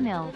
No.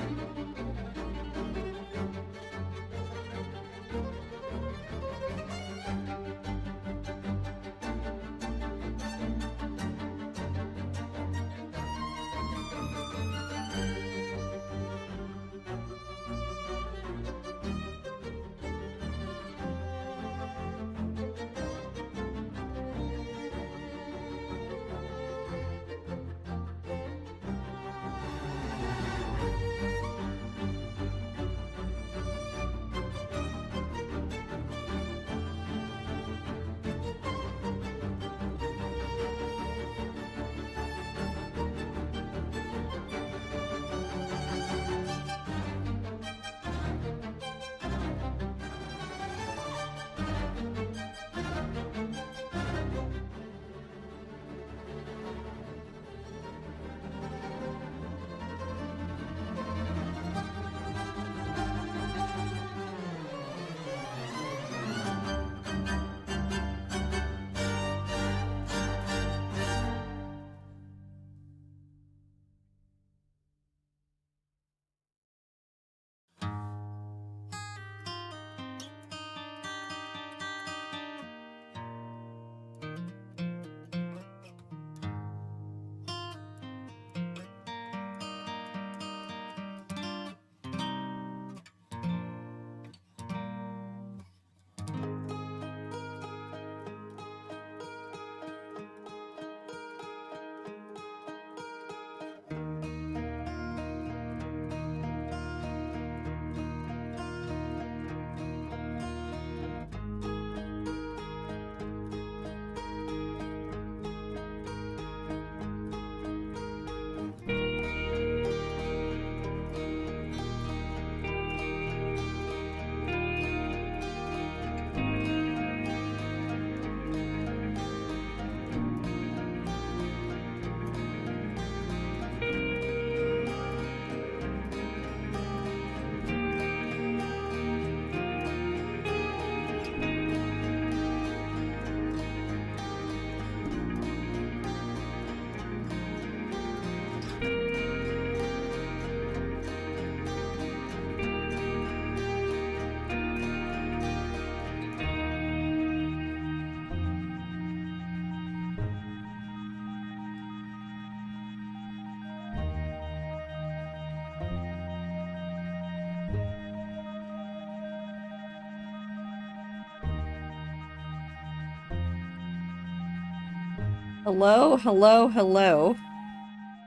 Hello, hello, hello.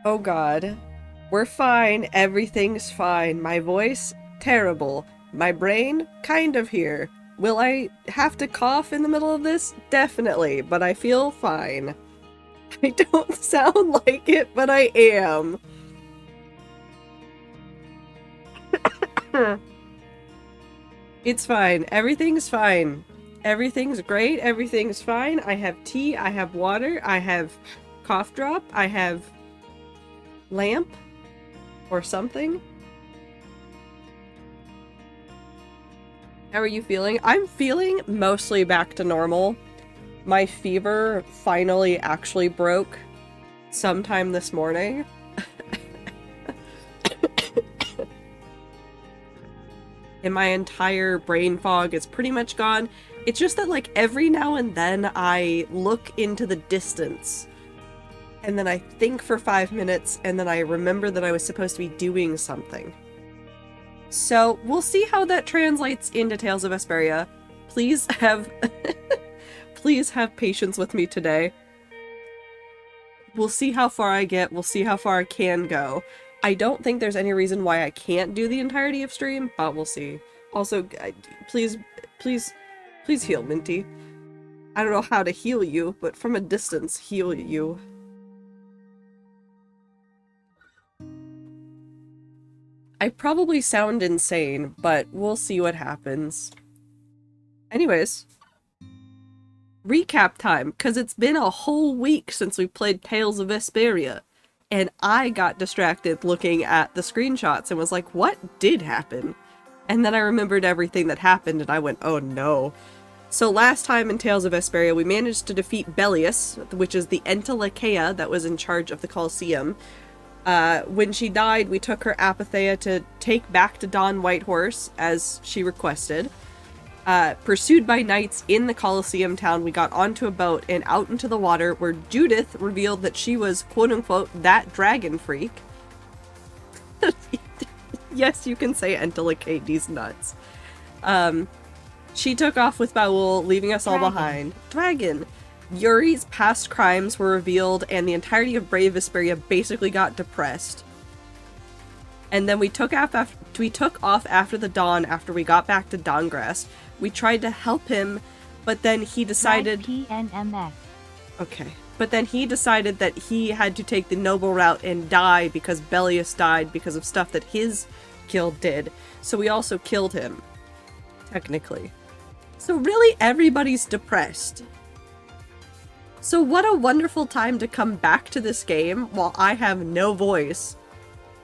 Oh god. We're fine, everything's fine. My voice? Terrible. My brain? Kind of here. Will I have to cough in the middle of this? Definitely, but I feel fine. I don't sound like it, but I am. It's fine. Everything's fine. Everything's great. Everything's fine. I have tea. I have water. I have cough drop. I have lamp or something. How are you feeling? I'm feeling mostly back to normal. My fever finally actually broke sometime this morning. And my entire brain fog is pretty much gone. It's just that, like, every now and then I look into the distance and then I think for 5 minutes and then I remember that I was supposed to be doing something. So we'll see how that translates into Tales of Vesperia. Please have please have patience with me today. We'll see how far I get, we'll see how far I can go. I don't think there's any reason why I can't do the entirety of stream, but we'll see. Also, please heal, Minty. I don't know how to heal you, but from a distance, heal you. I probably sound insane, but we'll see what happens. Anyways, recap time, because it's been a whole week since we played Tales of Vesperia, and I got distracted looking at the screenshots and was like, what did happen? And then I remembered everything that happened and I went, oh no. So last time in Tales of Vesperia, we managed to defeat Bellius, which is the Entelekea that was in charge of the Colosseum. When she died, we took her Apatheia to take back to Don Whitehorse, as she requested. Pursued by knights in the Colosseum town, we got onto a boat and out into the water, where Judith revealed that she was, quote-unquote, that dragon freak. Yes, you can say Entelekeides nuts. She took off with Baul, leaving us all behind. Dragon! Yuri's past crimes were revealed, and the entirety of Brave Vesperia basically got depressed. And then we took off after the dawn after we got back to Dawngrass. We tried to help him, but then he decided... PNMX. Okay. But then he decided that he had to take the noble route and die because Bellius died because of stuff that his guild did. So we also killed him. Technically. So really everybody's depressed. So what a wonderful time to come back to this game while I have no voice.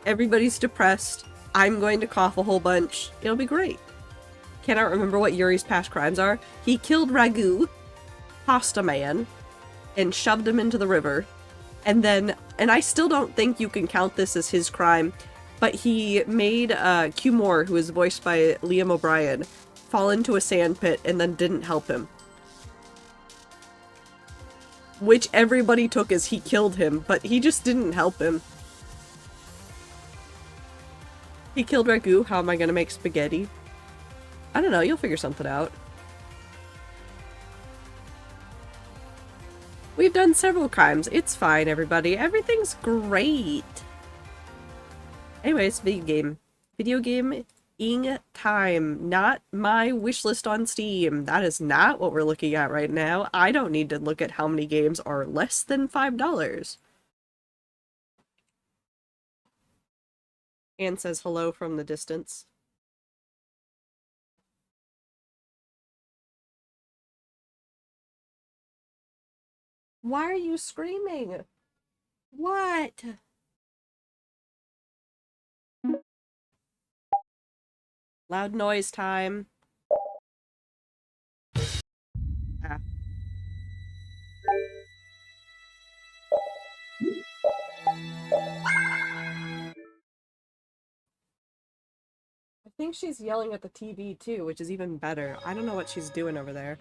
Everybody's depressed. I'm going to cough a whole bunch. It'll be great. Cannot remember what Yuri's past crimes are. He killed Ragu, Pasta Man, and shoved him into the river. And I still don't think you can count this as his crime, but he made Cumore, who is voiced by Liam O'Brien, fall into a sand pit and then didn't help him. Which everybody took as he killed him, but he just didn't help him. He killed Ragu. How am I gonna make spaghetti? I don't know, you'll figure something out. We've done several crimes. It's fine, everybody. Everything's great. Anyways, video game. Video game-ing time. Not my wishlist on Steam. That is not what we're looking at right now. I don't need to look at how many games are less than $5. Anne says hello from the distance. Why are you screaming? What? Loud noise time. Ah. I think she's yelling at the TV too, which is even better. I don't know what she's doing over there.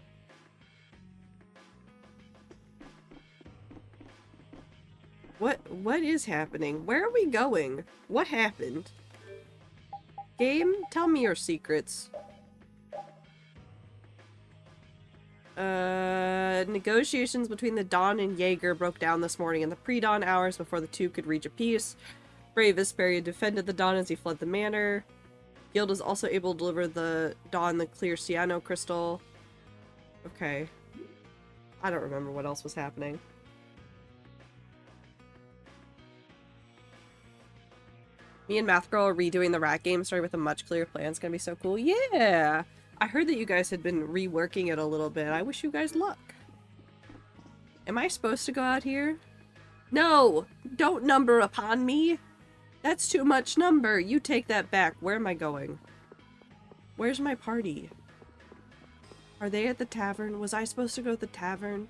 What is happening? Where are we going? What happened? Game, tell me your secrets. Negotiations between the Dawn and Jaeger broke down this morning in the pre-dawn hours before the two could reach a peace. Brave Vesperia defended the Dawn as he fled the manor. Guild is also able to deliver the Dawn the clear cyano crystal. Okay. I don't remember what else was happening. Me and Math Girl are redoing the Rat game story with a much clearer plan. It's gonna be so cool. Yeah! I heard that you guys had been reworking it a little bit. I wish you guys luck. Am I supposed to go out here? No! Don't number upon me! That's too much number! You take that back. Where am I going? Where's my party? Are they at the tavern? Was I supposed to go to the tavern?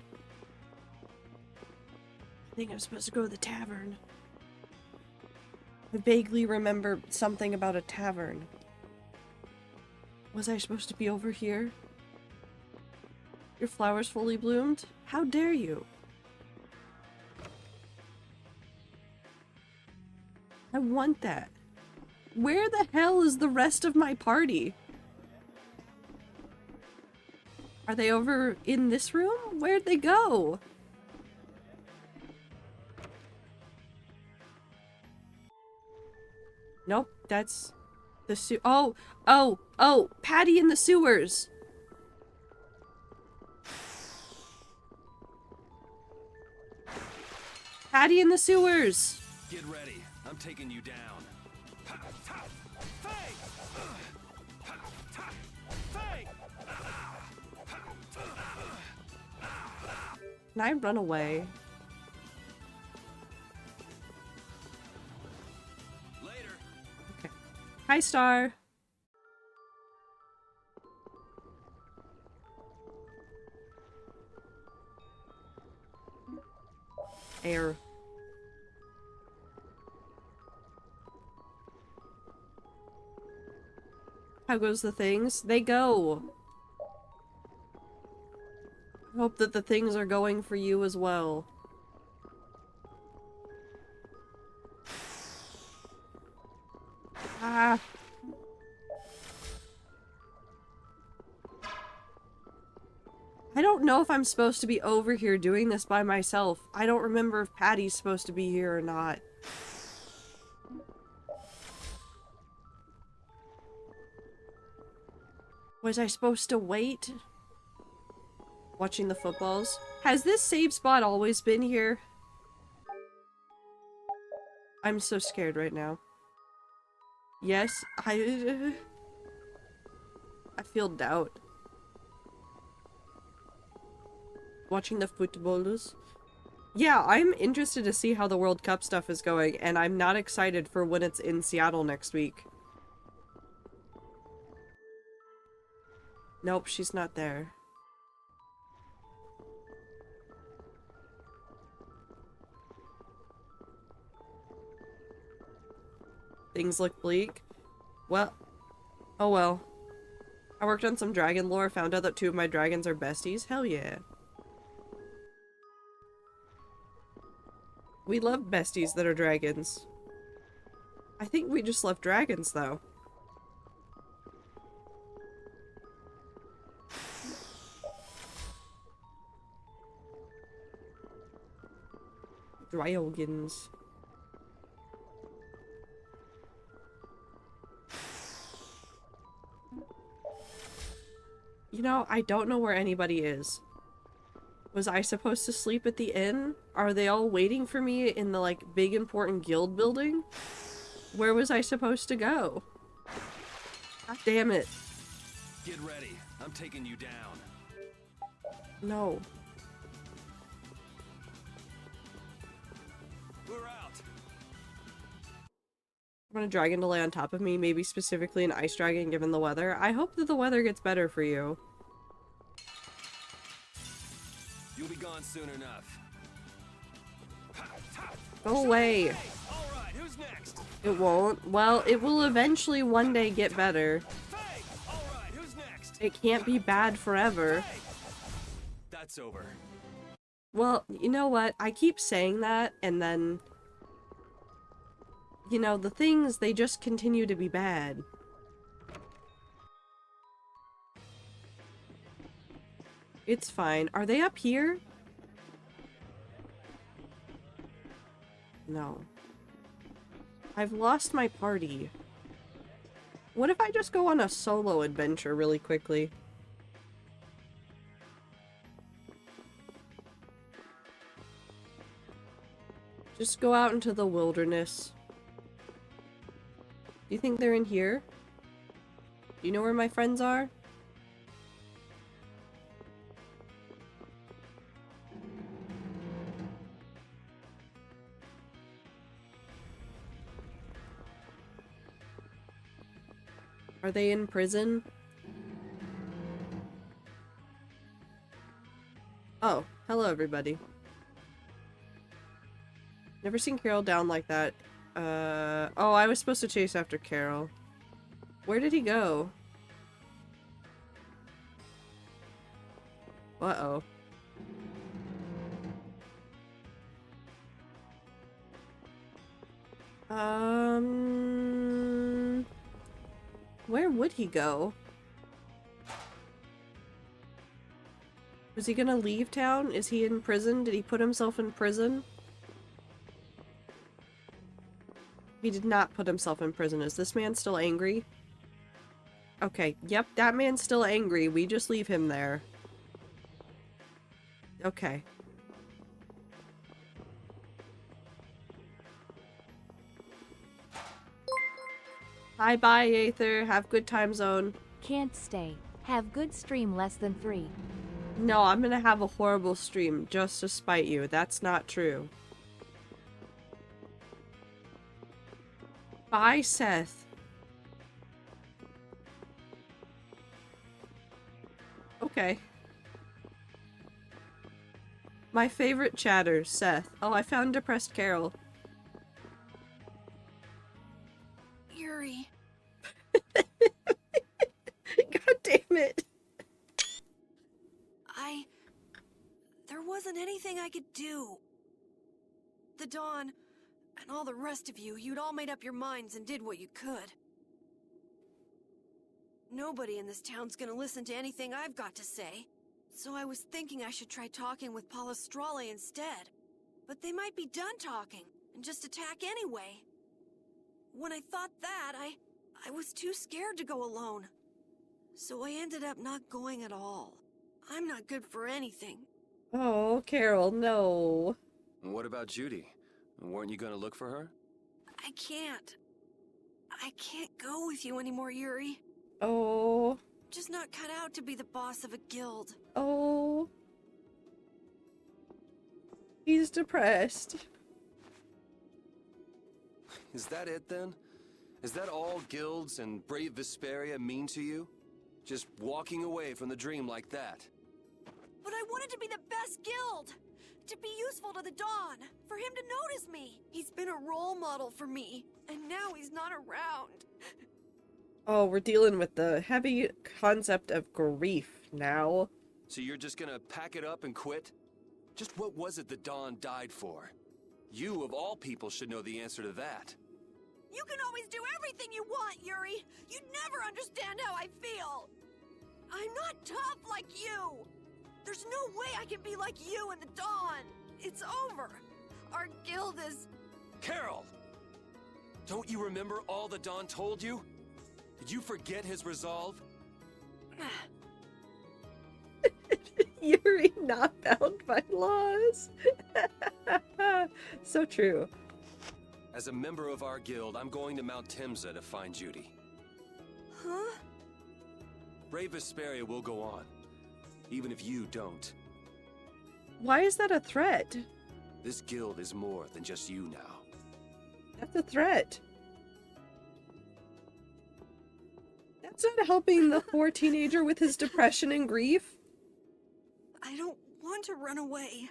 I think I'm supposed to go to the tavern. I vaguely remember something about a tavern. Was I supposed to be over here? Your flowers fully bloomed? How dare you? I want that. Where the hell is the rest of my party? Are they over in this room? Where'd they go? Nope, that's the oh, Patty in the sewers. Patty in the sewers. Get ready. I'm taking you down. Can I run away? Later. Okay. Hi, Star. Air. How goes the things? They go. I hope that the things are going for you as well. Ah. I don't know if I'm supposed to be over here doing this by myself. I don't remember if Patty's supposed to be here or not. Was I supposed to wait? Watching the footballs? Has this save spot always been here? I'm so scared right now. Yes, I feel doubt. Watching the footballs? Yeah, I'm interested to see how the World Cup stuff is going, and I'm not excited for when it's in Seattle next week. Nope, she's not there. Things look bleak. Well, oh well. I worked on some dragon lore, found out that 2 of my dragons are besties. Hell yeah. We love besties that are dragons. I think we just love dragons, though. Dragons. You know, I don't know where anybody is. Was I supposed to sleep at the inn? Are they all waiting for me in the, like, big important guild building? Where was I supposed to go? God damn it. Get ready. I'm taking you down. No. We're out. I want a dragon to lay on top of me, maybe specifically an ice dragon given the weather. I hope that the weather gets better for you. You'll be gone soon enough. Go away. All right, who's next? It won't. Well, it will eventually one day get better. All right, who's next? It can't be bad forever. That's over. Well, you know what? I keep saying that, and then... You know, the things, they just continue to be bad. It's fine. Are they up here? No. I've lost my party. What if I just go on a solo adventure really quickly? Just go out into the wilderness. Do you think they're in here? Do you know where my friends are? Are they in prison? Oh, hello everybody. Never seen Carol down like that. Oh, I was supposed to chase after Carol. Where did he go? Uh-oh. Where would he go? Was he gonna leave town? Is he in prison? Did he put himself in prison? He did not put himself in prison. Is this man still angry? Okay, yep, that man's still angry. We just leave him there. Okay. Bye-bye, Aether. Have good time zone. Can't stay. Have good stream less than 3. No, I'm gonna have a horrible stream just to spite you. That's not true. Bye, Seth. Okay. My favorite chatter, Seth. Oh, I found depressed Carol. Yuri. God damn it. There wasn't anything I could do. The Dawn, and all the rest of you, you'd all made up your minds and did what you could. Nobody in this town's gonna listen to anything I've got to say. So I was thinking I should try talking with Palestrale instead. But they might be done talking, and just attack anyway. When I thought that, I was too scared to go alone. So I ended up not going at all. I'm not good for anything. Oh, Carol, no. What about Judy? Weren't you gonna look for her? I can't. I can't go with you anymore, Yuri. Oh. Just not cut out to be the boss of a guild. Oh. He's depressed. Is that it then? Is that all guilds and brave Vesperia mean to you? Just walking away from the dream like that? But I wanted to be the best guild! To be useful to the Dawn! For him to notice me! He's been a role model for me, and now he's not around. Oh, we're dealing with the heavy concept of grief now. So you're just gonna pack it up and quit? Just what was it the Dawn died for? You, of all people, should know the answer to that. You can always do everything you want, Yuri! You'd never understand how I feel! I'm not tough like you! There's no way I can be like you and the Dawn! It's over! Our guild is... Carol! Don't you remember all the Dawn told you? Did you forget his resolve? Yuri not bound by laws. So true. As a member of our guild, I'm going to Mount Timza to find Judy. Huh? Brave Vesperia will go on, even if you don't. Why is that a threat? This guild is more than just you now. That's a threat. That's not helping the poor teenager with his depression and grief. I don't want to run away.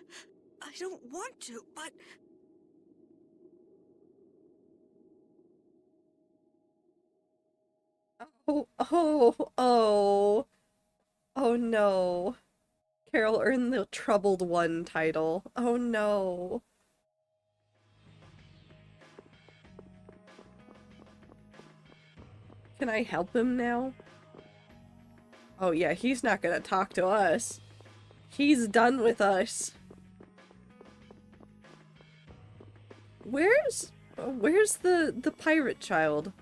I don't want to, but... Oh. Oh no. Carol earned the Troubled One title. Oh no. Can I help him now? Oh yeah, he's not gonna talk to us. He's done with us. Where's the pirate child?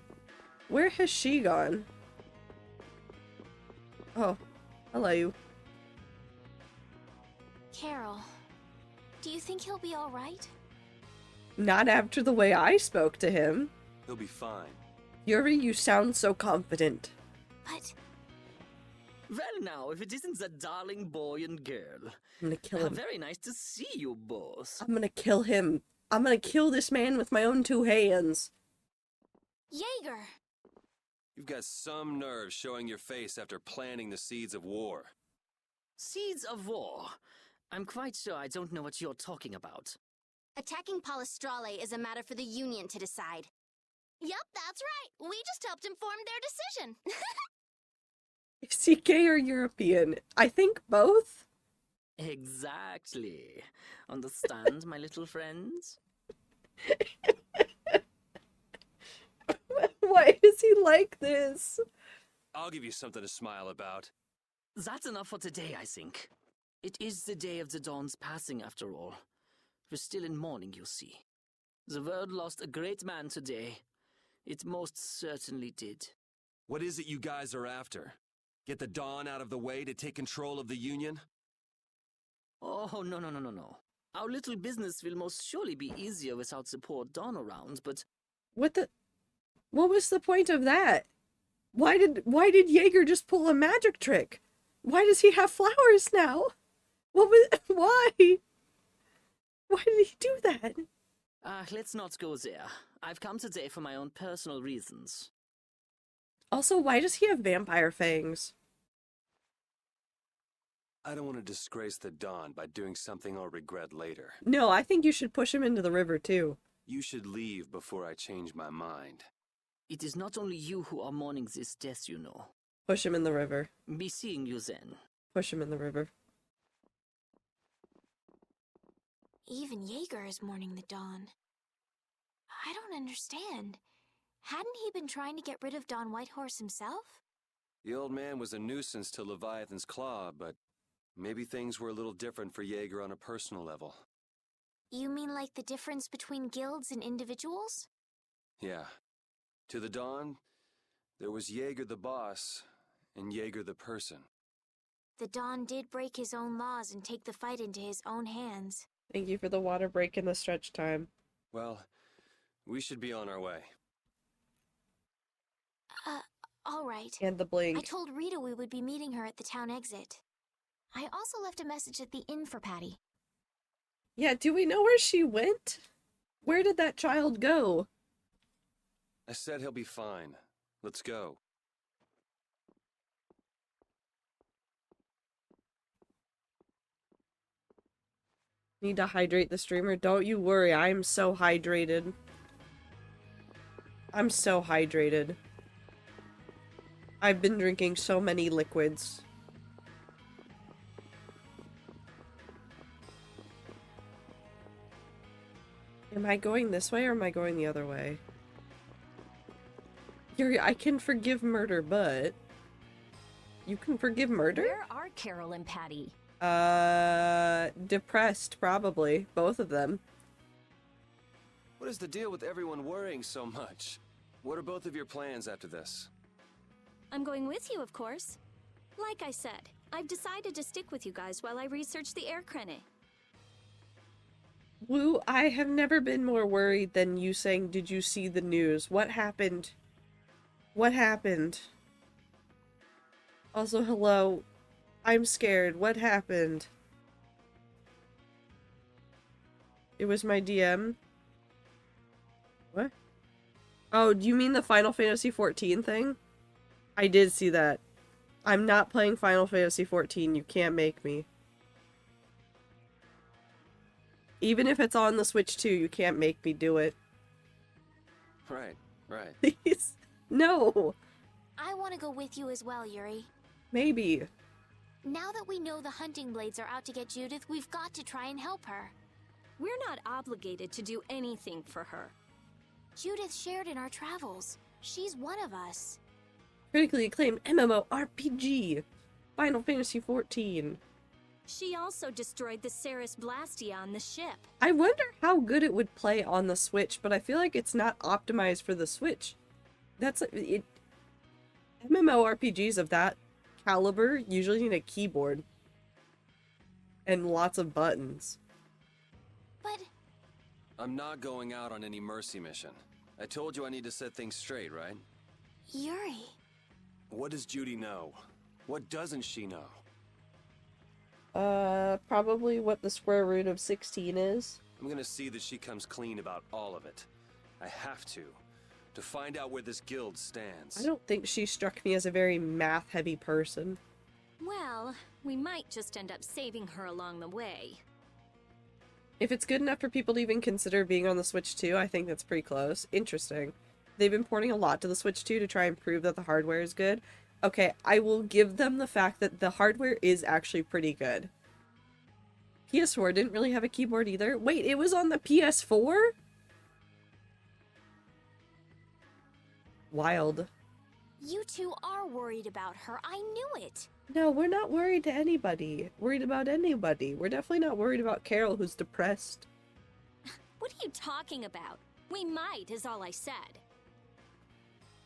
Where has she gone? Oh, hello. Carol, do you think he'll be alright? Not after the way I spoke to him. He'll be fine. Yuri, you sound so confident. But Well now, if it isn't that darling boy and girl. I'm gonna kill him. Very nice to see you both. I'm gonna kill him. I'm gonna kill this man with my own 2 hands. Jaeger! You've got some nerve showing your face after planting the seeds of war. Seeds of war. I'm quite sure I don't know what you're talking about. Attacking Palestrale is a matter for the Union to decide. Yup, that's right. We just helped inform their decision. Is he gay or European? I think both. Exactly. Understand, my little friends? Why is he like this? I'll give you something to smile about. That's enough for today, I think. It is the day of the Dawn's passing, after all. We're still in mourning, you see. The world lost a great man today. It most certainly did. What is it you guys are after? Get the Dawn out of the way to take control of the Union? Oh, no. Our little business will most surely be easier without the poor Dawn around, but... What was the point of that? Why did Jaeger just pull a magic trick? Why does he have flowers now? Why? Why did he do that? Let's not go there. I've come today for my own personal reasons. Also, why does he have vampire fangs? I don't want to disgrace the Dawn by doing something I'll regret later. No, I think you should push him into the river too. You should leave before I change my mind. It is not only you who are mourning this death, you know. Push him in the river. Be seeing you then. Push him in the river. Even Jaeger is mourning the Dawn. I don't understand. Hadn't he been trying to get rid of Don Whitehorse himself? The old man was a nuisance to Leviathan's Claw, but maybe things were a little different for Jaeger on a personal level. You mean like the difference between guilds and individuals? Yeah. To the Dawn, there was Jaeger the boss, and Jaeger the person. The Dawn did break his own laws and take the fight into his own hands. Thank you for the water break and the stretch time. Well, we should be on our way. All right. And the blink. I told Rita we would be meeting her at the town exit. I also left a message at the inn for Patty. Yeah, do we know where she went? Where did that child go? I said he'll be fine. Let's go. Need to hydrate the streamer? Don't you worry, I'm so hydrated. I'm so hydrated. I've been drinking so many liquids. Am I going this way or am I going the other way? I can forgive murder, but... You can forgive murder? Where are Carol and Patty? Depressed, probably. Both of them. What is the deal with everyone worrying so much? What are both of your plans after this? I'm going with you, of course. Like I said, I've decided to stick with you guys while I research the air crane. Woo, I have never been more worried than you saying, "Did you see the news?" What happened? What happened? Also, hello. I'm scared. What happened? It was my DM. What? Oh, do you mean the Final Fantasy XIV thing? I did see that. I'm not playing Final Fantasy XIV. You can't make me. Even if it's on the Switch too, you can't make me do it. Right. Please. No. I want to go with you as well, Yuri. Maybe. Now that we know the hunting blades are out to get Judith, we've got to try and help her. We're not obligated to do anything for her. Judith shared in our travels. She's one of us. Critically acclaimed MMORPG. Final Fantasy XIV. She also destroyed the Ceres Blastia on the ship. I wonder how good it would play on the Switch, but I feel like it's not optimized for the Switch. That's it. MMORPGs of that caliber usually need a keyboard and lots of buttons. But I'm not going out on any mercy mission. I told you I need to set things straight, right? Yuri, What does Judy know? What doesn't she know? Probably what the square root of 16 is. I'm gonna see that she comes clean about all of it. I have to find out where this guild stands. I don't think she struck me as a very math-heavy person. Well, we might just end up saving her along the way. If it's good enough for people to even consider being on the Switch 2, I think that's pretty close. Interesting. They've been porting a lot to the Switch 2 to try and prove that the hardware is good. Okay, I will give them the fact that the hardware is actually pretty good. PS4 didn't really have a keyboard either. Wait, it was on the PS4? Wild. You two are worried about her. I knew it. No, we're not worried to anybody. Worried about anybody. We're definitely not worried about Carol, who's depressed. What are you talking about? We might, is all I said.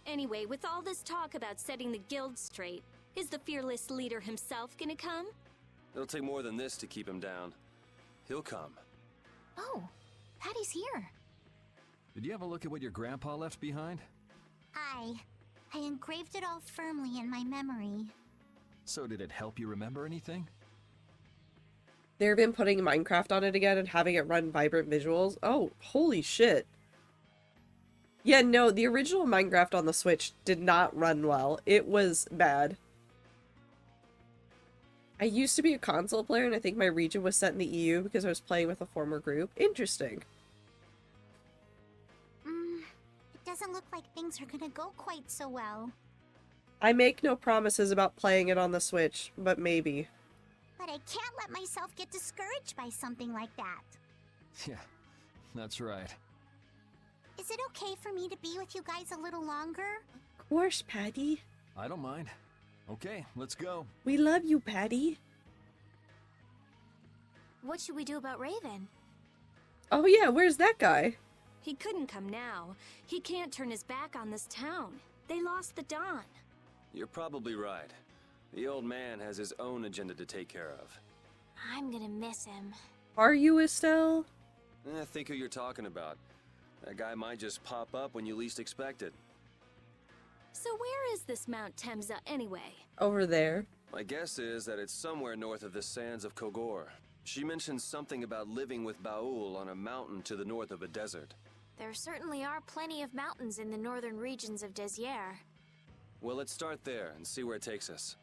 Anyway, with all this talk about setting the guild straight, is the fearless leader himself gonna come? It'll take more than this to keep him down. He'll come. Oh, Patty's here. Did you have a look at what your grandpa left behind? I engraved it all firmly in my memory. So did it help you remember anything? They've been putting Minecraft on it again and having it run vibrant visuals. Oh, holy shit. Yeah, no, the original Minecraft on the Switch did not run well. It was bad. I used to be a console player, and I think my region was set in the EU because I was playing with a former group. Interesting. It doesn't look like things are gonna go quite so well. I make no promises about playing it on the Switch, but maybe. But I can't let myself get discouraged by something like that. Yeah, that's right. Is it okay for me to be with you guys a little longer? Of course, Patty. I don't mind. Okay, let's go. We love you, Patty. What should we do about Raven? Oh yeah, where's that guy? He couldn't come now. He can't turn his back on this town. They lost the Dawn. You're probably right. The old man has his own agenda to take care of. I'm gonna miss him. Are you, Estelle? Think who you're talking about. That guy might just pop up when you least expect it. So where is this Mount Temza anyway? Over there. My guess is that it's somewhere north of the sands of Kogor. She mentioned something about living with Baul on a mountain to the north of a desert. There certainly are plenty of mountains in the northern regions of Desier. Well, let's start there and see where it takes us.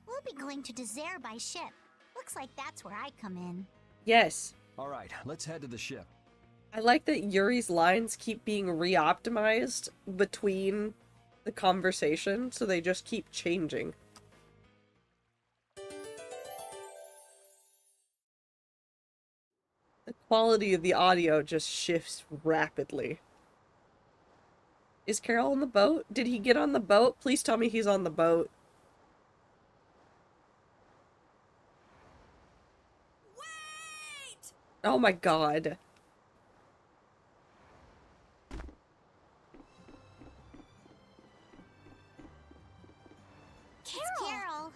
We'll be going to Desert by ship. Looks like that's where I come in. Yes. All right, let's head to the ship. I like that Yuri's lines keep being re-optimized between the conversation, so they just keep changing. The quality of the audio just shifts rapidly. Is Carol on the boat? Did he get on the boat? Please tell me he's on the boat. Wait! Oh my god. It's Carol.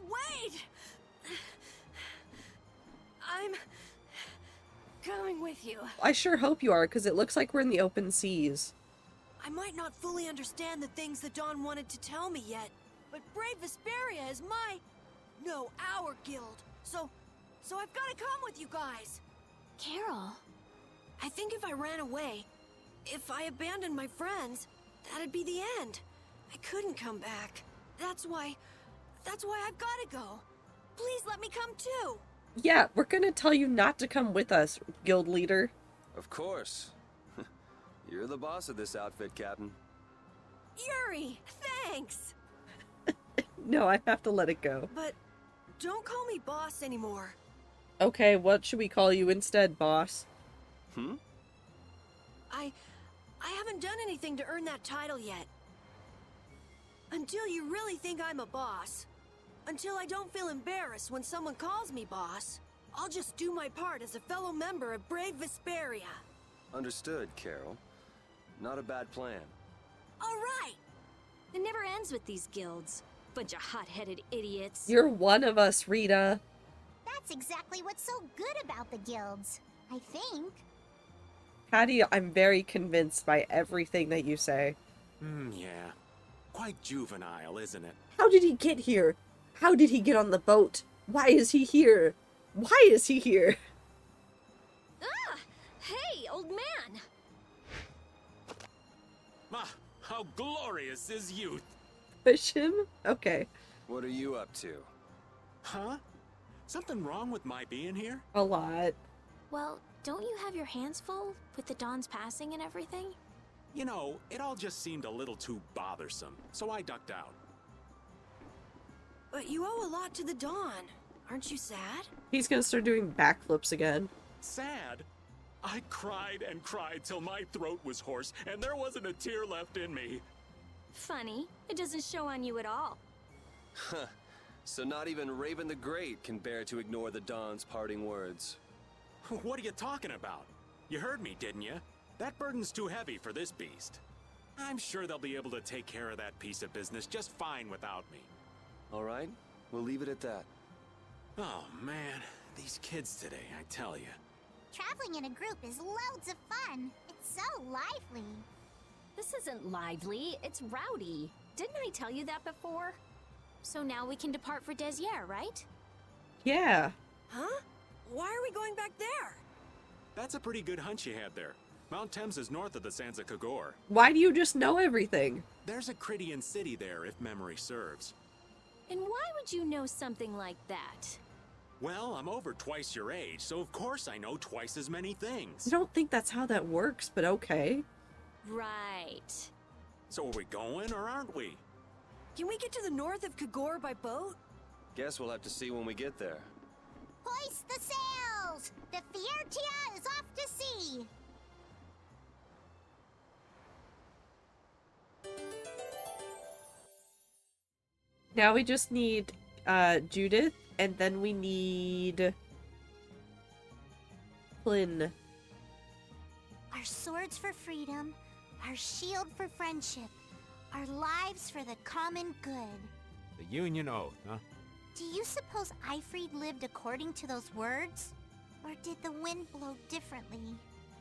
Wait! I'm coming with you. I sure hope you are, because it looks like we're in the open seas. I might not fully understand the things that Dawn wanted to tell me yet, but Brave Vesperia is our guild. So I've got to come with you guys. Carol. I think if I ran away, if I abandoned my friends, that'd be the end. I couldn't come back. That's why I've got to go. Please let me come too. Yeah, we're gonna tell you not to come with us, guild leader. Of course. You're the boss of this outfit, Captain. Yuri, thanks. No, I have to let it go. But don't call me boss anymore. Okay, what should we call you instead, boss? I haven't done anything to earn that title yet. Until you really think I'm a boss. Until I don't feel embarrassed when someone calls me boss. I'll just do my part as a fellow member of Brave Vesperia. Understood, Carol. Not a bad plan. All right. It never ends with these guilds. Bunch of hot-headed idiots. You're one of us, Rita. That's exactly what's so good about the guilds, I think. Patty, I'm very convinced by everything that you say. Yeah. Quite juvenile, isn't it? How did he get here? How did he get on the boat? Why is he here? Why is he here? Ah! Hey, old man! How glorious is youth! Push him? Okay. What are you up to? Huh? Something wrong with my being here? A lot. Well, don't you have your hands full with the Dawn's passing and everything? You know, it all just seemed a little too bothersome, so I ducked out. But you owe a lot to the Dawn. Aren't you sad? He's gonna start doing backflips again. Sad? I cried and cried till my throat was hoarse, and there wasn't a tear left in me. Funny, it doesn't show on you at all. Huh. So not even Raven the Great can bear to ignore the Dawn's parting words. What are you talking about? You heard me, didn't you? That burden's too heavy for this beast. I'm sure they'll be able to take care of that piece of business just fine without me. All right, we'll leave it at that. Oh, man. These kids today, I tell you. Traveling in a group is loads of fun. It's so lively. This isn't lively, it's rowdy. Didn't I tell you that before? So now we can depart for Desier, right? Yeah. Huh? Why are we going back there? That's a pretty good hunch you had there. Mount Thames is north of the Sands of Kagor. Why do you just know everything? There's a Critian city there, if memory serves. And why would you know something like that? Well, I'm over twice your age, so of course I know twice as many things. I don't think that's how that works, but okay. Right. So are we going or aren't we? Can we get to the north of Kagor by boat? Guess we'll have to see when we get there. Hoist the sails! The Fiertia is off to sea! Now we just need Judith, and then we need Flynn. Our swords for freedom, our shield for friendship, our lives for the common good. The Union Oath, huh? Do you suppose Eifried lived according to those words? Or did the wind blow differently?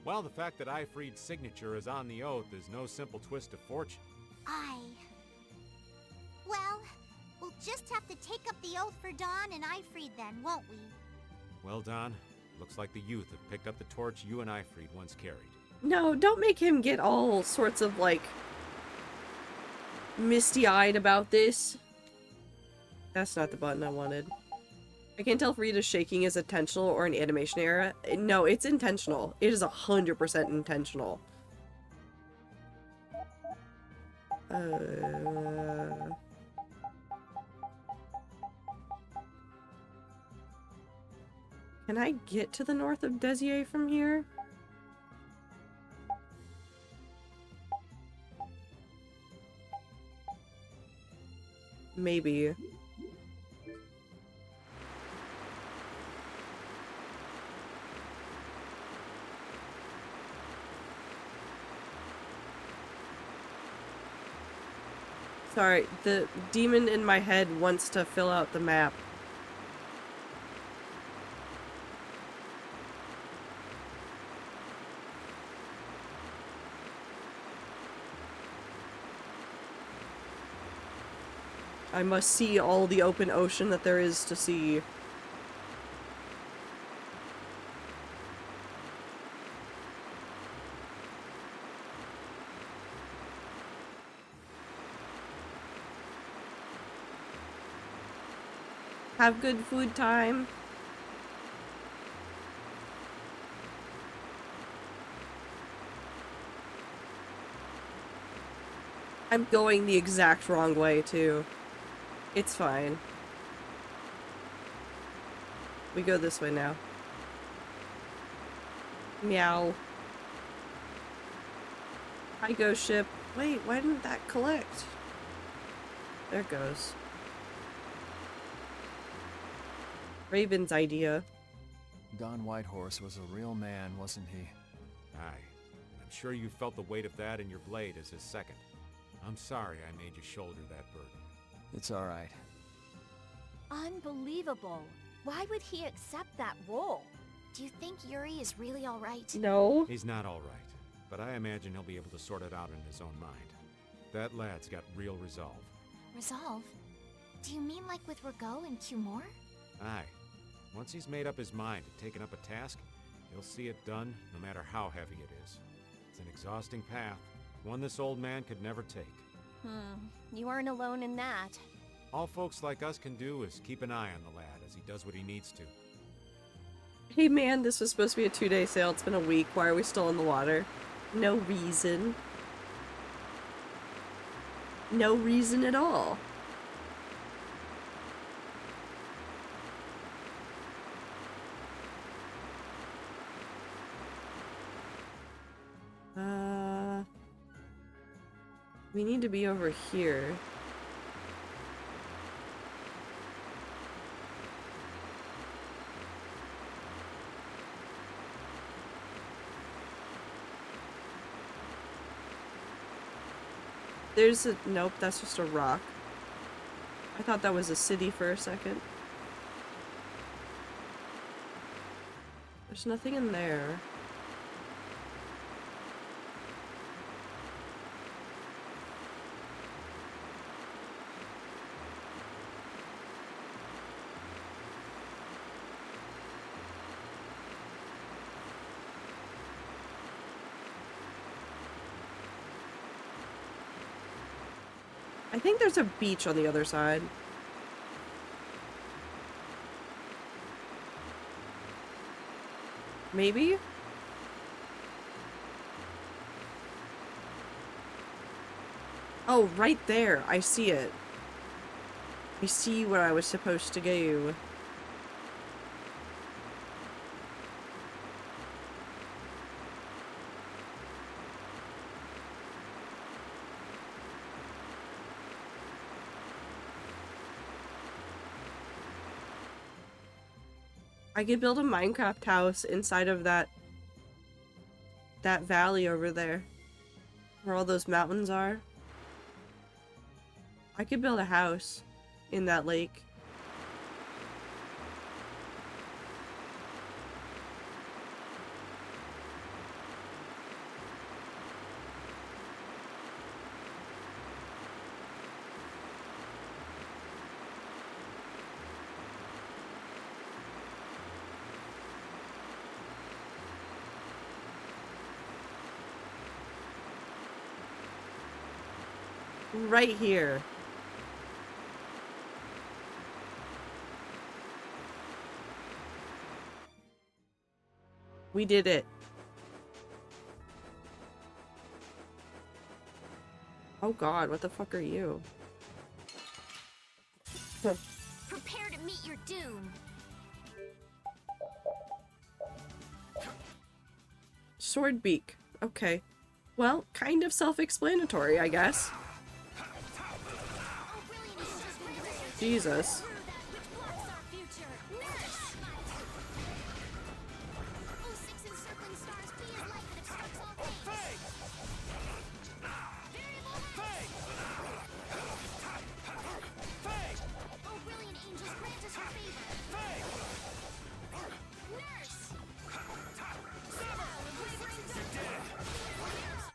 Well, the fact that Eifried's signature is on the oath is no simple twist of fortune. Well, we'll just have to take up the oath for Dawn and Eifried then, won't we? Well, Don, looks like the youth have picked up the torch you and Eifried once carried. No, don't make him get all sorts of, like, misty-eyed about this. That's not the button I wanted. I can't tell if Rita's shaking is intentional or an animation error. No, it's intentional. It is 100% intentional. Can I get to the north of Desier from here? Maybe. Sorry, the demon in my head wants to fill out the map. I must see all the open ocean that there is to see. Have good food time. I'm going the exact wrong way, too. It's fine. We go this way now. Meow. Hi, ghost ship. Wait, why didn't that collect? There it goes. Raven's idea. Don Whitehorse was a real man, wasn't he? Aye. I'm sure you felt the weight of that in your blade as his second. I'm sorry I made you shoulder that burden. It's all right. Unbelievable. Why would he accept that role? Do you think Yuri is really alright? No. He's not all right, but I imagine he'll be able to sort it out in his own mind. That lad's got real resolve. Resolve? Do you mean like with Rago and Cumore? Aye. Once he's made up his mind and taken up a task, he'll see it done no matter how heavy it is. It's an exhausting path, One this old man could never take. You aren't alone in that. All folks like us can do is keep an eye on the lad as he does what he needs to. Hey man, this was supposed to be a 2-day sail. It's been a week. Why are we still in the water? No reason. No reason at all. We need to be over here. There's a... Nope, that's just a rock. I thought that was a city for a second. There's nothing in there. I think there's a beach on the other side. Maybe? Oh, right there. I see it. I see where I was supposed to go. I could build a Minecraft house inside of that valley over there, where all those mountains are. I could build a house in that lake. Right here. We did it. Oh god, what the fuck are you? Prepare to meet your doom. Sword beak. Okay. Well, kind of self-explanatory, I guess. Jesus.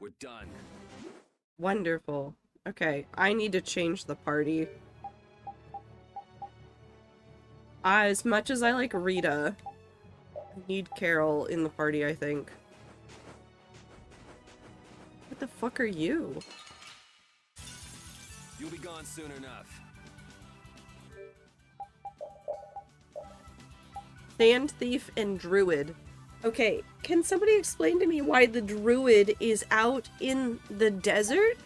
We're done. Wonderful. Okay, I need to change the party. As much as I like Rita, I need Carol in the party, I think. What the fuck are you? You'll be gone soon enough. Sand Thief and Druid. Okay, can somebody explain to me why the Druid is out in the desert?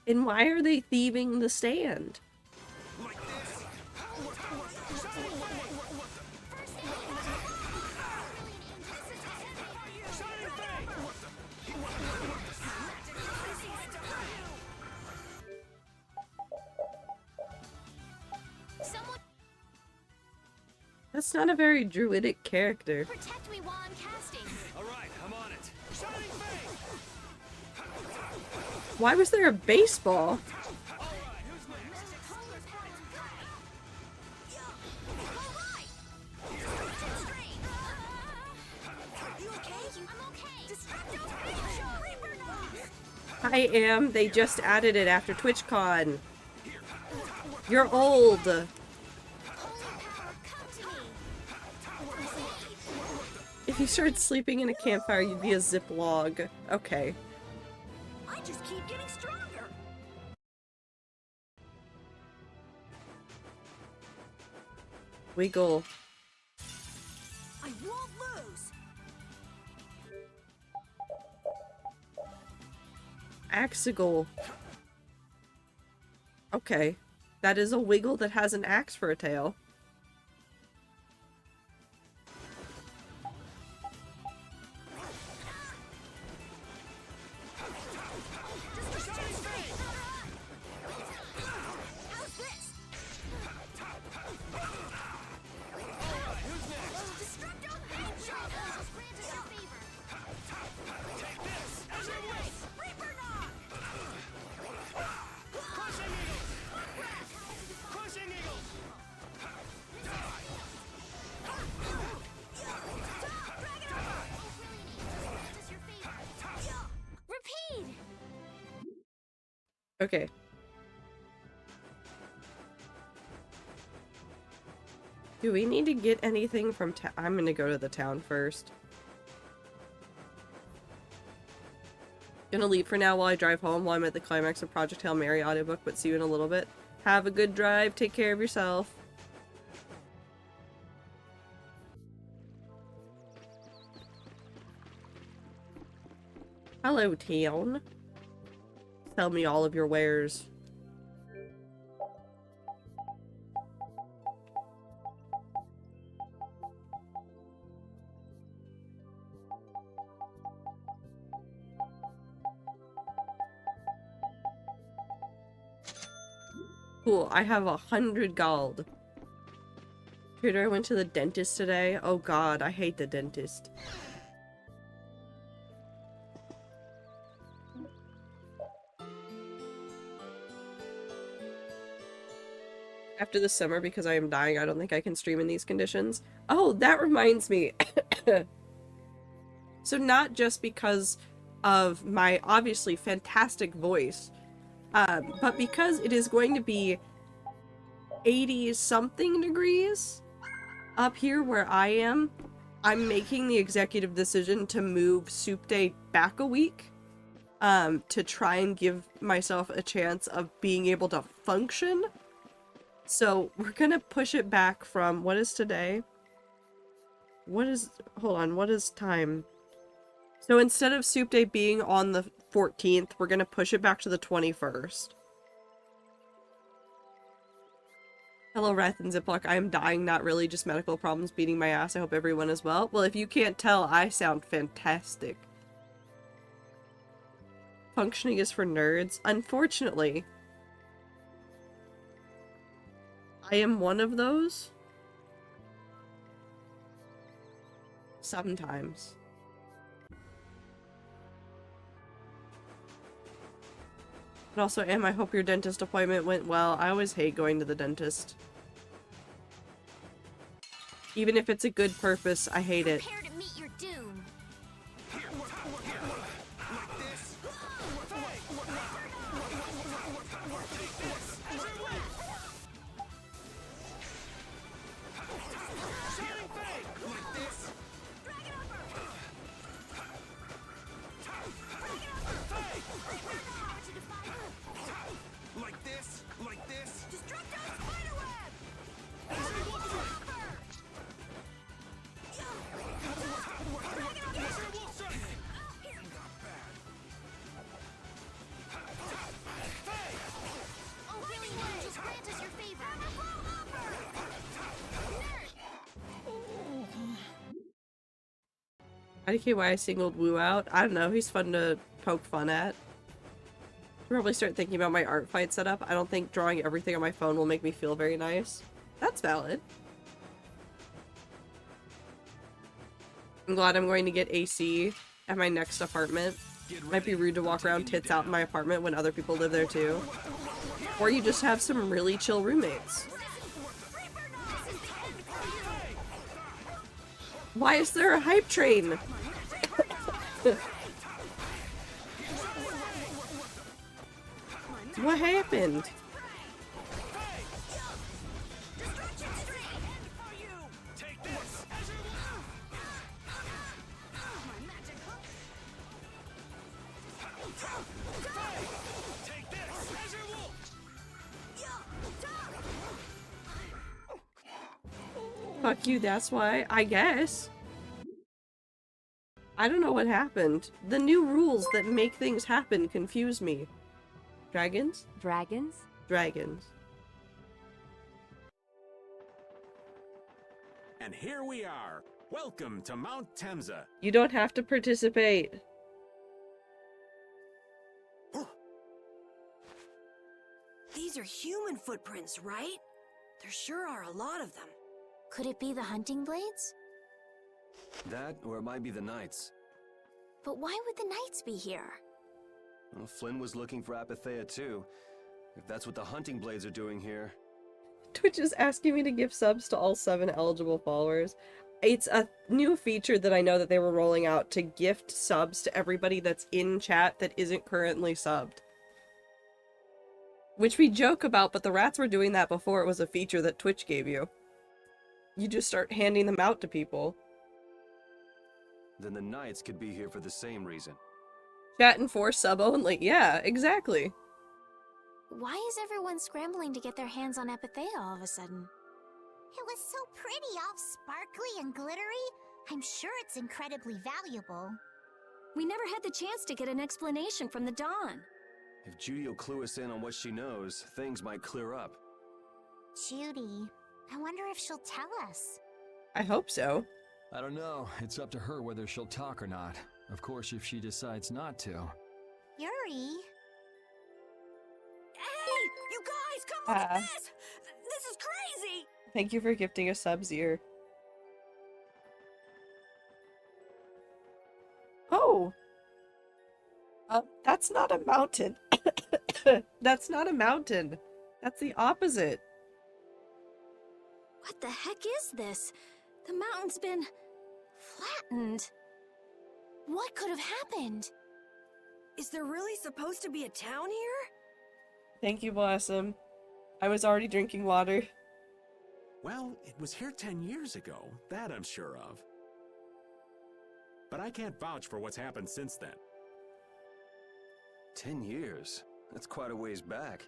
And why are they thieving the sand? That's not a very druidic character. Protect me while I'm casting. All right, I'm on it. Why was there a baseball? I am. They just added it after TwitchCon. You're old. If you started sleeping in a campfire, you'd be a zip log. Okay. I just keep getting stronger. Wiggle. I won't lose. Axigal. Okay. That is a wiggle that has an axe for a tail. Okay. Do we need to get anything from town? I'm gonna go to the town first. Gonna leave for now while I drive home while I'm at the climax of Project Hail Mary audiobook, but see you in a little bit. Have a good drive. Take care of yourself. Hello, town. Tell me all of your wares. Cool, I have 100 gold. Trader, I went to the dentist today. Oh god, I hate the dentist. After the summer, because I am dying, I don't think I can stream in these conditions. Oh, that reminds me. So not just because of my obviously fantastic voice, but because it is going to be 80-something degrees up here where I am, I'm making the executive decision to move Soup Day back a week, to try and give myself a chance of being able to function. So we're gonna push it back from, what is today? Hold on, what is time? So instead of Soup Day being on the 14th, we're gonna push it back to the 21st. Hello, Wrath and Ziploc. I am dying, not really, just medical problems beating my ass. I hope everyone is well. Well, if you can't tell, I sound fantastic. Functioning is for nerds. Unfortunately, I am one of those. Sometimes. And also, Em, I hope your dentist appointment went well. I always hate going to the dentist. Even if it's a good purpose, I hate it. Prepare to meet your doom. IDKY I singled Woo out. I don't know, he's fun to poke fun at. I'll probably start thinking about my art fight setup. I don't think drawing everything on my phone will make me feel very nice. That's valid. I'm glad I'm going to get AC at my next apartment. Might be rude to walk around tits out in my apartment when other people live there too. Or you just have some really chill roommates. Why is there a hype train? What happened? Take this! Treasure Wolf! Fuck you, that's why, I guess. I don't know what happened. The new rules that make things happen confuse me. Dragons? Dragons? Dragons. And here we are. Welcome to Mount Temza. You don't have to participate. These are human footprints, right? There sure are a lot of them. Could it be the hunting blades? That, or it might be the Knights. But why would the Knights be here? Well, Flynn was looking for Apathea too. If that's what the hunting blades are doing here. Twitch is asking me to give subs to all 7 eligible followers. It's a new feature that I know that they were rolling out to gift subs to everybody that's in chat that isn't currently subbed. Which we joke about, but the rats were doing that before it was a feature that Twitch gave you. You just start handing them out to people. Then the Knights could be here for the same reason. Chat and force sub only. Yeah, exactly. Why is everyone scrambling to get their hands on Apathea all of a sudden? It was so pretty, all sparkly and glittery. I'm sure it's incredibly valuable. We never had the chance to get an explanation from the Dawn. If Judy will clue us in on what she knows, things might clear up. Judy, I wonder if she'll tell us. I hope so. I don't know. It's up to her whether she'll talk or not. Of course, if she decides not to. Yuri? Hey! You guys, come look at this! This is crazy! Thank you for gifting a subs ear. Oh! That's not a mountain. That's not a mountain. That's the opposite. What the heck is this? The mountain's been flattened. What could have happened? Is there really supposed to be a town here? Thank you, Blossom. I was already drinking water. Well, it was here 10 years ago. That I'm sure of. But I can't vouch for what's happened since then. 10 years? That's quite a ways back.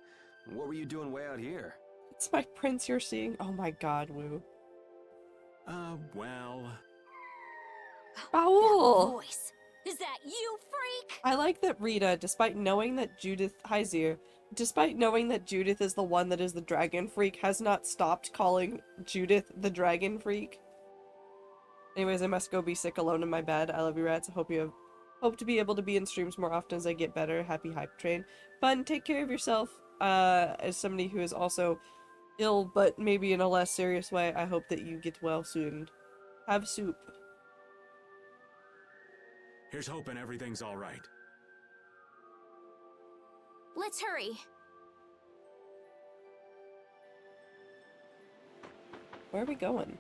What were you doing way out here? It's my prince you're seeing. Oh my god, Woo. Well... Owl! Voice. Is that you, freak? I like that Rita, despite knowing that Judith... Hi, Zir. Despite knowing that Judith is the one that is the dragon freak, has not stopped calling Judith the dragon freak. Anyways, I must go be sick alone in my bed. I love you, rats. I hope to be able to be in streams more often as I get better. Happy hype train. Fun, take care of yourself. As somebody who is also ill, but maybe in a less serious way, I hope that you get well soon. Have soup. Here's hoping everything's all right. Let's hurry. Where are we going?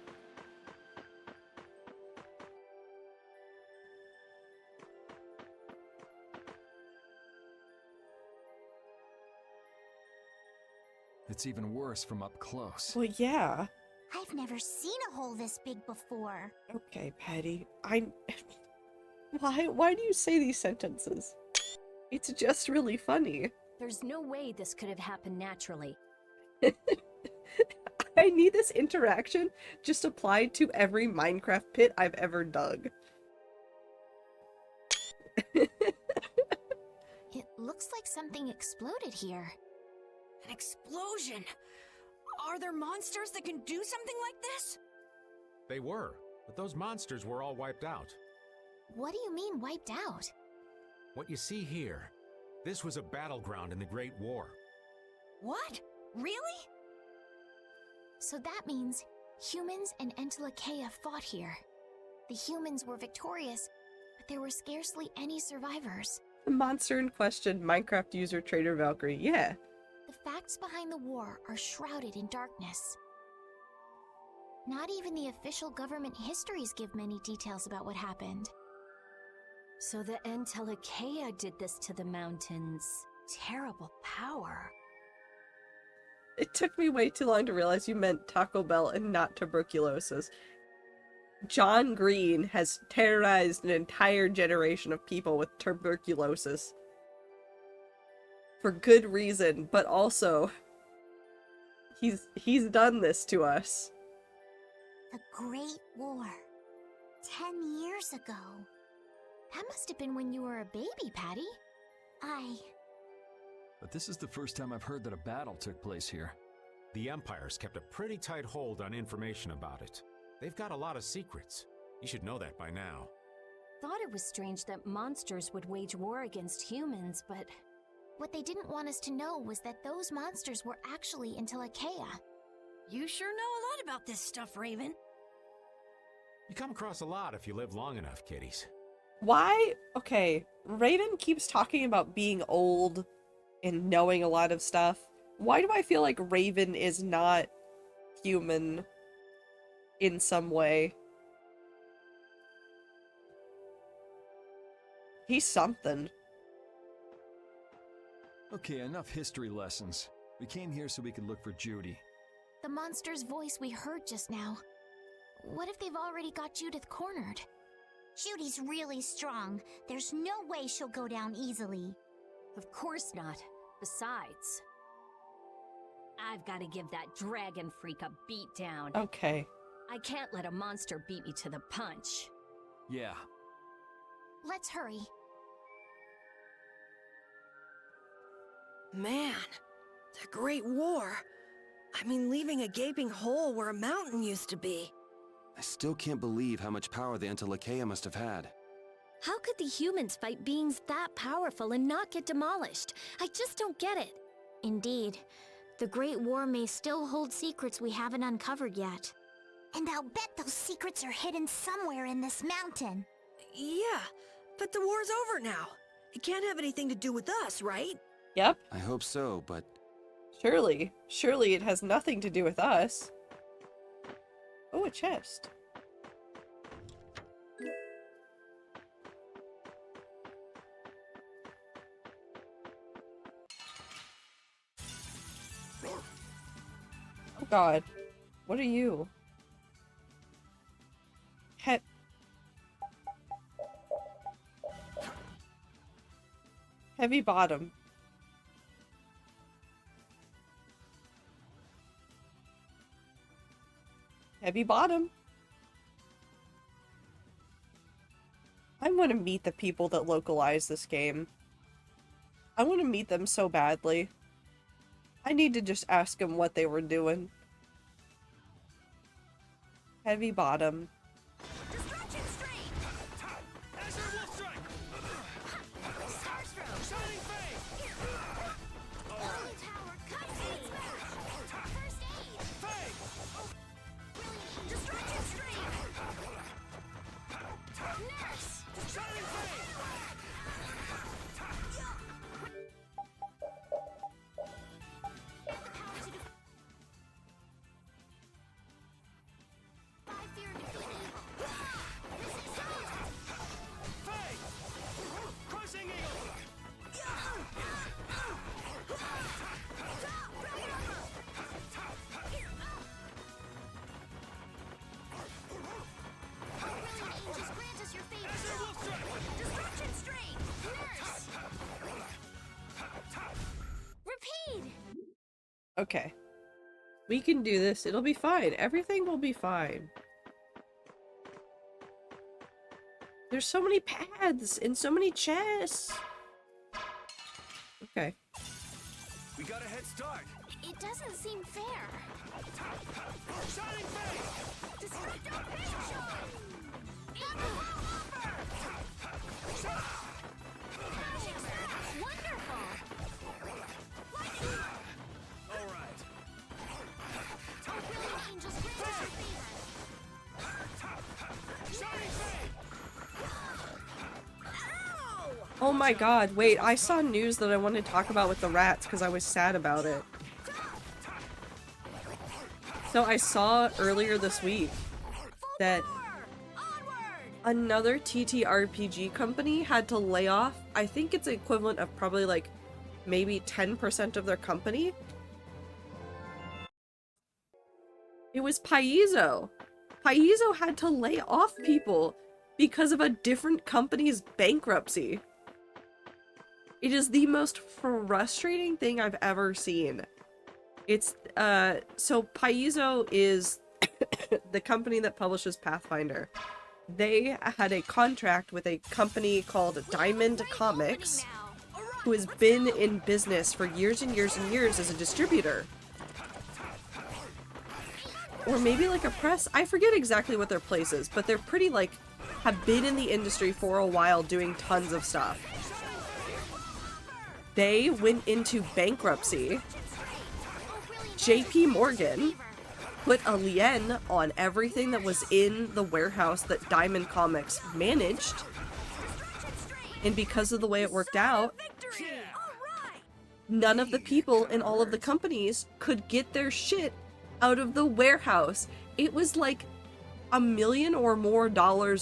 It's even worse from up close. Well, yeah. I've never seen a hole this big before. Okay, Patty. Why do you say these sentences? It's just really funny. There's no way this could have happened naturally. I need this interaction just applied to every Minecraft pit I've ever dug. It looks like something exploded here. An explosion! Are there monsters that can do something like this? They were, but those monsters were all wiped out. What do you mean, wiped out? What you see here, this was a battleground in the Great War. What? Really? So that means humans and Entelekea fought here. The humans were victorious, but there were scarcely any survivors. The monster in question, Minecraft user Trader Valkyrie, yeah. The facts behind the war are shrouded in darkness. Not even the official government histories give many details about what happened. So the Entelekea did this to the mountains. Terrible power. It took me way too long to realize you meant Taco Bell and not tuberculosis. John Green has terrorized an entire generation of people with tuberculosis. for good reason, but also he's done this to us. The Great War. 10 years ago. That must have been when you were a baby, Patty. But this is the first time I've heard that a battle took place here. The Empire's kept a pretty tight hold on information about it. They've got a lot of secrets. You should know that by now. Thought it was strange that monsters would wage war against humans, but What they didn't want us to know was that those monsters were actually in Telekea. You sure know a lot about this stuff, Raven. You come across a lot if you live long enough, kiddies. Why? Okay, Raven keeps talking about being old and knowing a lot of stuff. Why do I feel like Raven is not human in some way? He's something. Okay, enough history lessons. We came here so we could look for Judy. The monster's voice we heard just now. What if they've already got Judith cornered? Judy's really strong. There's no way she'll go down easily. of course not. Besides, I've got to give that dragon freak a beat down. Okay. I can't let a monster beat me to the punch. Yeah. Let's hurry. Man, the Great War. I mean, leaving a gaping hole where a mountain used to be. I still can't believe how much power the Antilochea must have had. How could the humans fight beings that powerful and not get demolished? I just don't get it. Indeed. The Great War may still hold secrets we haven't uncovered yet. And I'll bet those secrets are hidden somewhere in this mountain. Yeah, but the war's over now. It can't have anything to do with us, right? Yep. I hope so, but Surely. Surely it has nothing to do with us. Oh, a chest. Oh god. What are you? Heavy bottom. Heavy bottom. I want to meet the people that localize this game. I want to meet them so badly. I need to just ask them what they were doing. Heavy bottom. Destruction Street! Azure Wolf Strike! Starstroke! Shining Fang! Blue Tower cutscenes! First aid! Fang! Brilliant! Destruction Street! Nurse! Shining Fang! I fear defeat evil. This is so. Fang! Crushing Eagle! Brilliant angels, grant us your favor. Azure Wolf Strike! Destruction Street! Nurse! Repeat! Okay. We can do this. It'll be fine. Everything will be fine. There's so many paths and so many chests. Okay. we got a head start. It doesn't seem fair. Shining Fang! Destructive Wonderful! All right. Brilliant angels, grant us your favor. Shining Fang! Oh my god, wait, I saw news that I wanted to talk about with the rats because I was sad about it. So I saw earlier this week that another TTRPG company had to lay off, I think it's equivalent of probably like maybe 10% of their company. It was Paizo. Paizo had to lay off people because of a different company's bankruptcy. It is the most frustrating thing I've ever seen. It's, so Paizo is the company that publishes Pathfinder. They had a contract with a company called Diamond Comics, who has been in business for years and years and years as a distributor. Or maybe like a press. I forget exactly what their place is, but they're pretty like, have been in the industry for a while doing tons of stuff. They went into bankruptcy. JP Morgan put a lien on everything that was in the warehouse that Diamond Comics managed. And because of the way it worked out, none of the people in all of the companies could get their shit out of the warehouse. It was like $1 million or more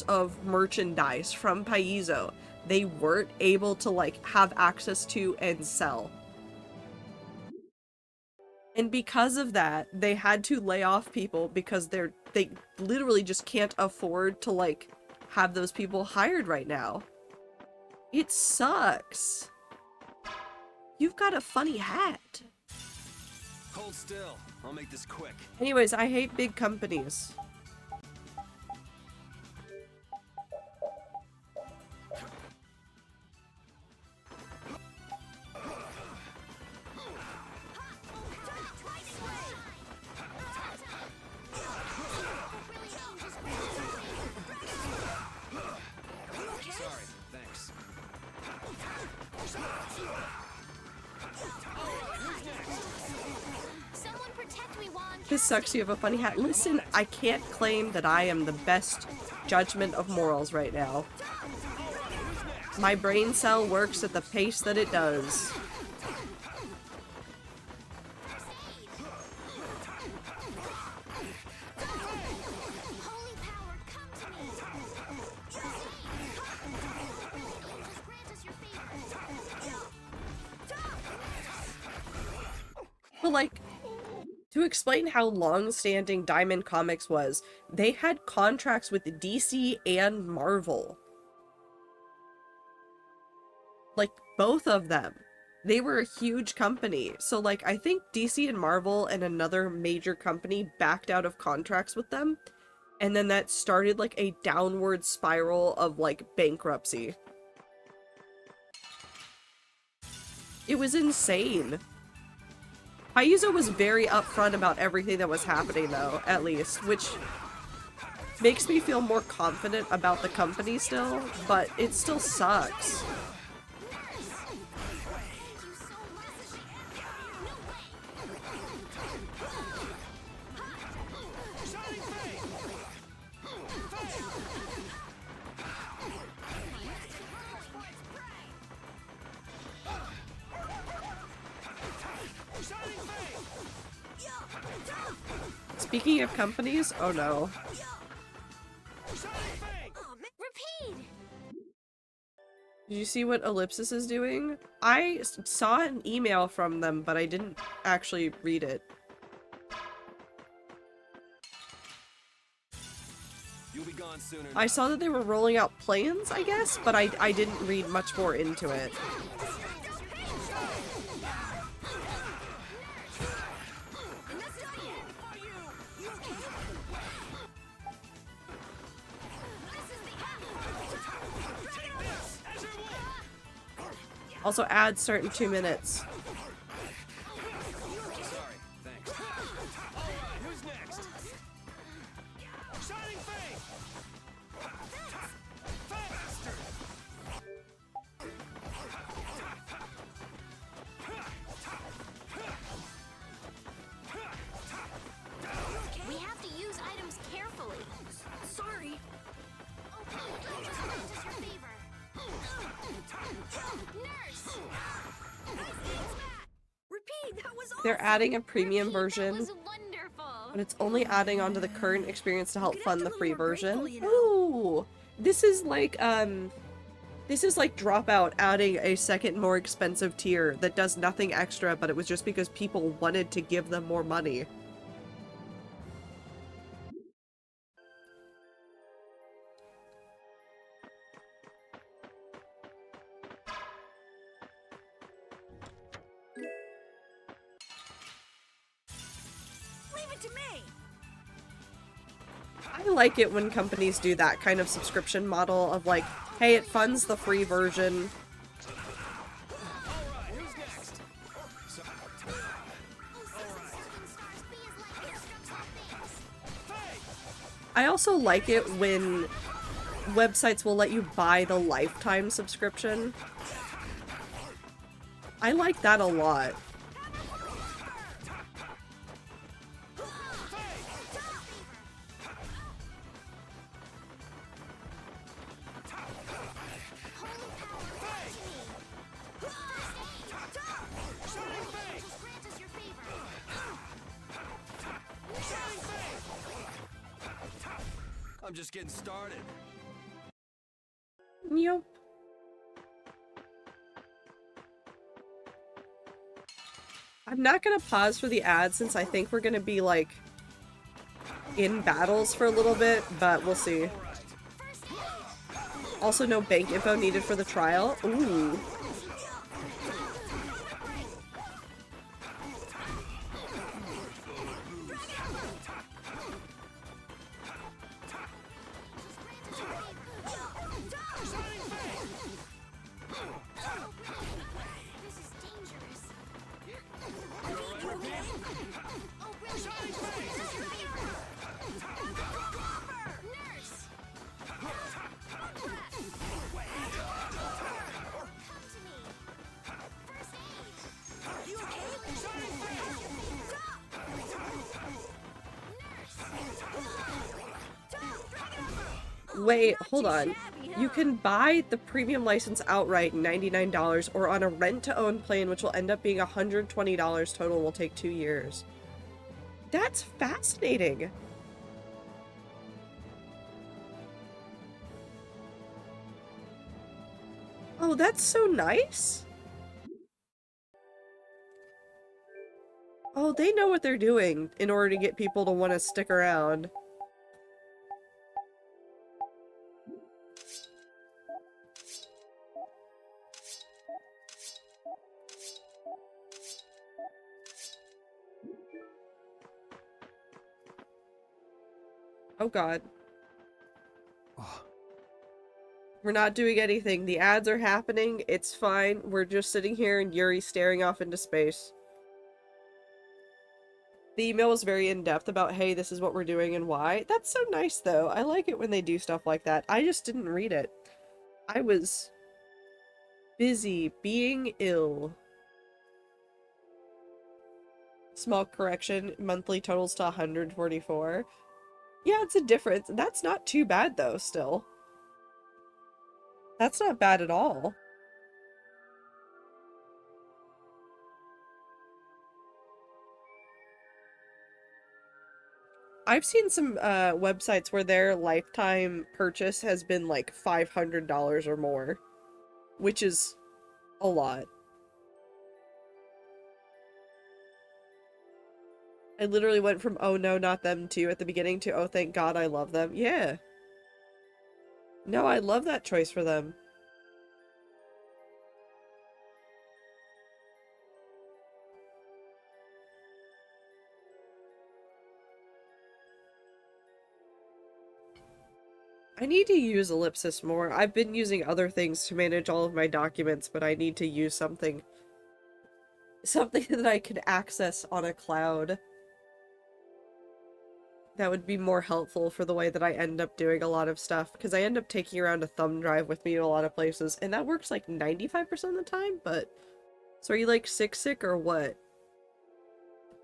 of merchandise from Paizo they weren't able to like have access to and sell. And because of that, they had to lay off people because they literally just can't afford to like have those people hired right now. It sucks. You've got a funny hat. Hold still. I'll make this quick. Anyways, I hate big companies. Sorry, thanks. Someone protect me, Juan. This sucks, you have a funny hat. Listen, I can't claim that I am the best judgment of morals right now. My brain cell works at the pace that it does. Holy power, come to me. Grant us your favor. But like, to explain how long-standing Diamond Comics was, they had contracts with DC and Marvel. Like, both of them. They were a huge company. So like, I think DC and Marvel and another major company backed out of contracts with them. And then that started like a downward spiral of like bankruptcy. It was insane. Paizo was very upfront about everything that was happening though, at least, which makes me feel more confident about the company still, but it still sucks. Speaking of companies, oh no. Repeat! Did you see what Ellipsis is doing? I saw an email from them, but I didn't actually read it. You'll be gone sooner. I saw that they were rolling out plans, I guess, but I didn't read much more into it. Also, ads start in 2 minutes. Sorry, thanks. Who's next? Shining Fang! Faster! We have to use items carefully. Sorry. Grant us your favor. Nurse! Repeat, that was They're adding a premium Repeat, version, that was wonderful. but it's only adding onto the current experience to help Could fund act the a little free more version. grateful, you know. Ooh! This is like Dropout adding a second more expensive tier that does nothing extra, but it was just because people wanted to give them more money. it to me! I like it when companies do that kind of subscription model of like, hey, it funds the free version. I also like it when websites will let you buy the lifetime subscription. I like that a lot. I'm just getting started. Yep. I'm not gonna pause for the ad since I think we're gonna be, like, in battles for a little bit, but we'll see. Also, no bank info needed for the trial. Ooh. Wait, hold on. You can buy the premium license outright, $99, or on a rent-to-own plan, which will end up being $120 total, will take 2 years. That's fascinating! Oh, that's so nice! Oh, they know what they're doing in order to get people to want to stick around. Oh god. We're not doing anything. The ads are happening. It's fine. We're just sitting here and Yuri's staring off into space. The email was very in-depth about, hey, this is what we're doing and why. That's so nice, though. I like it when they do stuff like that. I just didn't read it. I was busy being ill. Small correction. Monthly totals to 144. Yeah, it's a difference. That's not too bad, though, still. That's not bad at all. I've seen some websites where their lifetime purchase has been like $500 or more, which is a lot. I literally went from, oh no, not them too at the beginning to, oh thank God I love them. Yeah. No, I love that choice for them. I need to use Ellipsis more. I've been using other things to manage all of my documents, but I need to use something that I can access on a cloud. That would be more helpful for the way that I end up doing a lot of stuff, because I end up taking around a thumb drive with me in a lot of places, and that works like 95% of the time, but... So are you like sick or what?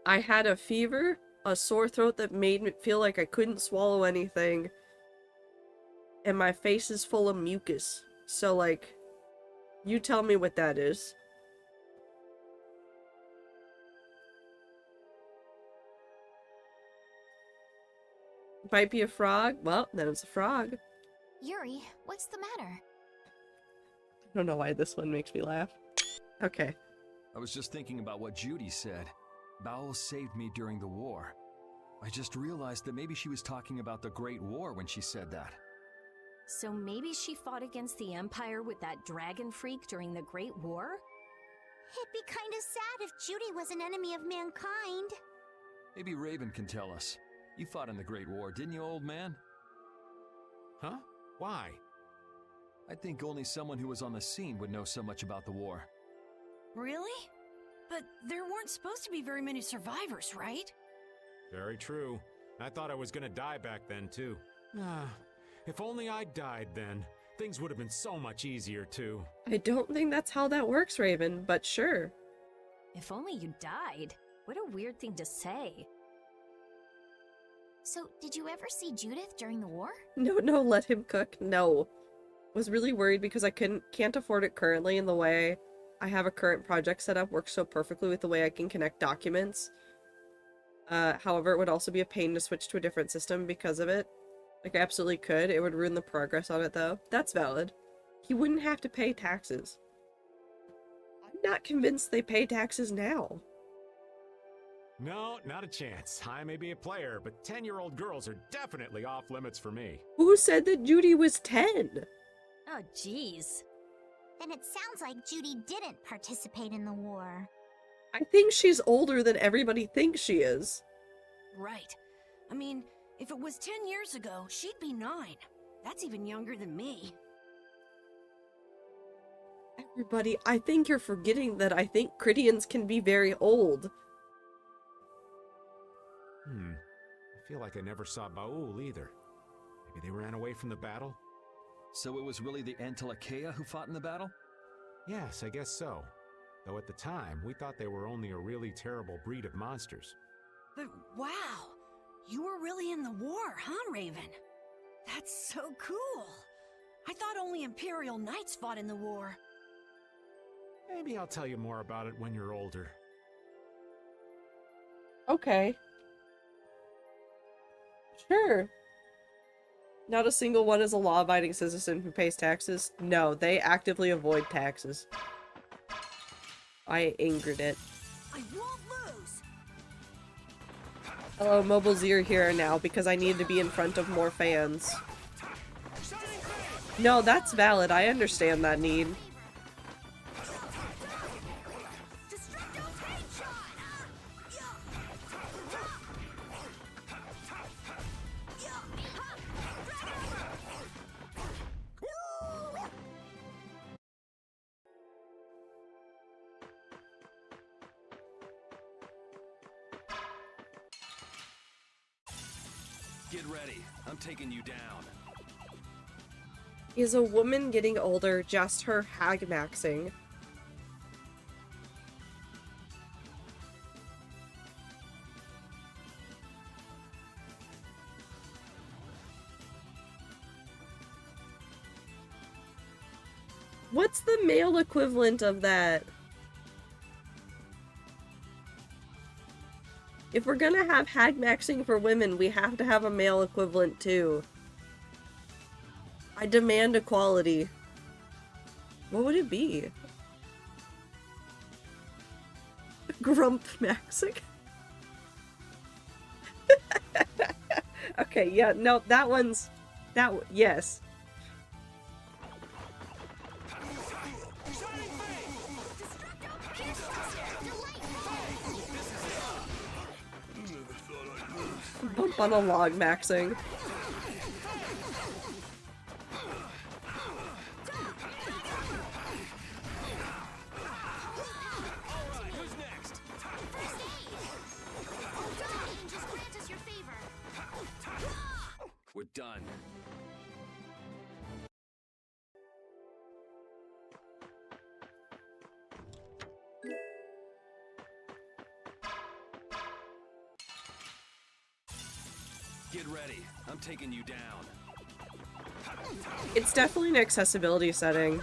I had a fever, a sore throat that made me feel like I couldn't swallow anything, and my face is full of mucus. So like, you tell me what that is. Might be a frog? Well, then it's a frog. Yuri, what's the matter? I don't know why this one makes me laugh. Okay. I was just thinking about what Judy said. Bowel saved me during the war. I just realized that maybe she was talking about the Great War when she said that. So maybe she fought against the Empire with that dragon freak during the Great War? It'd be kinda sad if Judy was an enemy of mankind. Maybe Raven can tell us. You fought in the Great War, didn't you, old man? Huh? Why? I think only someone who was on the scene would know so much about the war. Really? But there weren't supposed to be very many survivors, right? Very true. I thought I was gonna die back then, too. If only I'd died then. Things would have been so much easier, too. I don't think that's how that works, Raven, but sure. If only you died. What a weird thing to say. So, did you ever see Judith during the war? No, let him cook. No. Was really worried because I can't afford it currently, and the way I have a current project set up works so perfectly with the way I can connect documents. However, it would also be a pain to switch to a different system because of it. Like, I absolutely could. It would ruin the progress on it, though. That's valid. He wouldn't have to pay taxes. I'm not convinced they pay taxes now. No, not a chance. I may be a player, but 10-year-old girls are definitely off limits for me. Who said that Judy was 10? Oh, jeez. Then it sounds like Judy didn't participate in the war. I think she's older than everybody thinks she is. Right. I mean, if it was 10 years ago, she'd be 9. That's even younger than me. Everybody, I think you're forgetting that I think Cridians can be very old. I feel like I never saw Baul either. Maybe they ran away from the battle? So it was really the Antilochea who fought in the battle? Yes, I guess so. Though at the time, we thought they were only a really terrible breed of monsters. But wow! You were really in the war, huh, Raven? That's so cool! I thought only Imperial Knights fought in the war. Maybe I'll tell you more about it when you're older. Okay. Sure. Not a single one is a law-abiding citizen who pays taxes. No, they actively avoid taxes. I angered it. I won't lose! Hello, Mobile Zero here now because I need to be in front of more fans. No, that's valid. I understand that need. Get ready. I'm taking you down. Is a woman getting older just her hag maxing? What's the male equivalent of that? If we're gonna have hag maxing for women, we have to have a male equivalent too. I demand equality. What would it be? Grump maxing? Okay, yeah, no, that one's... yes. Bump on a log maxing. We're done. Get ready. I'm taking you down. It's definitely an accessibility setting.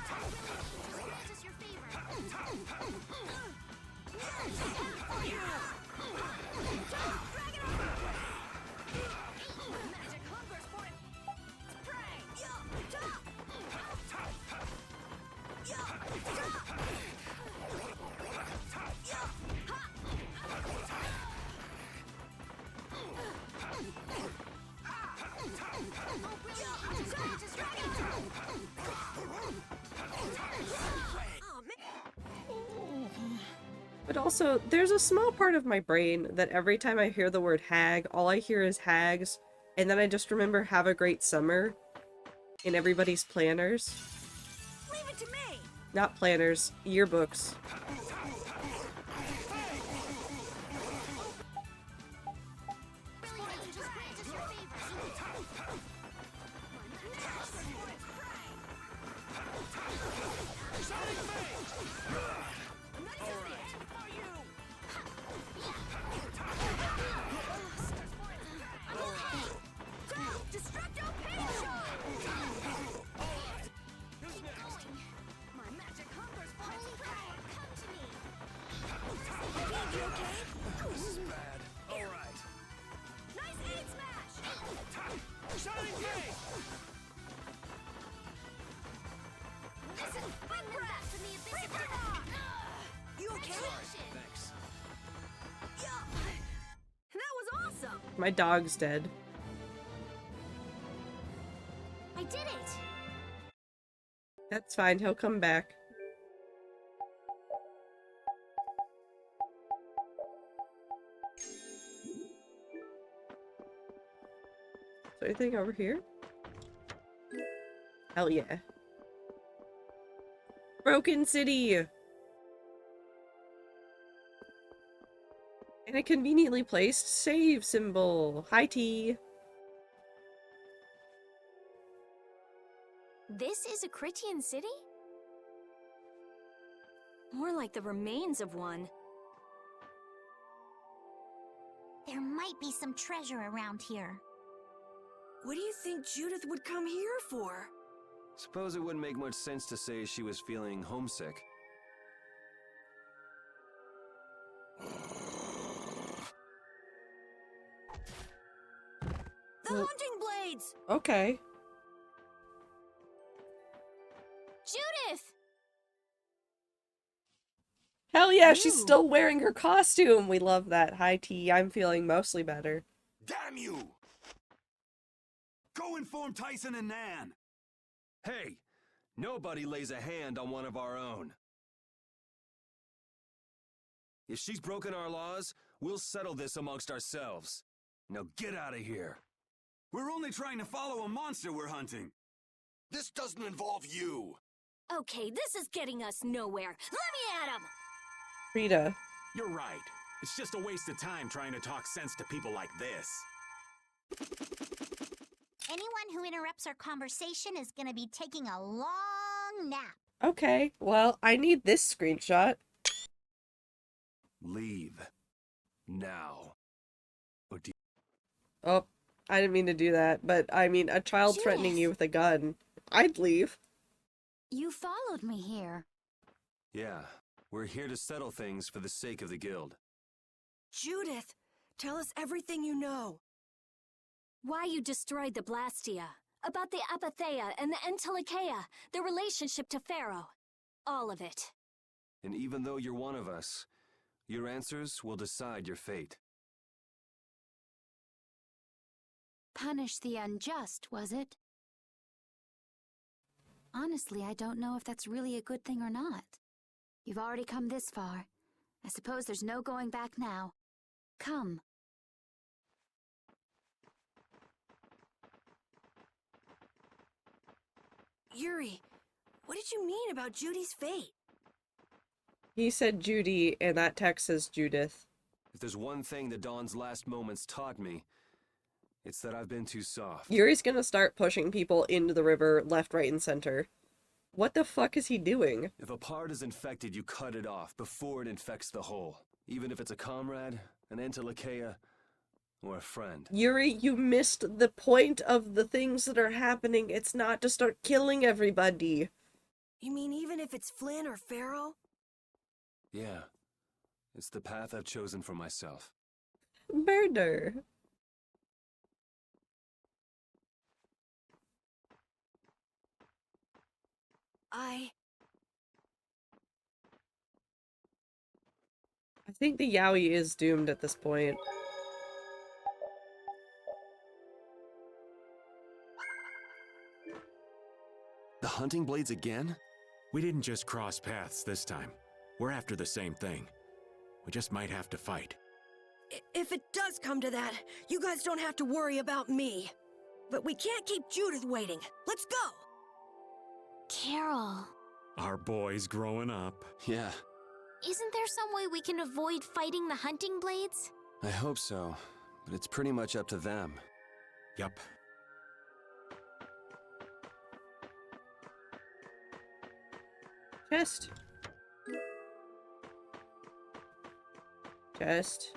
But also, there's a small part of my brain that every time I hear the word hag, all I hear is hags, and then I just remember Have a Great Summer in everybody's planners. Leave it to me! Not planners, yearbooks. My dog's dead. I did it! That's fine, he'll come back. Is there anything over here? Hell yeah. Broken City! And a conveniently placed save symbol. Hi, T. This is a Critian city? More like the remains of one. There might be some treasure around here. What do you think Judith would come here for? Suppose it wouldn't make much sense to say she was feeling homesick. The hunting blades! Okay. Judith! Hell yeah, she's Ew. still wearing her costume! We love that. Hi, T. I'm feeling mostly better. Damn you! Go inform Tyson and Nan! Hey, nobody lays a hand on one of our own. If she's broken our laws, we'll settle this amongst ourselves. Now get out of here. We're only trying to follow a monster we're hunting. This doesn't involve you. Okay, this is getting us nowhere. Let me at him! Rita. You're right. It's just a waste of time trying to talk sense to people like this. Anyone who interrupts our conversation is gonna be taking a long nap. Okay, well, I need this screenshot. Leave. Now. Or do Oh, I didn't mean to do that, but I mean, a child Judith. threatening you with a gun. I'd leave. You followed me here. Yeah, we're here to settle things for the sake of the guild. Judith, tell us everything you know. Why you destroyed the Blastia. About the Apatheia and the Entelikeia. Their relationship to Pharaoh. All of it. And even though you're one of us, your answers will decide your fate. Punish the unjust, was it? Honestly, I don't know if that's really a good thing or not. You've already come this far. I suppose there's no going back now. Come. Yuri, what did you mean about Judy's fate? He said Judy, and that text says Judith. If there's one thing the Dawn's last moments taught me, it's that I've been too soft. Yuri's gonna start pushing people into the river left, right, and center. What the fuck is he doing? If a part is infected, you cut it off before it infects the whole. Even if it's a comrade, an Entelikeia, or a friend. Yuri, you missed the point of the things that are happening. It's not to start killing everybody. You mean even if it's Flynn or Pharaoh? Yeah. It's the path I've chosen for myself. Murder. I think the Yowie is doomed at this point. The hunting blades again? We didn't just cross paths this time. We're after the same thing. We just might have to fight. If it does come to that, you guys don't have to worry about me. But we can't keep Judith waiting. Let's go! Carol, Our boy's growing up. Yeah, isn't there some way we can avoid fighting the hunting blades? I hope so. But it's pretty much up to them. Yup. Chest. Chest.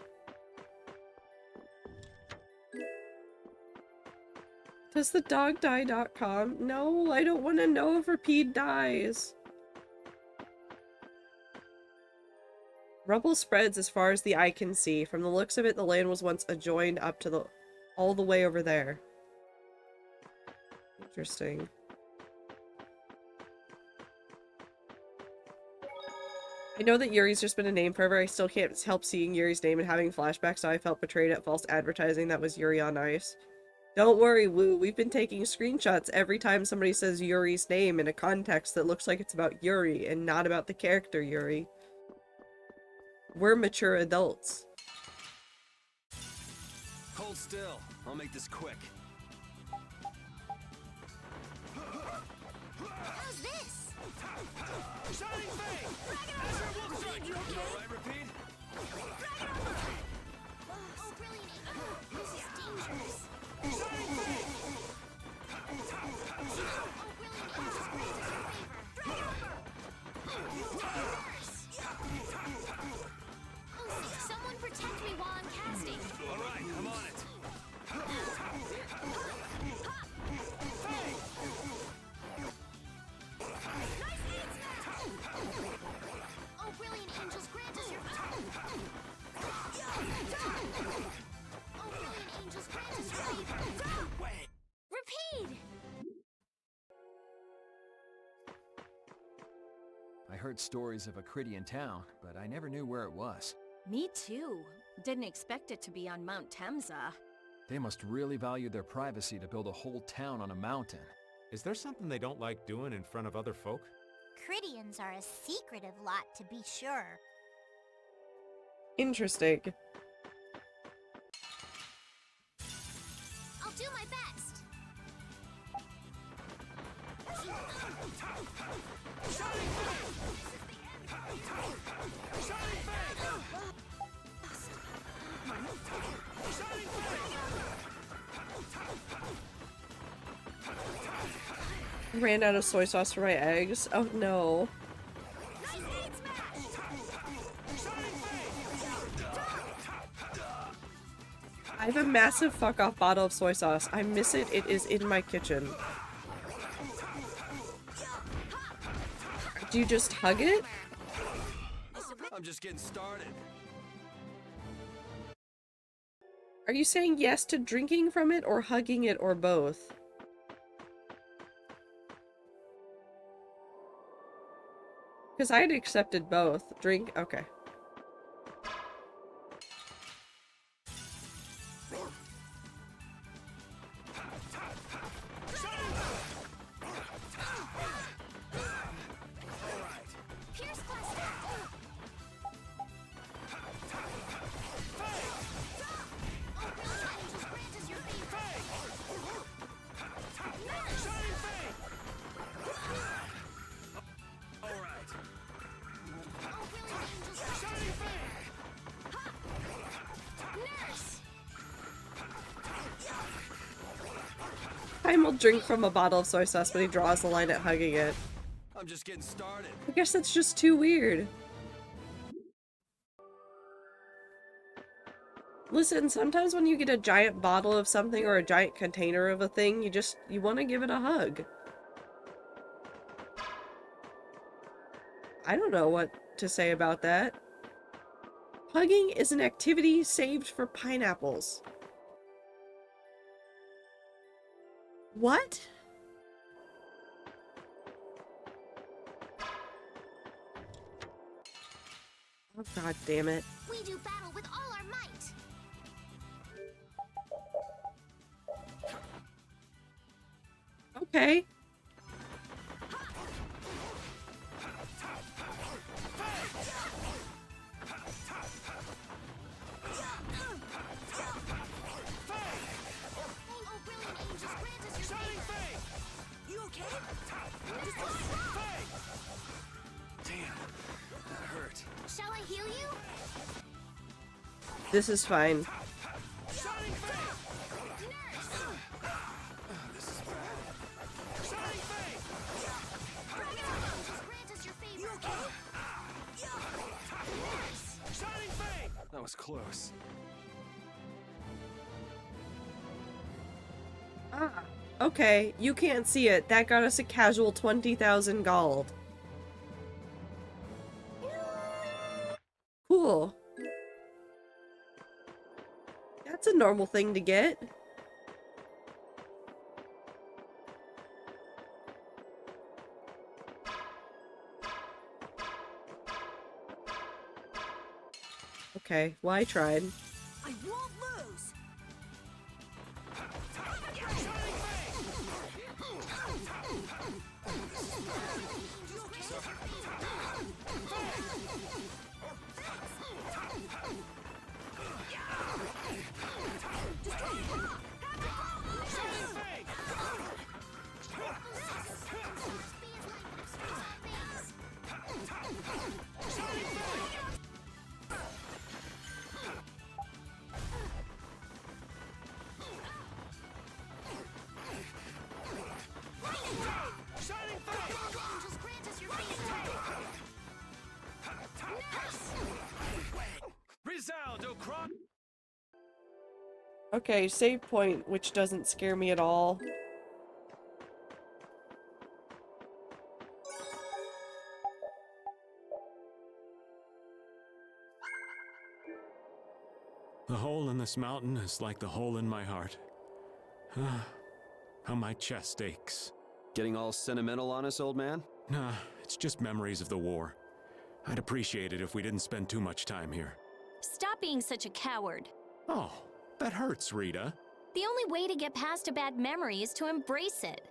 Does the dog die.com? No, I don't want to know if Rapide dies. Rubble spreads as far as the eye can see. From the looks of it, the land was once adjoined up to all the way over there. Interesting. I know that Yuri's just been a name forever. I still can't help seeing Yuri's name and having flashbacks, so I felt betrayed at false advertising that was Yuri on Ice. Don't worry, Woo. We've been taking screenshots every time somebody says Yuri's name in a context that looks like it's about Yuri and not about the character Yuri. We're mature adults. Hold still. I'll make this quick. How's this? Shining Fang! You alright, Rapide? Oh, brilliant. This is dangerous. Shining Fang! Oh, brilliant. Just grant us your favor. Oh, someone protect me while I'm casting. Alright, I'm on it. Oh, brilliant angels, grant us your Oh, brilliant angels, grant us your favor. Rapide! I heard stories of a Cridian town, but I never knew where it was. Me too. Didn't expect it to be on Mount Temza. They must really value their privacy to build a whole town on a mountain. Is there something they don't like doing in front of other folk? Cridians are a secretive lot, to be sure. Interesting. I'll do my best. Ran out of soy sauce for my eggs. Oh no. I have a massive fuck off bottle of soy sauce. I miss it. It is in my kitchen. Do you just hug it? I'm just getting started. Are you saying yes to drinking from it or hugging it or both? Because I had accepted both. Drink? Okay. Time will drink from a bottle of soy sauce, but he draws the line at hugging it. I'm just getting started. I guess that's just too weird. Listen, sometimes when you get a giant bottle of something or a giant container of a thing, you want to give it a hug. I don't know what to say about that. Hugging is an activity saved for pineapples. What? Oh, god damn it. We do battle with all our might. Okay. This is fine. Shining Fate! This is bad. Shining Fate! Grant us your favor. You okay? Shining Fate! That was close. Ah, okay. You can't see it. That got us a casual 20,000 gold. Cool. That's a normal thing to get. Okay, well, I tried. I won't lose. Shining Fate! Angels, grant us your favor. Resound, O Cron! Okay, save point, which doesn't scare me at all. The hole in this mountain is like the hole in my heart. How my chest aches. Getting all sentimental on us, old man? Nah, it's just memories of the war. I'd appreciate it if we didn't spend too much time here. Stop being such a coward. Oh, that hurts, Rita. The only way to get past a bad memory is to embrace it.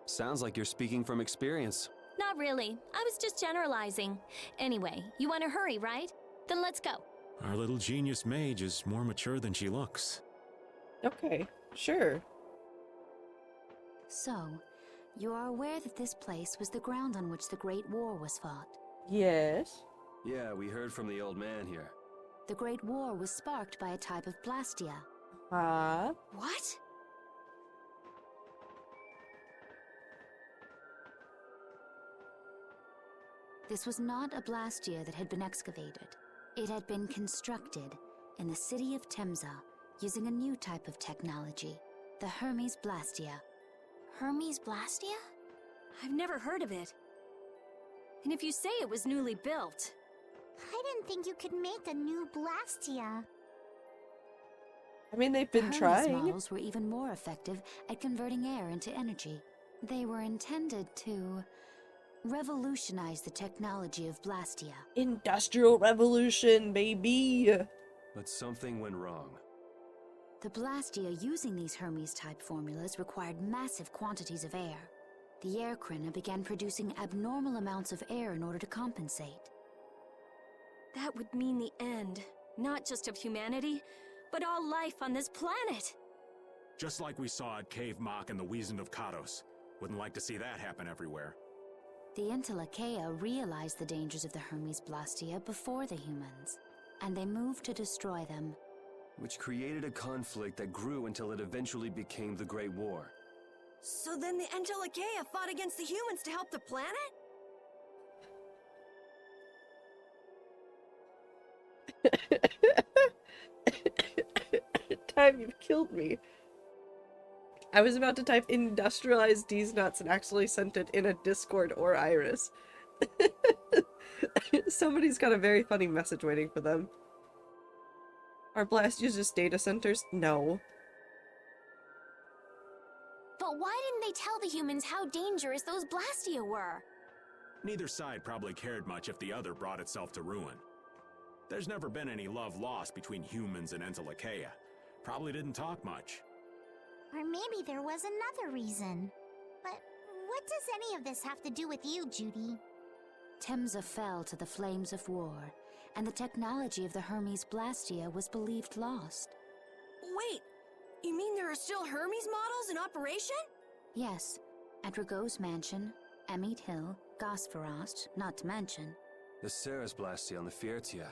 Sounds like you're speaking from experience. Not really. I was just generalizing. Anyway, you want to hurry, right? Then let's go. Our little genius mage is more mature than she looks. Okay, sure. So, you are aware that this place was the ground on which the Great War was fought. Yes. Yeah, we heard from the old man here. The Great War was sparked by a type of Blastia. What? This was not a Blastia that had been excavated. It had been constructed in the city of Temza using a new type of technology, the Hermes Blastia. Hermes Blastia? I've never heard of it. And if you say it was newly built... I didn't think you could make a new Blastia. I mean, they've been Hermes trying. models were even more effective at converting air into energy. They were intended to revolutionize the technology of Blastia. Industrial Revolution, baby! But something went wrong. The Blastia using these Hermes-type formulas required massive quantities of air. The air Krina began producing abnormal amounts of air in order to compensate. That would mean the end, not just of humanity, but all life on this planet. Just like we saw at Cave Mach and the Wiesen of Kados. Wouldn't like to see that happen everywhere. The Intellicheia realized the dangers of the Hermes Blastia before the humans, and they moved to destroy them. Which created a conflict that grew until it eventually became the Great War. So then the Intellicheia fought against the humans to help the planet? Time, you've killed me. I was about to type industrialized these nuts and actually sent it in a Discord or Iris. Somebody's got a very funny message waiting for them. Are Blastias just data centers? No. But why didn't they tell the humans how dangerous those Blastia were? Neither side probably cared much if the other brought itself to ruin. There's never been any love lost between humans and Intellicheia. Probably didn't talk much. Or maybe there was another reason. But what does any of this have to do with you, Judy? Temza fell to the flames of war, and the technology of the Hermes Blastia was believed lost. Wait, you mean there are still Hermes models in operation? Yes, at Rago's mansion, Amit Hill, Gosferost, not to mention. The Ceres Blastia on the Fiertia.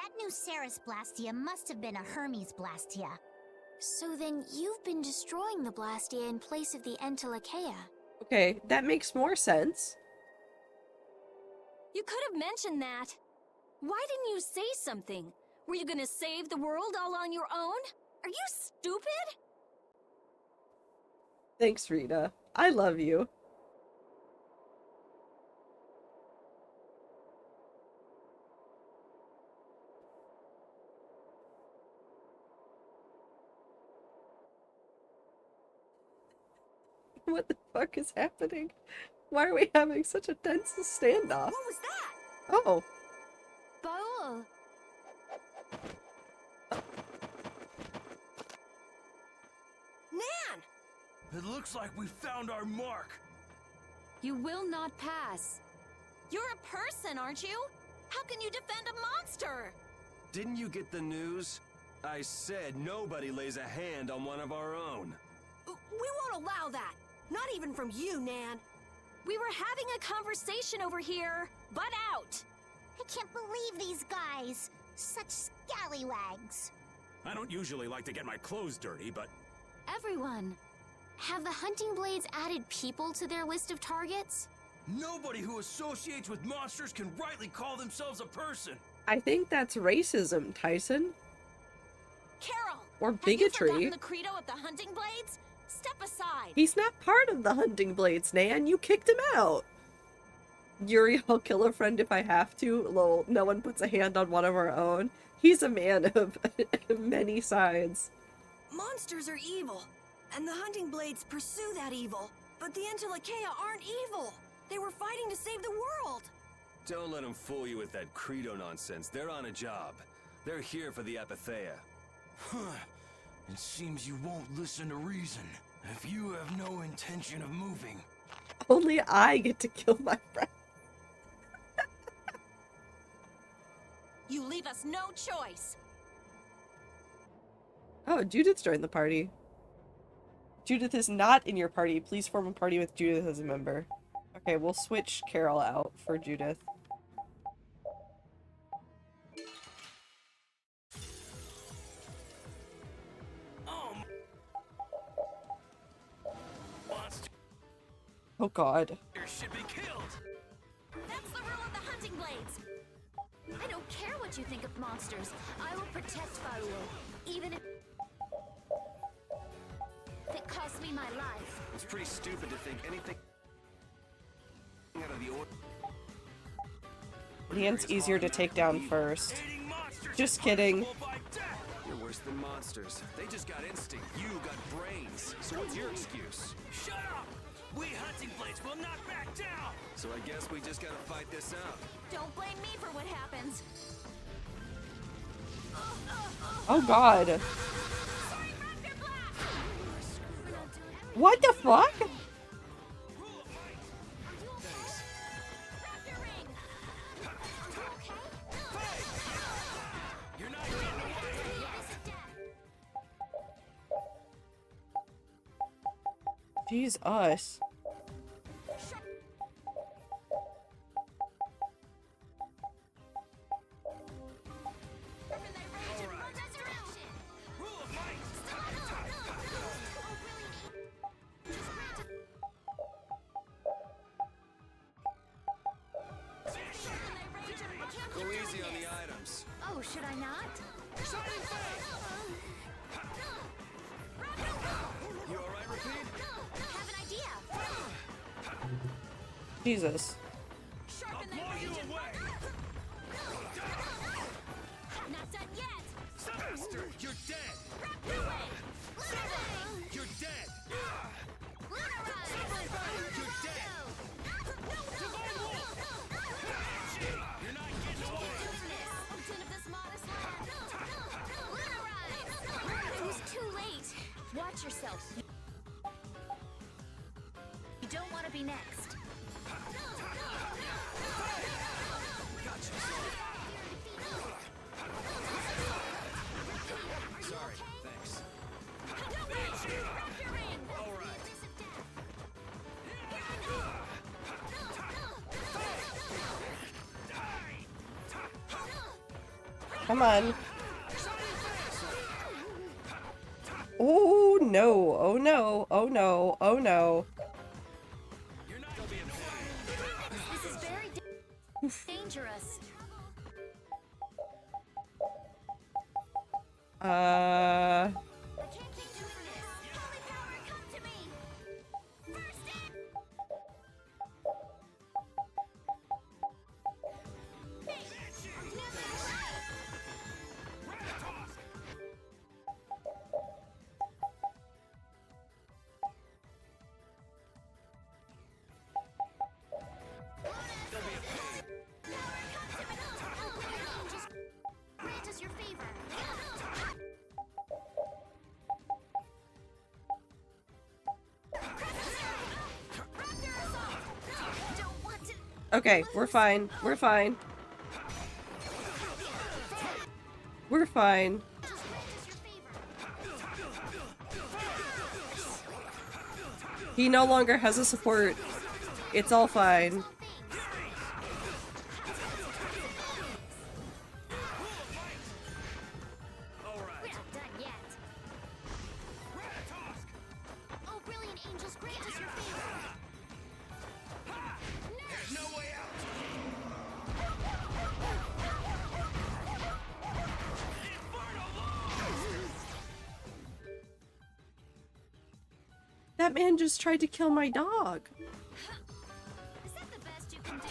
That new Ceres Blastia must have been a Hermes Blastia. So then you've been destroying the Blastia in place of the Entelekea. Okay, that makes more sense. You could have mentioned that. Why didn't you say something? Were you gonna save the world all on your own? Are you stupid? Thanks, Rita. I love you. What the fuck is happening? Why are we having such a tense standoff? What was that? Oh, Baul! Nan! It looks like we found our mark. You will not pass. You're a person, aren't you? How can you defend a monster? Didn't you get the news? I said nobody lays a hand on one of our own. We won't allow that. Not even from you, Nan. We were having a conversation over here. Butt out! I can't believe these guys. Such scallywags. I don't usually like to get my clothes dirty, but Everyone, have the hunting blades added people to their list of targets? Nobody who associates with monsters can rightly call themselves a person. I think that's racism, Tyson. Carol! Or Have you bigotry. forgotten the credo of the hunting blades? Step aside! He's not part of the Hunting Blades, Nan. You kicked him out. Yuri, I'll kill a friend if I have to. Lol, no one puts a hand on one of our own. He's a man of many sides. Monsters are evil, and the hunting blades pursue that evil. But the Entelekea aren't evil. They were fighting to save the world. Don't let them fool you with that credo nonsense. They're on a job. They're here for the Apatheia. It seems you won't listen to reason. If you have no intention of moving. Only I get to kill my friend. You leave us no choice! Oh, Judith joined the party. Judith is not in your party. Please form a party with Judith as a member. Okay, we'll switch Carol out for Judith. Oh god. Should be killed. That's the rule of the hunting blades! I don't care what you think of monsters. I will protect Baul, even if it costs me my life. It's pretty stupid to think anything out of the order. Nan's easier to take down first. Just kidding. You're worse than monsters. They just got instinct. You got brains. So what's your excuse? Shut up! We hunting blades will not back down! So I guess we just gotta fight this out. Don't blame me for what happens. Oh god. What the fuck? Jeez, us. Go easy on the items. Oh, should I not? You alright, Repeat? I have an idea. Jesus. Not done yet! Bastard, you're dead! You're dead! You're dead! You're not getting away! Mountain of this modest land! It was too late! Watch yourself! You don't want to be next. Sorry, thanks. Come on. Oh no, oh no, oh no, oh no. This is very dangerous. Uh... Okay, we're fine. We're fine. We're fine. He no longer has a support. It's all fine. That man just tried to kill my dog. Is that the best you can do?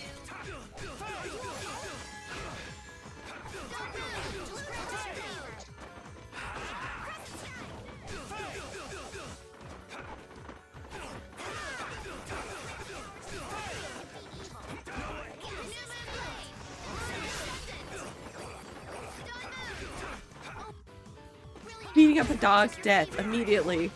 Beating up a dog to death immediately.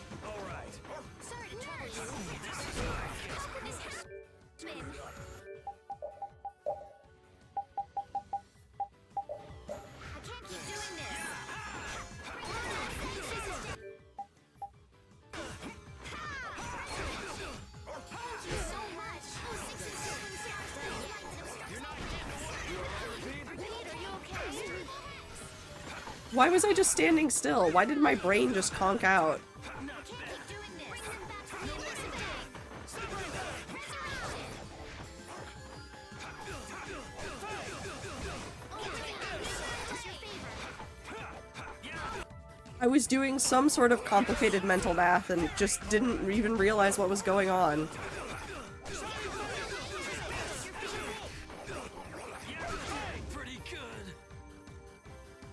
Why was I just standing still? Why did my brain just conk out? I was doing some sort of complicated mental math and just didn't even realize what was going on.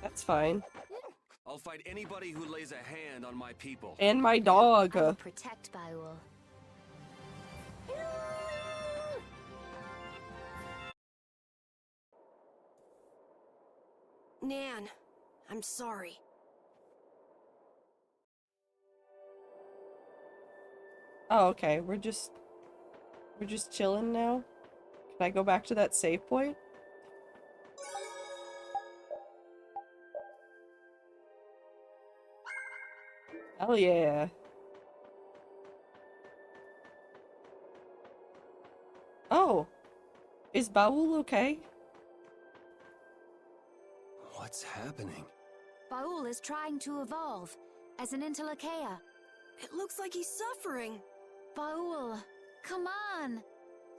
That's fine. I'll fight anybody who lays a hand on my people. And my dog. I will protect Baul. Nan, I'm sorry. Oh, okay. We're just chilling now. Can I go back to that save point? Hell yeah. Oh. Is Baul okay? What's happening? Baul is trying to evolve as an Interleucia. It looks like he's suffering. Baul, come on!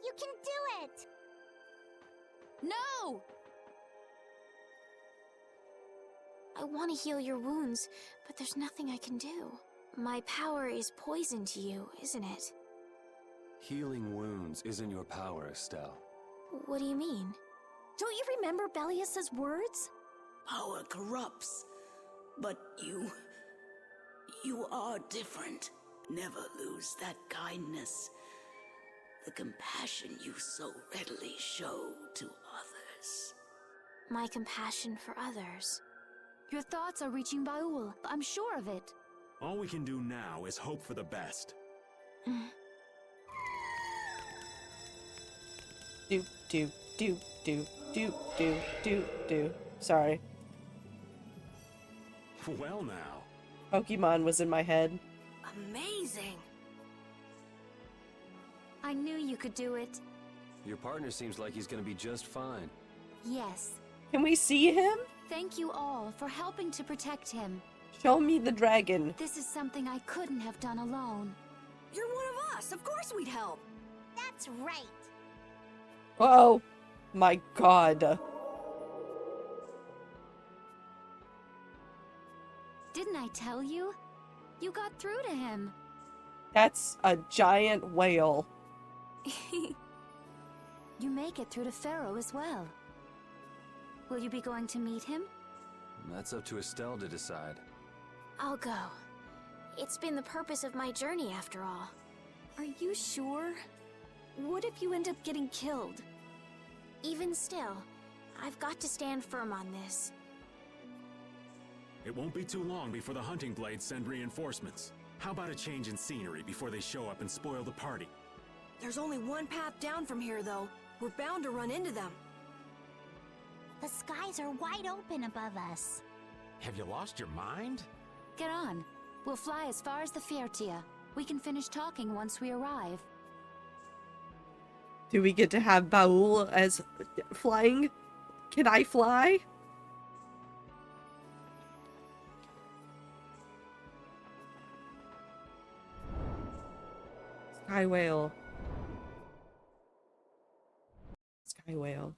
You can do it! No! I want to heal your wounds, but there's nothing I can do. My power is poison to you, isn't it? Healing wounds isn't your power, Estelle. What do you mean? Don't you remember Bellius's words? Power corrupts, but you are different. Never lose that kindness, the compassion you so readily show to others. My compassion for others. Your thoughts are reaching Baul. I'm sure of it. All we can do now is hope for the best. Do. Sorry. Well now. Pokemon was in my head. Amazing! I knew you could do it. Your partner seems like he's gonna be just fine. Yes, Can we see him? Thank you all for helping to protect him. Show me the dragon. This is something I couldn't have done alone. You're one of us. Of course we'd help. That's right. Oh my god. Didn't I tell you? You got through to him. That's a giant whale. You make it through to Pharaoh as well. Will you be going to meet him? That's up to Estelle to decide. I'll go. It's been the purpose of my journey after all. Are you sure? What if you end up getting killed? Even still, I've got to stand firm on this. It won't be too long before the hunting blades send reinforcements. How about a change in scenery before they show up and spoil the party? There's only one path down from here, though. We're bound to run into them. The skies are wide open above us. Have you lost your mind? Get on. We'll fly as far as the Fiertia. We can finish talking once we arrive. Do we get to have Baul as flying? Can I fly? Sky whale. Sky whale.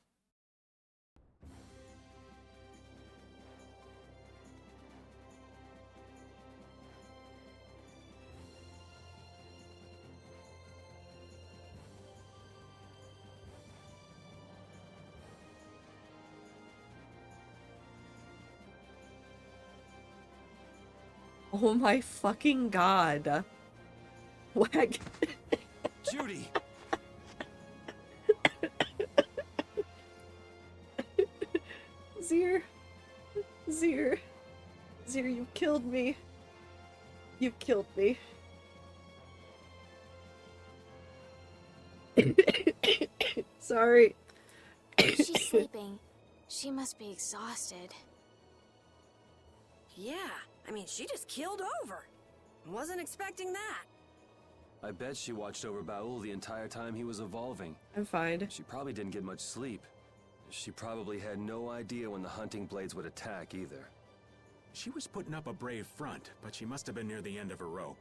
Oh my fucking god. Whack. Judy! Zir. Zir. Zir, you killed me. You killed me. Sorry. She's sleeping. She must be exhausted. Yeah, I mean, she just keeled over. Wasn't expecting that. I bet she watched over Baul the entire time he was evolving. I'm fine. She probably didn't get much sleep. She probably had no idea when the hunting blades would attack either. She was putting up a brave front, but she must have been near the end of her rope.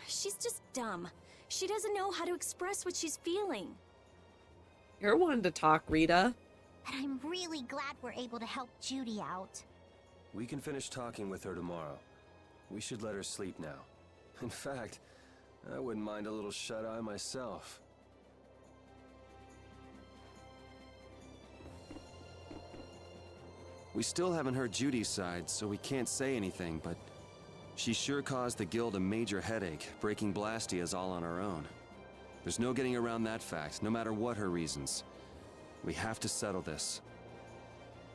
She's just dumb. She doesn't know how to express what she's feeling. You're one to talk, Rita. And I'm really glad we're able to help Judy out. We can finish talking with her tomorrow. We should let her sleep now. In fact, I wouldn't mind a little shut-eye myself. We still haven't heard Judy's side, so we can't say anything, but she sure caused the guild a major headache, breaking Blastias all on her own. There's no getting around that fact, no matter what her reasons. We have to settle this.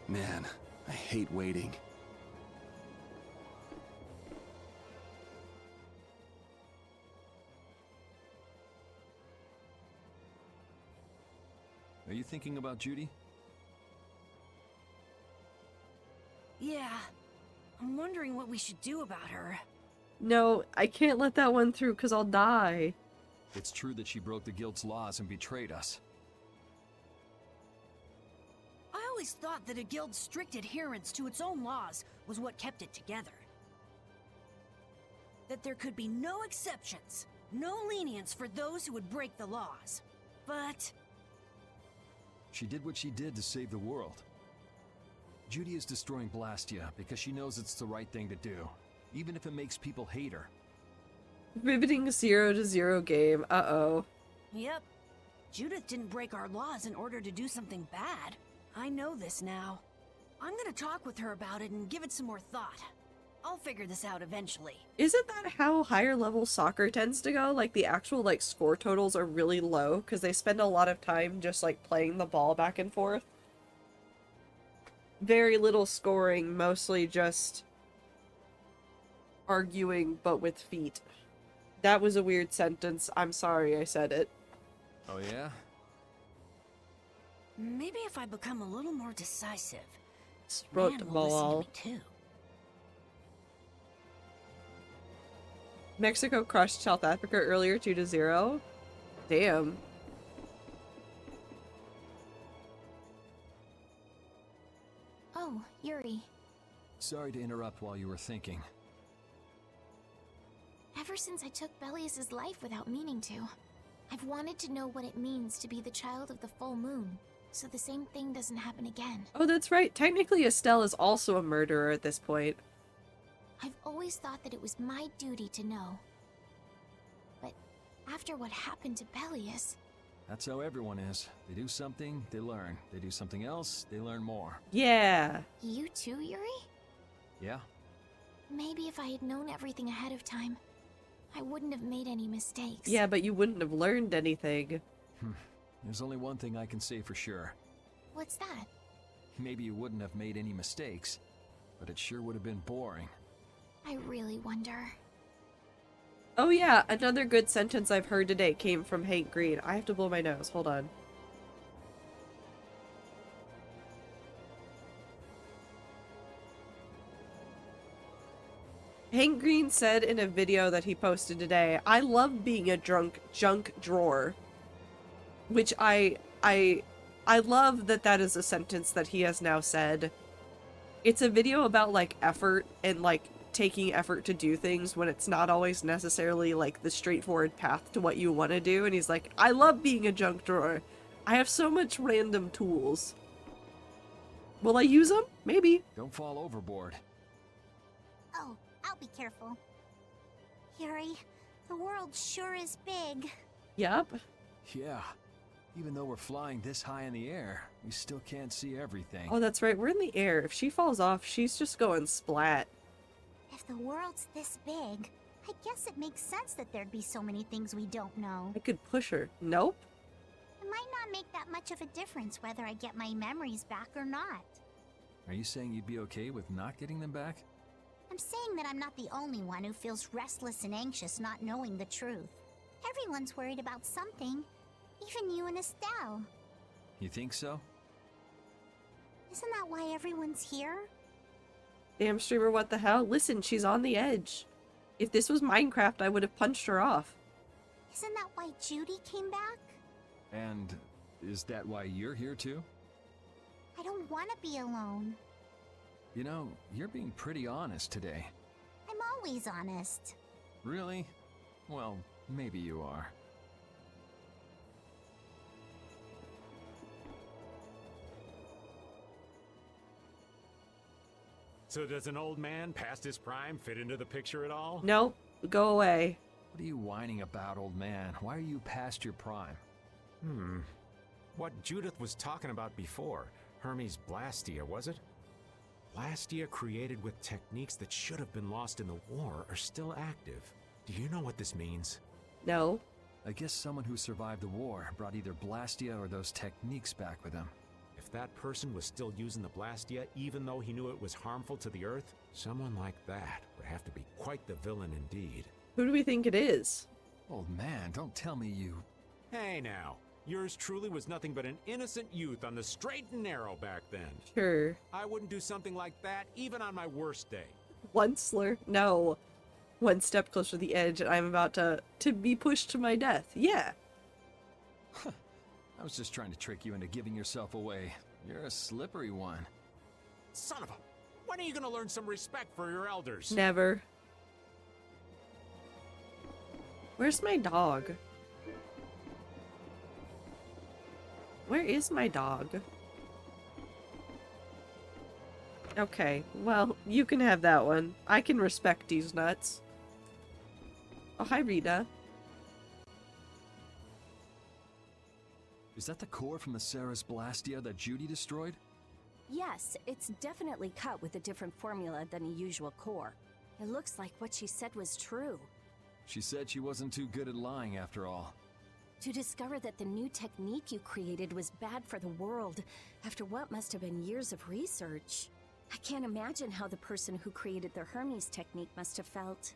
Man, I hate waiting. Are you thinking about Judy? Yeah. I'm wondering what we should do about her. No, I can't let that one through because I'll die. It's true that she broke the guild's laws and betrayed us. I always thought that a guild's strict adherence to its own laws was what kept it together. That there could be no exceptions, no lenience for those who would break the laws. But She did what she did to save the world. Judy is destroying Blastia because she knows it's the right thing to do, even if it makes people hate her. Riveting 0-0 game. Uh-oh. Yep. Judith didn't break our laws in order to do something bad. I know this now. I'm gonna talk with her about it and give it some more thought. I'll figure this out eventually. Isn't that how higher level soccer tends to go? Like the actual like score totals are really low because they spend a lot of time just like playing the ball back and forth. Very little scoring, mostly just arguing but with feet. That was a weird sentence. I'm sorry I said it. Oh yeah? Maybe if I become a little more decisive, Sprot man will listen to ball. me too. Mexico crushed South Africa earlier 2-0. Damn. Oh, Yuri. Sorry to interrupt while you were thinking. Ever since I took Belius's life without meaning to, I've wanted to know what it means to be the child of the full moon, so the same thing doesn't happen again. Oh, that's right. Technically, Estelle is also a murderer at this point. I've always thought that it was my duty to know. But after what happened to Belius... That's how everyone is. They do something, they learn. They do something else, they learn more. Yeah. You too, Yuri? Yeah? Maybe if I had known everything ahead of time, I wouldn't have made any mistakes. Yeah, but you wouldn't have learned anything. There's only one thing I can say for sure. What's that? Maybe you wouldn't have made any mistakes, but it sure would have been boring. I really wonder. Oh yeah, another good sentence I've heard today came from Hank Green. I have to blow my nose. Hold on. Hank Green said in a video that he posted today, "I love being a junk drawer." Which I love that is a sentence that he has now said. It's a video about like effort and like taking effort to do things when it's not always necessarily like the straightforward path to what you want to do, and he's like, "I love being a junk drawer. I have so much random tools. Will I use them? Maybe." Don't fall overboard. Oh, I'll be careful. Yuri, the world sure is big. Yep. Yeah. Even though we're flying this high in the air, we still can't see everything. Oh, that's right. We're in the air. If she falls off, she's just going splat. If the world's this big, I guess it makes sense that there'd be so many things we don't know. I could push her. Nope. It might not make that much of a difference whether I get my memories back or not. Are you saying you'd be okay with not getting them back? I'm saying that I'm not the only one who feels restless and anxious not knowing the truth. Everyone's worried about something. Even you and Estelle. You think so? Isn't that why everyone's here? Damn streamer, what the hell? Listen, she's on the edge. If this was Minecraft, I would have punched her off. Isn't that why Judy came back? And is that why you're here too? I don't want to be alone. You know, you're being pretty honest today. I'm always honest. Really? Well, maybe you are. So does an old man past his prime fit into the picture at all? Nope. Go away. What are you whining about, old man? Why are you past your prime? What Judith was talking about before. Hermes Blastia, was it? Blastia created with techniques that should have been lost in the war are still active. Do you know what this means? No. I guess someone who survived the war brought either Blastia or those techniques back with him. If that person was still using the Blastia, even though he knew it was harmful to the Earth, someone like that would have to be quite the villain indeed. Who do we think it is? Old man, don't tell me you... Hey now, yours truly was nothing but an innocent youth on the straight and narrow back then. Sure. I wouldn't do something like that even on my worst day. One slur? No. One step closer to the edge and I'm about to be pushed to my death. Yeah. I was just trying to trick you into giving yourself away. You're a slippery one. Son of a... When are you gonna learn some respect for your elders? Never. Where's my dog? Where is my dog? Okay, well, you can have that one. I can respect these nuts. Oh, hi, Rita. Is that the core from the Ceres Blastia that Judy destroyed? Yes, it's definitely cut with a different formula than a usual core. It looks like what she said was true. She said she wasn't too good at lying after all. To discover that the new technique you created was bad for the world, after what must have been years of research. I can't imagine how the person who created the Hermes technique must have felt.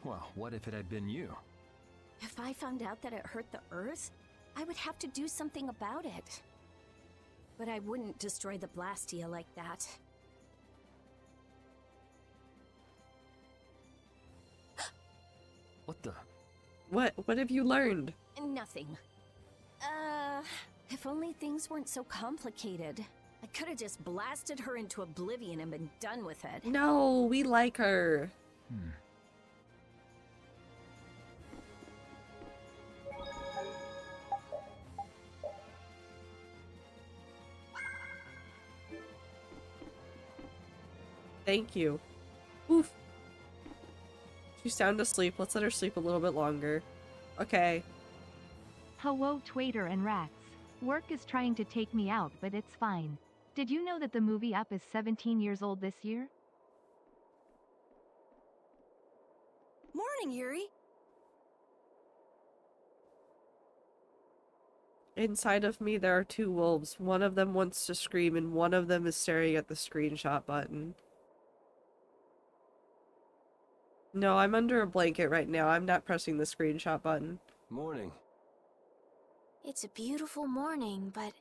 Well, what if it had been you? If I found out that it hurt the Earth, I would have to do something about it. But I wouldn't destroy the Blastia like that. What the? What have you learned? Nothing. If only things weren't so complicated. I could have just blasted her into oblivion and been done with it. No, we like her. Thank you. Oof. She's sound asleep. Let's let her sleep a little bit longer. Okay. Hello, Twaiter and Rats. Work is trying to take me out, but it's fine. Did you know that the movie Up is 17 years old this year? Morning, Yuri. Inside of me, there are two wolves. One of them wants to scream, and one of them is staring at the screenshot button. No, I'm under a blanket right now. I'm not pressing the screenshot button. Morning. It's a beautiful morning, but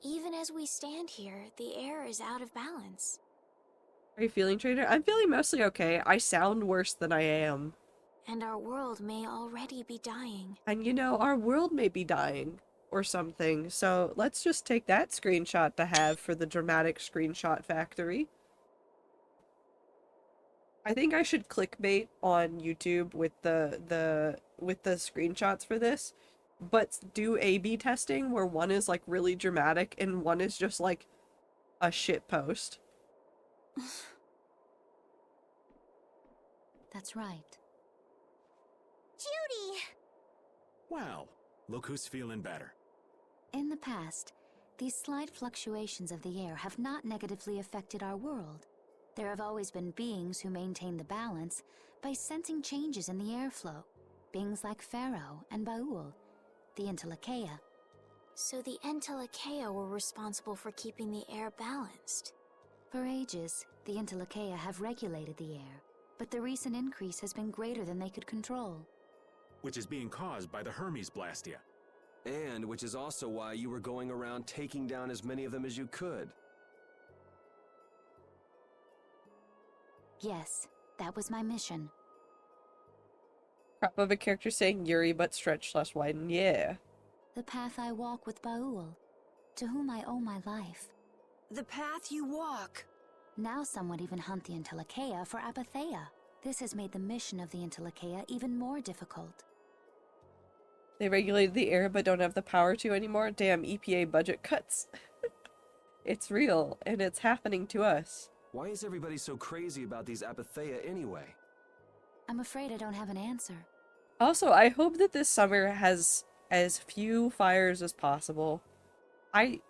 even as we stand here, the air is out of balance. Are you feeling, Trader? I'm feeling mostly okay. I sound worse than I am. And our world may already be dying. And you know, our world may be dying. Or something. So let's just take that screenshot to have for the dramatic screenshot factory. I think I should clickbait on YouTube with the screenshots for this, but do A/B testing where one is like really dramatic and one is just like a shit post. That's right. Judy! Well, look who's feeling better. In the past, these slight fluctuations of the air have not negatively affected our world. There have always been beings who maintain the balance by sensing changes in the airflow. Beings like Pharaoh and Baul, the Entelekea. So the Entelekea were responsible for keeping the air balanced. For ages, the Entelekea have regulated the air, but the recent increase has been greater than they could control. Which is being caused by the Hermes Blastia. And which is also why you were going around taking down as many of them as you could. Yes, that was my mission. Crop of a character saying Yuri but stretch/widen. Yeah. The path I walk with Baul, to whom I owe my life. The path you walk. Now some would even hunt the Entelekea for Apatheia. This has made the mission of the Entelekea even more difficult. They regulated the air but don't have the power to anymore. Damn, EPA budget cuts. It's real, and it's happening to us. Why is everybody so crazy about these Apatheia anyway? I'm afraid I don't have an answer. Also, I hope that this summer has as few fires as possible.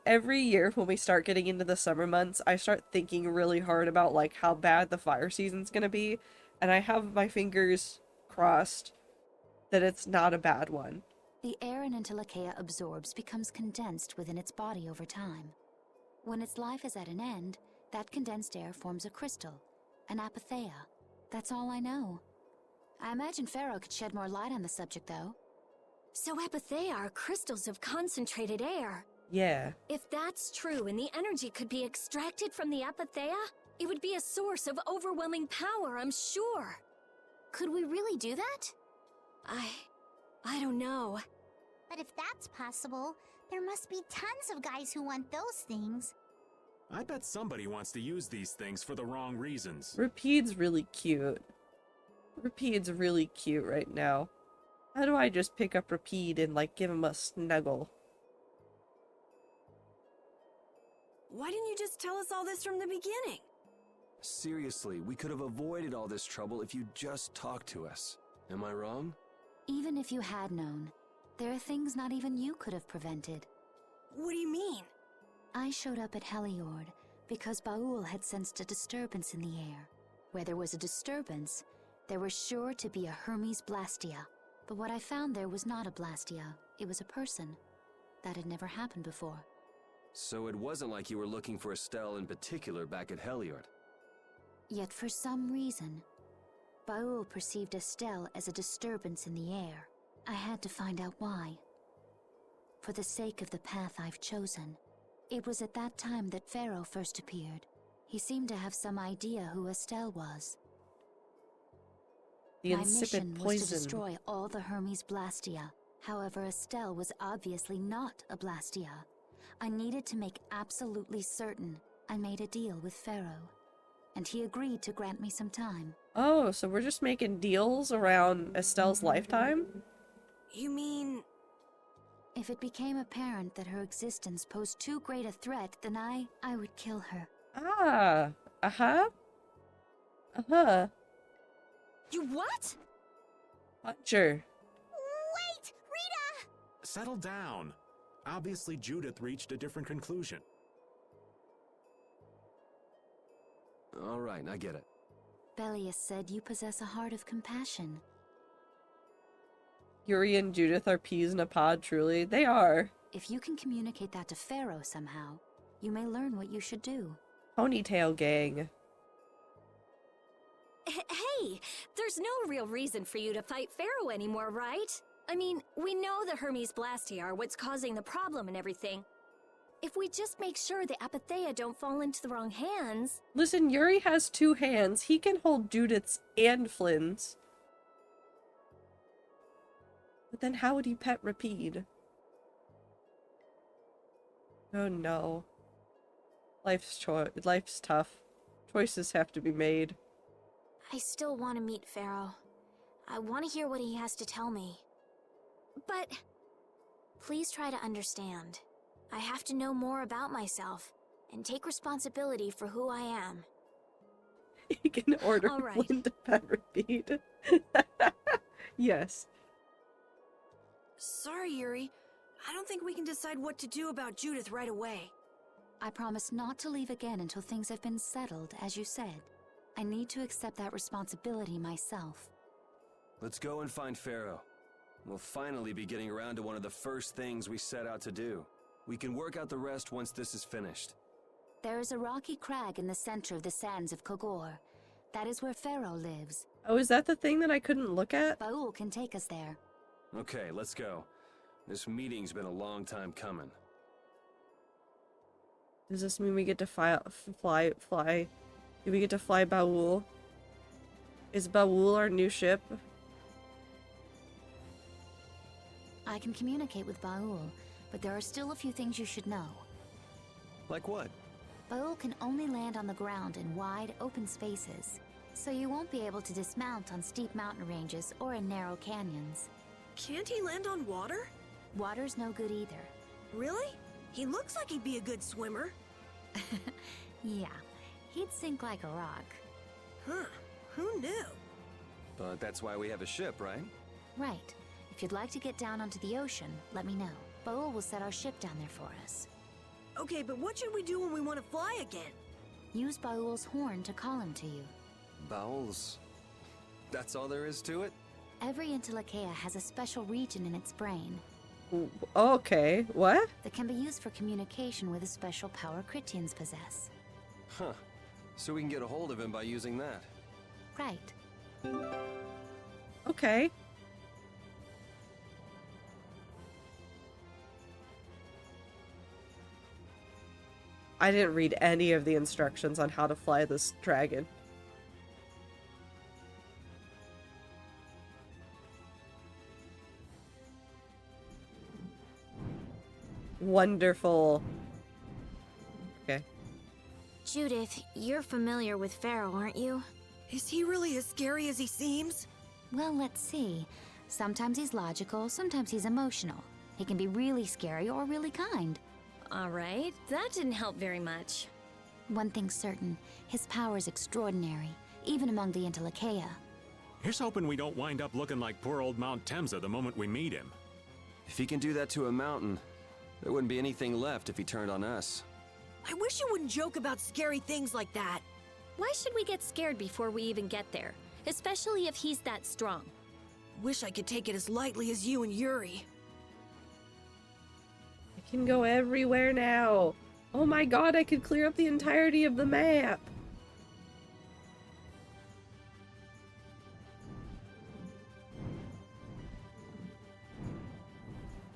Every year when we start getting into the summer months, I start thinking really hard about like how bad the fire season's gonna be, and I have my fingers crossed that it's not a bad one. The air an Entelekea absorbs becomes condensed within its body over time. When its life is at an end, that condensed air forms a crystal, an Apatheia. That's all I know. I imagine Pharaoh could shed more light on the subject, though. So Apatheia are crystals of concentrated air. Yeah. If that's true and the energy could be extracted from the Apatheia, it would be a source of overwhelming power, I'm sure. Could we really do that? I don't know. But if that's possible, there must be tons of guys who want those things. I bet somebody wants to use these things for the wrong reasons. Rapide's really cute. Rapide's really cute right now. How do I just pick up Rapide and like give him a snuggle? Why didn't you just tell us all this from the beginning? Seriously, we could have avoided all this trouble if you just talked to us. Am I wrong? Even if you had known, there are things not even you could have prevented. What do you mean? I showed up at Heliord because Baul had sensed a disturbance in the air. Where there was a disturbance, there was sure to be a Hermes Blastia. But what I found there was not a Blastia, it was a person. That had never happened before. So it wasn't like you were looking for Estelle in particular back at Heliord. Yet for some reason, Baul perceived Estelle as a disturbance in the air. I had to find out why. For the sake of the path I've chosen. It was at that time that Pharaoh first appeared. He seemed to have some idea who Estelle was. The My insipid mission was poison. to destroy all the Hermes Blastia. However, Estelle was obviously not a Blastia. I needed to make absolutely certain. I made a deal with Pharaoh, and he agreed to grant me some time. Oh, so we're just making deals around Estelle's lifetime? You mean... If it became apparent that her existence posed too great a threat, then I would kill her. Ah, uh-huh. Uh-huh. You what? Puncher. Wait! Rita! Settle down. Obviously, Judith reached a different conclusion. All right, I get it. Belius said you possess a heart of compassion. Yuri and Judith are peas in a pod, truly. They are. If you can communicate that to Pharaoh somehow, you may learn what you should do. Ponytail gang. Hey, there's no real reason for you to fight Pharaoh anymore, right? I mean, we know the Hermes Blastia are what's causing the problem and everything. If we just make sure the Apatheia don't fall into the wrong hands... Listen, Yuri has 2 hands. He can hold Judith's and Flynn's. But then how would he pet Rapide? Oh no. Life's tough. Choices have to be made. I still want to meet Pharaoh. I want to hear what he has to tell me. But... Please try to understand. I have to know more about myself, and take responsibility for who I am. He can order All right. Flynn to pet Rapide. Yes. Sorry, Yuri. I don't think we can decide what to do about Judith right away. I promise not to leave again until things have been settled, as you said. I need to accept that responsibility myself. Let's go and find Pharaoh. We'll finally be getting around to one of the first things we set out to do. We can work out the rest once this is finished. There is a rocky crag in the center of the sands of Kogor. That is where Pharaoh lives. Oh, is that the thing that I couldn't look at? Baul can take us there. Okay, let's go. This meeting's been a long time coming. Does this mean we get to fly? Do we get to fly Baul? Is Baul our new ship? I can communicate with Baul, but there are still a few things you should know. Like what? Baul can only land on the ground in wide, open spaces, so you won't be able to dismount on steep mountain ranges or in narrow canyons. Can't he land on water? Water's no good either. Really? He looks like he'd be a good swimmer. Yeah, he'd sink like a rock. Huh, who knew? But that's why we have a ship, right? Right. If you'd like to get down onto the ocean, let me know. Baul will set our ship down there for us. Okay, but what should we do when we want to fly again? Use Baul's horn to call him to you. Bowels. That's all there is to it? Every Intellicheia has a special region in its brain Okay, what? that can be used for communication with a special power Critians possess. Huh. So we can get a hold of him by using that. Right. Okay. I didn't read any of the instructions on how to fly this dragon. Wonderful. Okay. Judith, you're familiar with Pharaoh, aren't you? Is he really as scary as he seems? Well, let's see. Sometimes he's logical, sometimes he's emotional. He can be really scary or really kind. Alright, that didn't help very much. One thing's certain, his power is extraordinary, even among the Intellicheia. Here's hoping we don't wind up looking like poor old Mount Temsa the moment we meet him. If he can do that to a mountain, there wouldn't be anything left if he turned on us. I wish you wouldn't joke about scary things like that. Why should we get scared before we even get there? Especially if he's that strong. Wish I could take it as lightly as you and Yuri. I can go everywhere now. Oh my god, I could clear up the entirety of the map.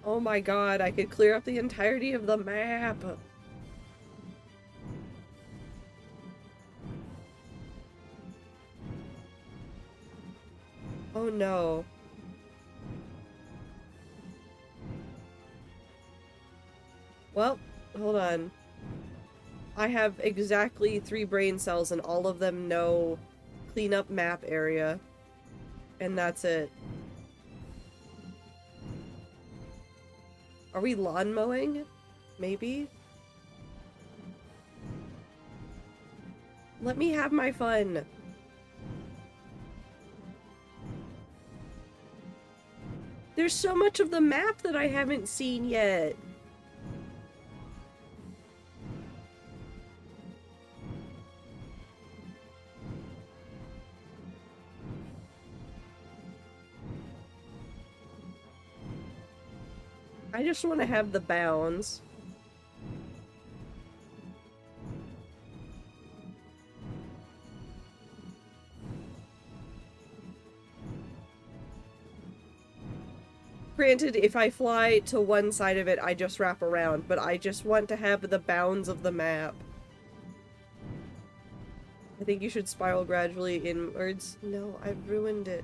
Oh my god, I could clear up the entirety of the map. Oh no. Well, hold on. I have exactly 3 brain cells and all of them know clean up map area. And that's it. Are we lawn mowing? Maybe? Let me have my fun. There's so much of the map that I haven't seen yet. I just want to have the bounds. Granted, if I fly to one side of it, I just wrap around, but I just want to have the bounds of the map. I think you should spiral gradually inwards. No, I've ruined it.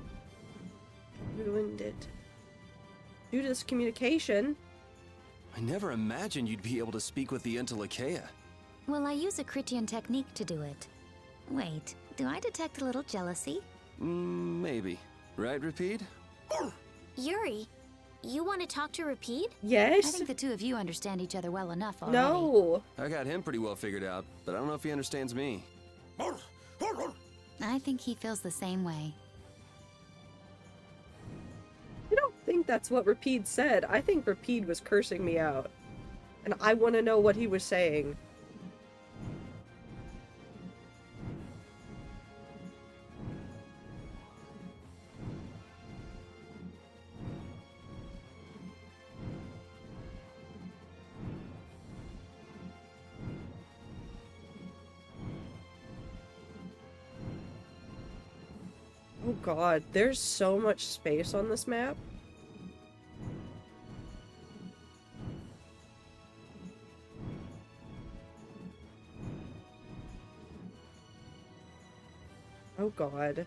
I've ruined it. Due to this communication. I never imagined you'd be able to speak with the Entelekea. Well, I use a Critian technique to do it. Wait, do I detect a little jealousy? Maybe. Right, Repeat? Yuri, you want to talk to Repeat? Yes. I think the two of you understand each other well enough already. No. I got him pretty well figured out, but I don't know if he understands me. I think he feels the same way. I don't think that's what Rapide said. I think Rapide was cursing me out. And I want to know what he was saying. Oh god, there's so much space on this map. Oh god.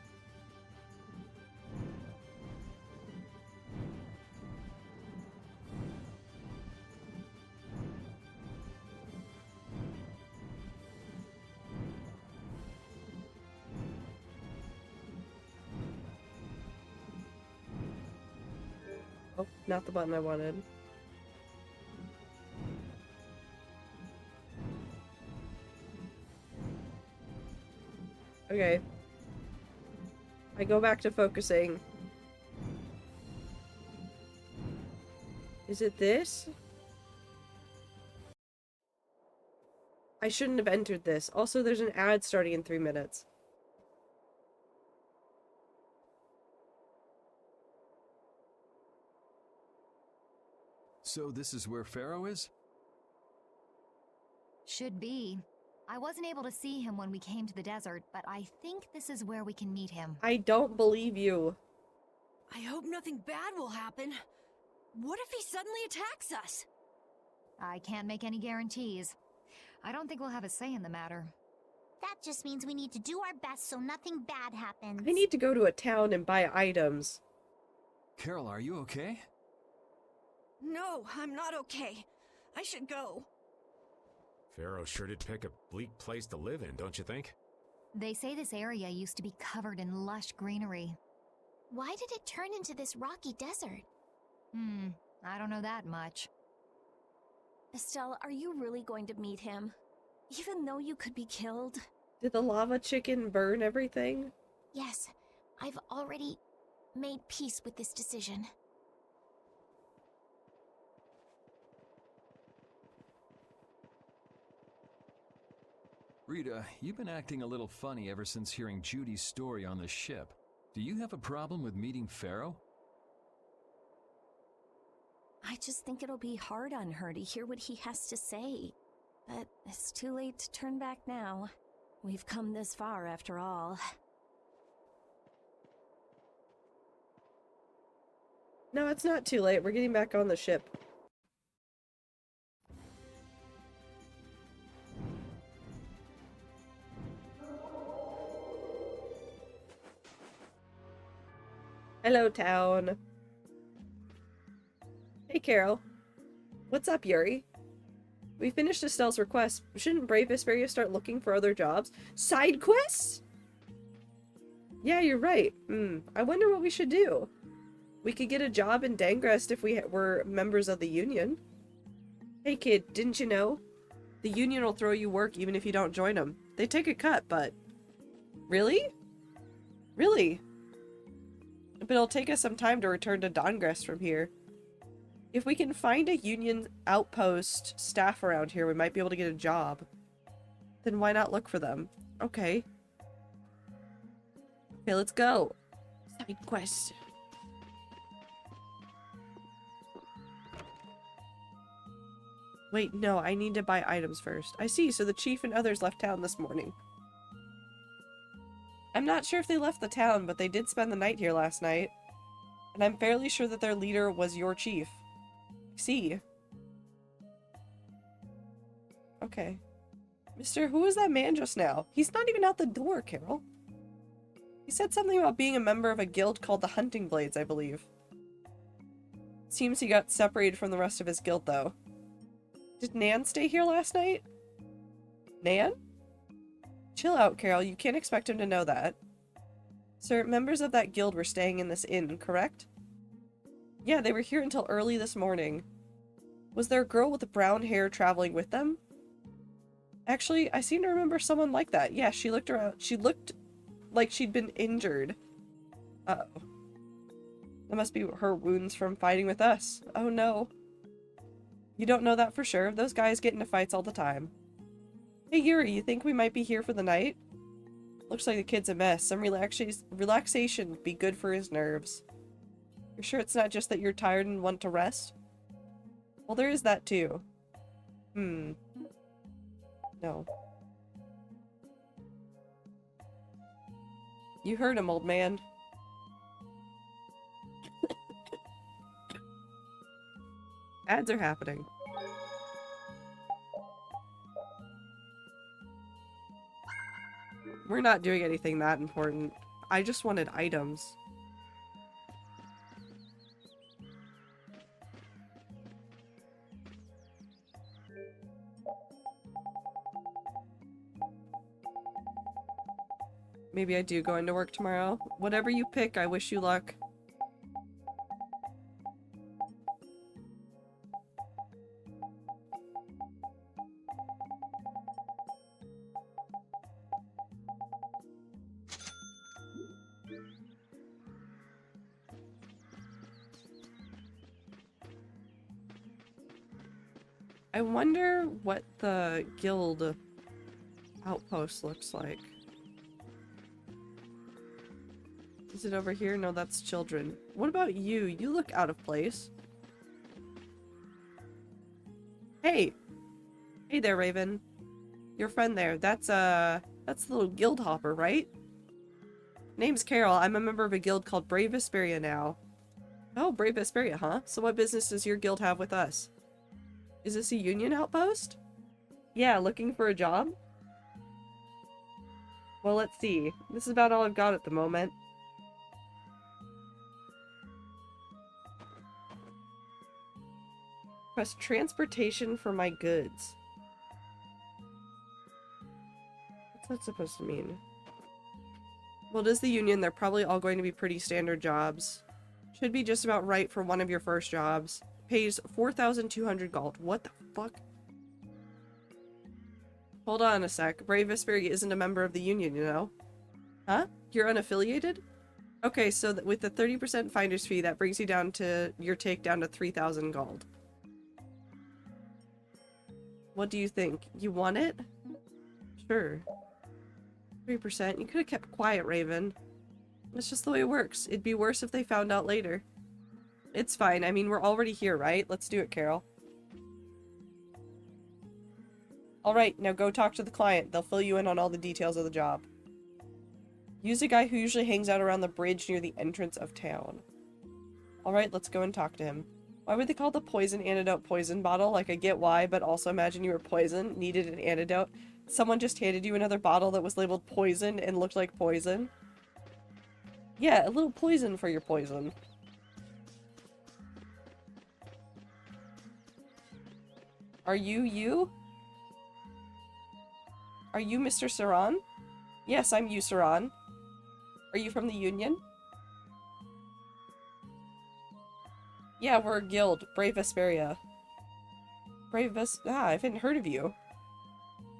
Oh, not the button I wanted. Okay. I go back to focusing. Is it this? I shouldn't have entered this. Also, there's an ad starting in 3 minutes. So this is where Pharaoh is? Should be. I wasn't able to see him when we came to the desert, but I think this is where we can meet him. I don't believe you. I hope nothing bad will happen. What if he suddenly attacks us? I can't make any guarantees. I don't think we'll have a say in the matter. That just means we need to do our best so nothing bad happens. I need to go to a town and buy items. Carol, are you okay? No, I'm not okay. I should go. Pharaoh sure did pick a bleak place to live in, don't you think? They say this area used to be covered in lush greenery. Why did it turn into this rocky desert? I don't know that much. Estelle, are you really going to meet him? Even though you could be killed? Did the lava chicken burn everything? Yes, I've already made peace with this decision. Rita, you've been acting a little funny ever since hearing Judy's story on the ship. Do you have a problem with meeting Pharaoh? I just think it'll be hard on her to hear what he has to say. But it's too late to turn back now. We've come this far after all. No, it's not too late. We're getting back on the ship. Hello, town. Hey, Carol. What's up, Yuri? We finished Estelle's request. Shouldn't Brave Vesperia start looking for other jobs? Side quests? Yeah, you're right. I wonder what we should do. We could get a job in Dangrest if we were members of the Union. Hey kid, didn't you know? The Union will throw you work even if you don't join them. They take a cut, but... Really? Really? But it'll take us some time to return to Dangrest from here. If we can find a Union outpost staff around here, we might be able to get a job. Then why not look for them? Okay. Okay, let's go. Side quest. Wait, no, I need to buy items first. I see, so the chief and others left town this morning. I'm not sure if they left the town, but they did spend the night here last night. And I'm fairly sure that their leader was your chief. I see. Okay. Mister, who was that man just now? He's not even out the door, Carol. He said something about being a member of a guild called the Hunting Blades, I believe. Seems he got separated from the rest of his guild, though. Did Nan stay here last night? Nan? Chill out, Carol. You can't expect him to know that. Sir, members of that guild were staying in this inn, correct? Yeah, they were here until early this morning. Was there a girl with brown hair traveling with them? Actually, I seem to remember someone like that. Yeah, she looked around. She looked like she'd been injured. Uh-oh. That must be her wounds from fighting with us. Oh no. You don't know that for sure. Those guys get into fights all the time. Hey Yuri, you think we might be here for the night? Looks like the kid's a mess. Some relaxation would be good for his nerves. You're sure it's not just that you're tired and want to rest? Well, there is that too. No. You heard him, old man. Ads are happening. We're not doing anything that important. I just wanted items. Maybe I do go into work tomorrow. Whatever you pick, I wish you luck. I wonder what the guild outpost looks like. Is it over here? No, that's children. What about you? You look out of place. Hey! Hey there, Raven. Your friend there. That's the little guild hopper, right? Name's Carol. I'm a member of a guild called Brave Vesperia now. Oh, Brave Vesperia, huh? So what business does your guild have with us? Is this a union outpost? Yeah, looking for a job? Well, let's see. This is about all I've got at the moment. Request transportation for my goods. What's that supposed to mean? Well, it is the union. They're probably all going to be pretty standard jobs. Should be just about right for one of your first jobs. Pays 4,200 gold. What the fuck? Hold on a sec. Brave Vesperia isn't a member of the union, you know? Huh? You're unaffiliated? Okay, so with the 30% finder's fee, that brings you down to your take down to 3,000 gold. What do you think? You want it? Sure. 3%. You could have kept quiet, Raven. That's just the way it works. It'd be worse if they found out later. It's fine. I mean, we're already here, right? Let's do it, Carol. Alright, now go talk to the client. They'll fill you in on all the details of the job. Use a guy who usually hangs out around the bridge near the entrance of town. Alright, let's go and talk to him. Why would they call the poison antidote poison bottle? Like, I get why, but also imagine you were poisoned, needed an antidote. Someone just handed you another bottle that was labeled poison and looked like poison. Yeah, a little poison for your poison. Are you you? Are you Mr. Saran? Yes, I'm you, Saran. Are you from the Union? Yeah, we're a guild. Brave Vesperia. I haven't heard of you.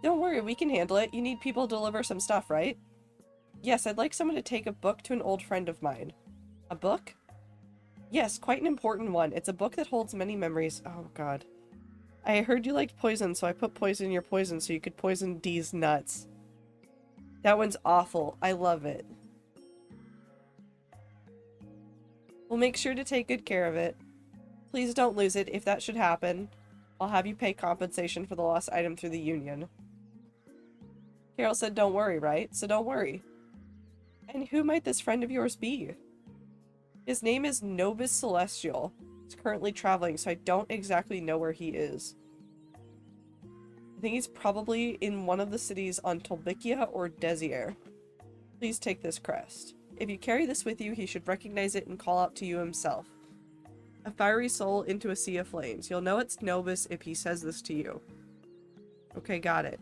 Don't worry, we can handle it. You need people to deliver some stuff, right? Yes, I'd like someone to take a book to an old friend of mine. A book? Yes, quite an important one. It's a book that holds many memories. Oh, God. I heard you liked poison, so I put poison in your poison so you could poison Dee's nuts. That one's awful. I love it. We'll make sure to take good care of it. Please don't lose it. If that should happen, I'll have you pay compensation for the lost item through the Union. Carol said don't worry, right? So don't worry. And who might this friend of yours be? His name is Nobis Celestial. He's currently traveling, so I don't exactly know where he is. I think he's probably in one of the cities on Tolbikia or Desier. Please take this crest. If you carry this with you, he should recognize it and call out to you himself. A fiery soul into a sea of flames. You'll know it's Nobis if he says this to you. Okay, got it.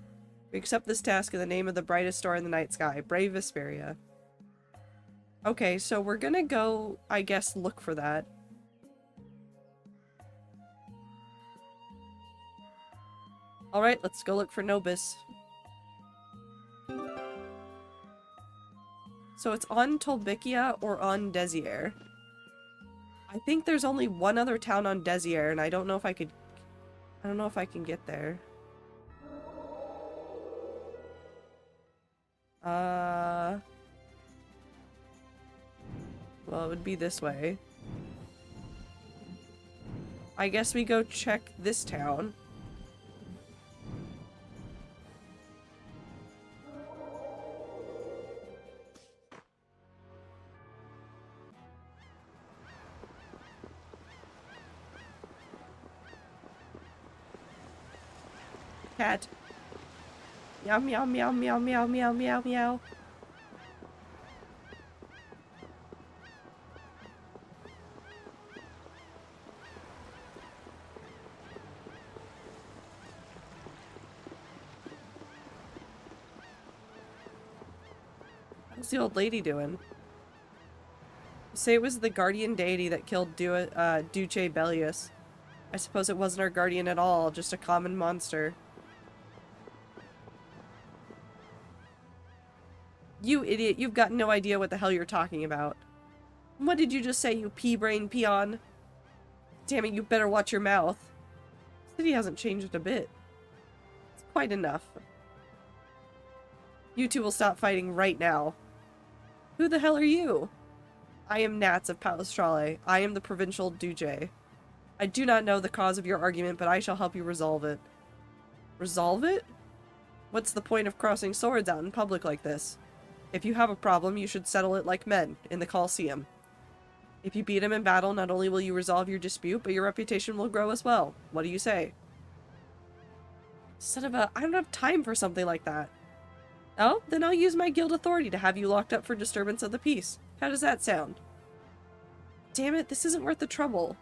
We accept this task in the name of the brightest star in the night sky, Brave Vesperia. Okay, so we're gonna go, I guess, look for that. Alright, let's go look for Nobis. So it's on Tolbikia or on Desier. I think there's only one other town on Desier, and I don't know if I can get there. Well, it would be this way. I guess we go check this town. Cat. Meow meow meow meow meow meow meow meow. How's the old lady doing? You say it was the guardian deity that killed Duce Bellius. I suppose it wasn't our guardian at all, just a common monster. You idiot, you've got no idea what the hell you're talking about. What did you just say, you pea-brain peon? Damn it, you better watch your mouth. The city hasn't changed a bit. It's quite enough. You two will stop fighting right now. Who the hell are you? I am Nats of Palestrale. I am the provincial Duce. I do not know the cause of your argument, but I shall help you resolve it. Resolve it? What's the point of crossing swords out in public like this? If you have a problem, you should settle it like men, in the Colosseum. If you beat him in battle, not only will you resolve your dispute, but your reputation will grow as well. What do you say? Son of a... I don't have time for something like that. Oh, then I'll use my guild authority to have you locked up for disturbance of the peace. How does that sound? Damn it, this isn't worth the trouble.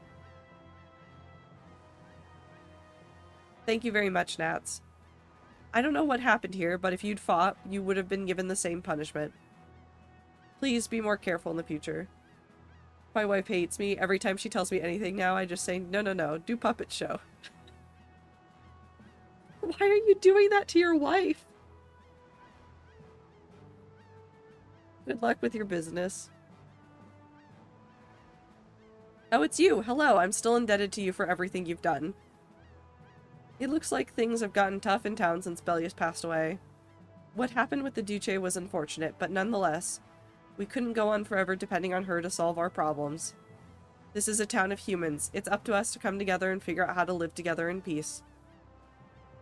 Thank you very much, Nats. I don't know what happened here, but if you'd fought, you would have been given the same punishment. Please be more careful in the future. My wife hates me. Every time she tells me anything now, I just say, no, no, no, do puppet show. Why are you doing that to your wife? Good luck with your business. Oh, it's you. Hello, I'm still indebted to you for everything you've done. It looks like things have gotten tough in town since Bellius passed away. What happened with the Duce was unfortunate, but nonetheless, we couldn't go on forever depending on her to solve our problems. This is a town of humans. It's up to us to come together and figure out how to live together in peace.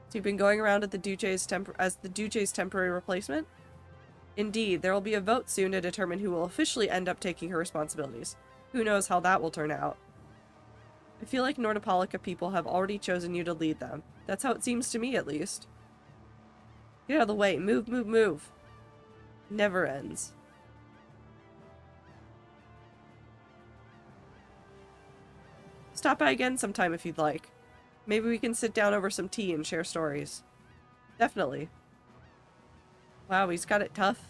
So you've been going around at as the Duce's temporary replacement? Indeed, there will be a vote soon to determine who will officially end up taking her responsibilities. Who knows how that will turn out. I feel like Nordopolica people have already chosen you to lead them. That's how it seems to me, at least. Get out of the way. Move, move, move. Never ends. Stop by again sometime if you'd like. Maybe we can sit down over some tea and share stories. Definitely. Wow, he's got it tough.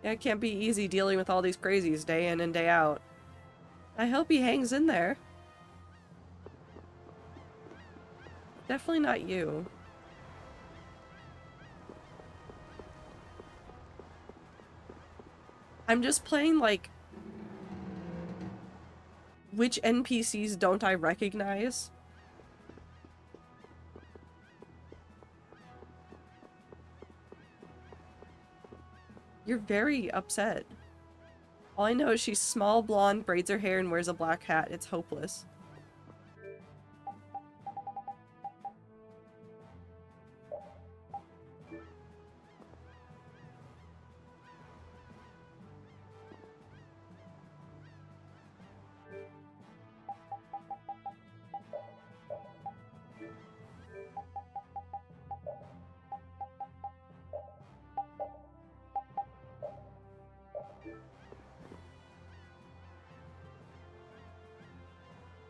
Yeah, it can't be easy dealing with all these crazies day in and day out. I hope he hangs in there. Definitely not you. I'm just playing, like, which NPCs don't I recognize? You're very upset. All I know is she's small, blonde, braids her hair, and wears a black hat. It's hopeless.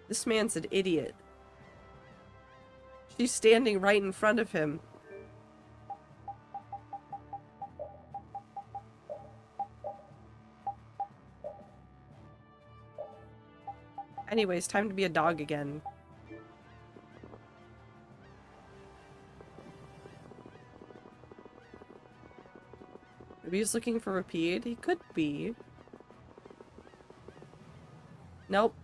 This man's an idiot. She's standing right in front of him. Anyways, time to be a dog again. Maybe he's looking for Rapide? He could be. Nope.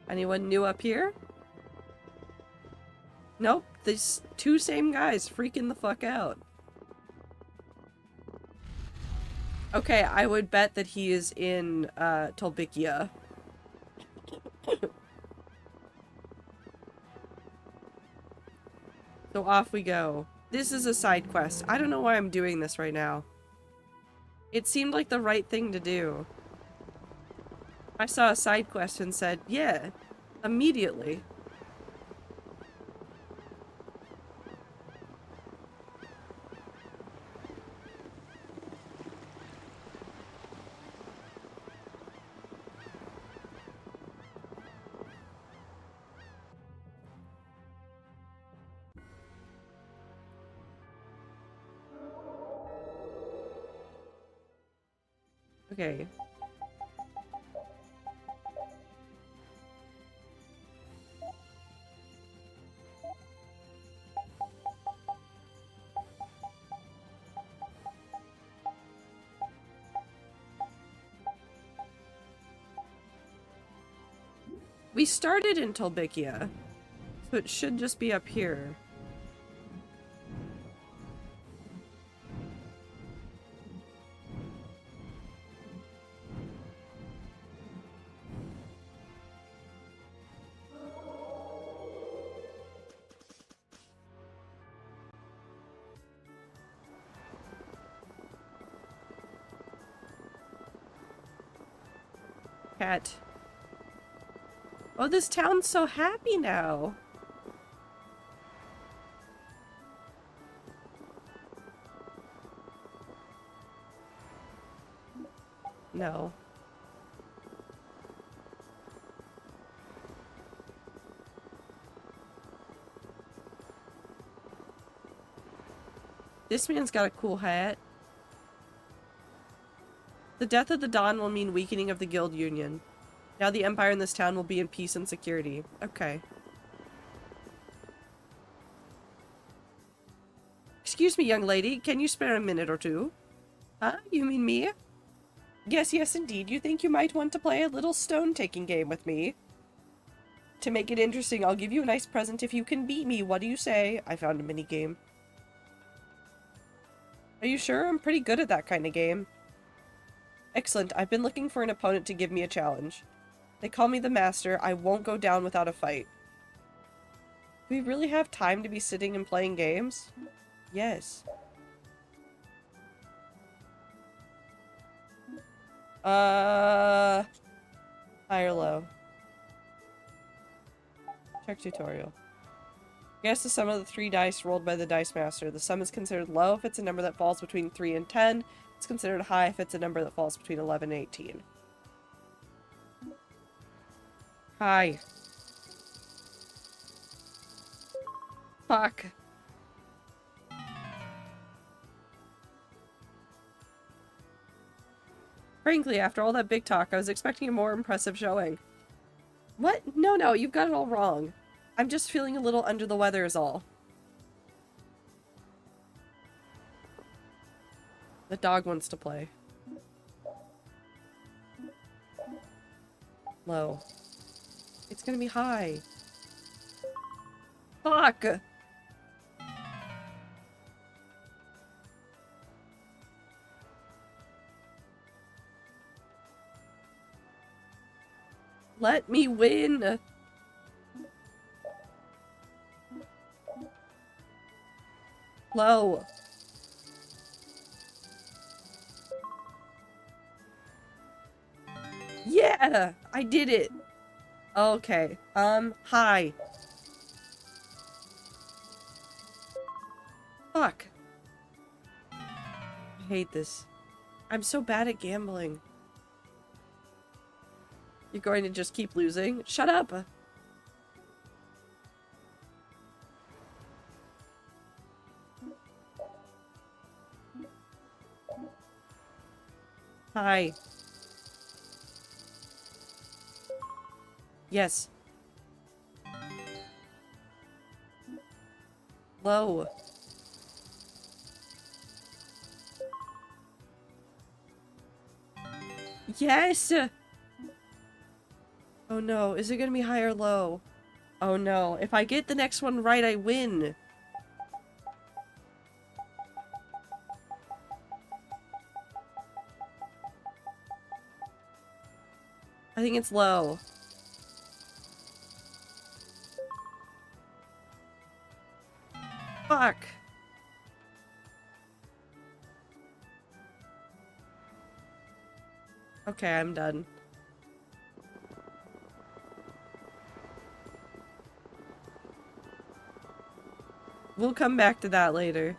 Anyone new up here? Nope, these two same guys freaking the fuck out. Okay, I would bet that he is in, Tolbikia. So off we go. This is a side quest. I don't know why I'm doing this right now. It seemed like the right thing to do. I saw a side quest and said, yeah, immediately. Okay. We started in Tolbikia, so it should just be up here. Cat. Oh, this town's so happy now. No. This man's got a cool hat. The death of the Dawn will mean weakening of the guild union. Now the Empire in this town will be in peace and security. Okay. Excuse me, young lady. Can you spare a minute or two? Huh? You mean me? Yes, yes, indeed. You think you might want to play a little stone-taking game with me? To make it interesting, I'll give you a nice present if you can beat me. What do you say? I found a mini-game. Are you sure? I'm pretty good at that kind of game. Excellent. I've been looking for an opponent to give me a challenge. They call me the Master. I won't go down without a fight. Do we really have time to be sitting and playing games? Yes. High or low? Check tutorial. Guess the sum of the 3 dice rolled by the dice master. The sum is considered low if it's a number that falls between 3 and 10. It's considered high if it's a number that falls between 11 and 18. Hi. Fuck. Frankly, after all that big talk, I was expecting a more impressive showing. What? No, you've got it all wrong. I'm just feeling a little under the weather is all. The dog wants to play. Low. It's gonna be high. Fuck! Let me win! Low. Yeah! I did it! Okay. High. Fuck. I hate this. I'm so bad at gambling. You're going to just keep losing? Shut up! Hi. Yes. Low. Yes! Oh no, is it gonna be high or low? Oh no, if I get the next one right, I win! I think it's low. Fuck! Okay, I'm done. We'll come back to that later.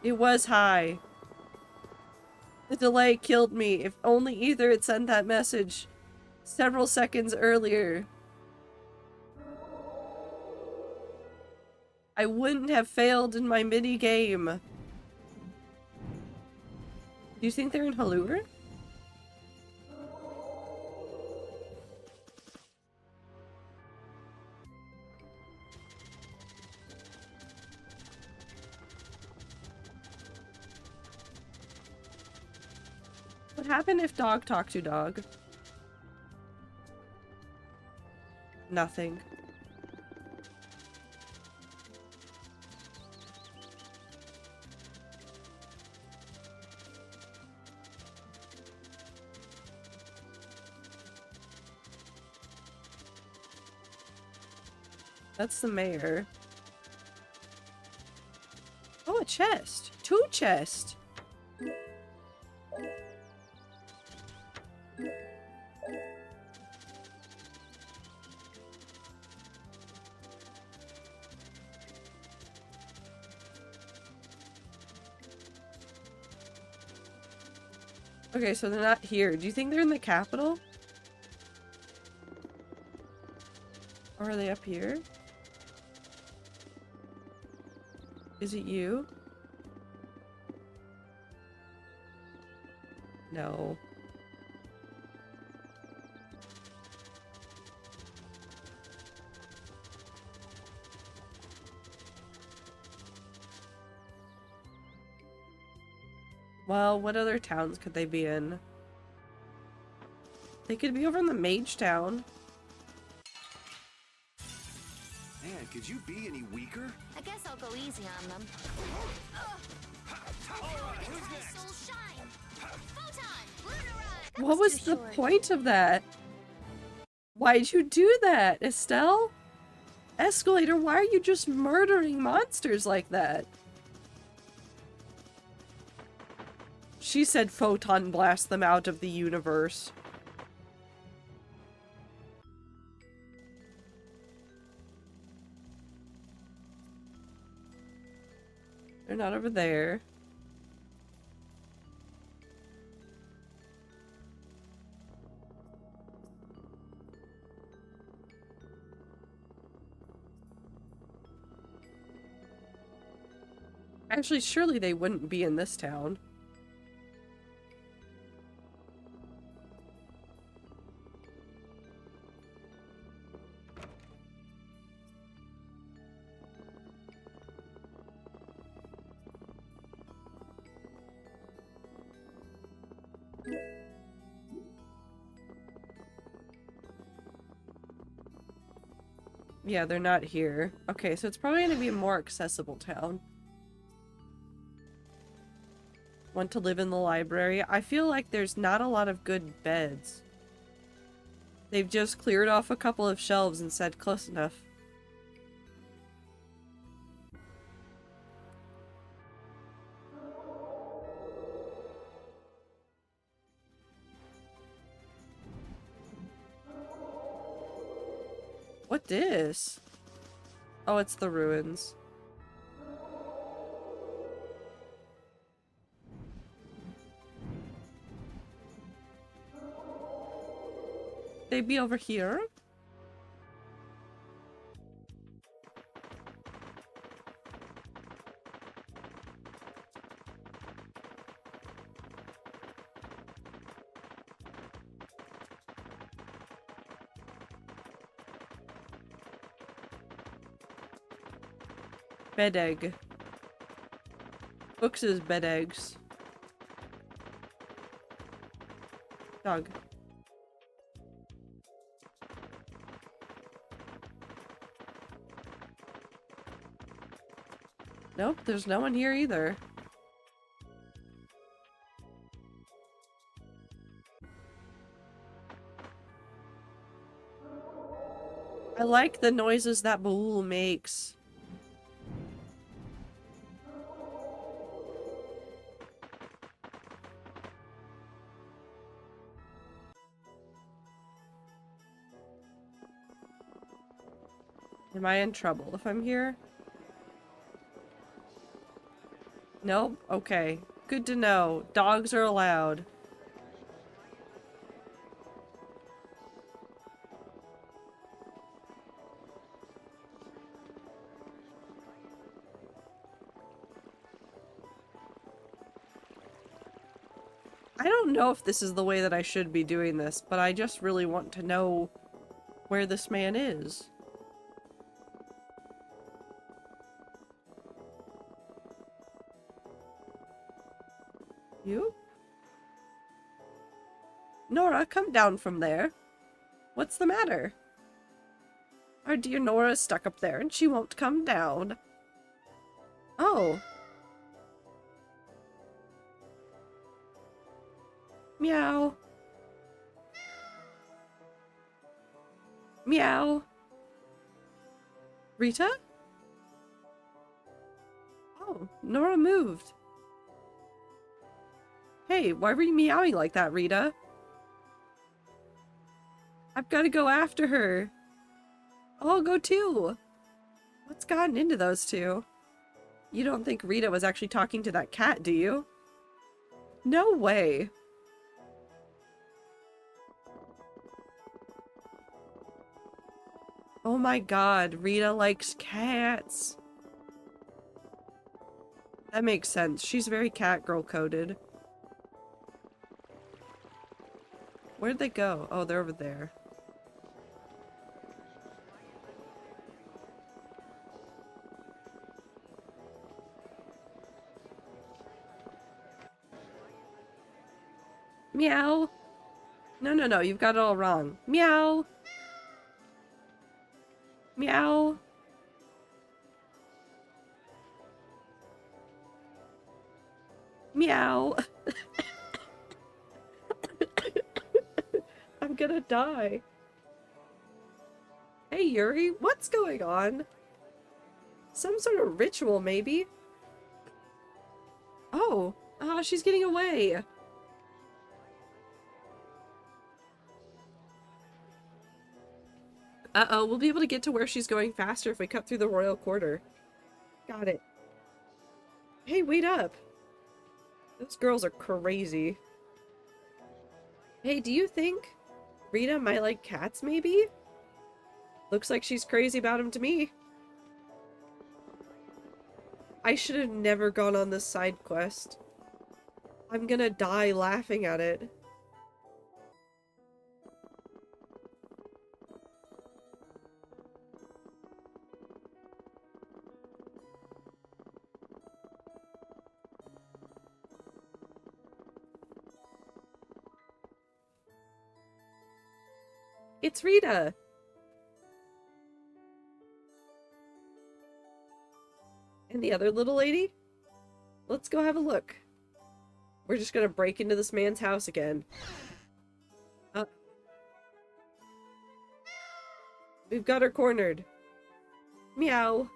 It was high. The delay killed me. If only either had sent that message several seconds earlier, I wouldn't have failed in my mini game. Do you think they're in Halur? What happened if dog talked to dog? Nothing. That's the mayor. Oh, a chest. 2 chests. Okay, so they're not here. Do you think they're in the capital? Or are they up here? Is it you? No. Well, what other towns could they be in? They could be over in the Mage Town. Man, could you be any weaker? I guess I'll go easy on them. What was the point of that? Why'd you do that, Estelle? Escalator, why are you just murdering monsters like that? She said photon blast them out of the universe. not over there. Actually, surely they wouldn't be in this town. Yeah, they're not here. Okay, so it's probably going to be a more accessible town. Want to live in the library? I feel like there's not a lot of good beds. They've just cleared off a couple of shelves and said close enough. What this? Oh, it's the ruins. They be over here? Bed egg. Books is bed eggs. Dog. Nope, there's no one here either. I like the noises that Baul makes. Am I in trouble if I'm here? Nope? Okay. Good to know. Dogs are allowed. I don't know if this is the way that I should be doing this, but I just really want to know where this man is. You? Nora, come down from there. What's the matter? Our dear Nora is stuck up there and she won't come down. Oh. Meow. Meow. Rita? Oh, Nora moved. Hey, why were you meowing like that, Rita? I've got to go after her. I'll go too. What's gotten into those two? You don't think Rita was actually talking to that cat, do you? No way. Oh my god, Rita likes cats. That makes sense. She's very cat girl coded. Where'd they go? Oh, they're over there. Meow. No, you've got it all wrong. Meow. Meow. Meow. I'm gonna die. Hey Yuri, what's going on? Some sort of ritual, maybe? Oh, she's getting away. Uh-oh, we'll be able to get to where she's going faster if we cut through the royal quarter. Got it. Hey, wait up. Those girls are crazy. Hey, do you think Rita might like cats, maybe? Looks like she's crazy about them to me. I should have never gone on this side quest. I'm gonna die laughing at it. It's Rita! And the other little lady? Let's go have a look. We're just gonna break into this man's house again. We've got her cornered. Meow.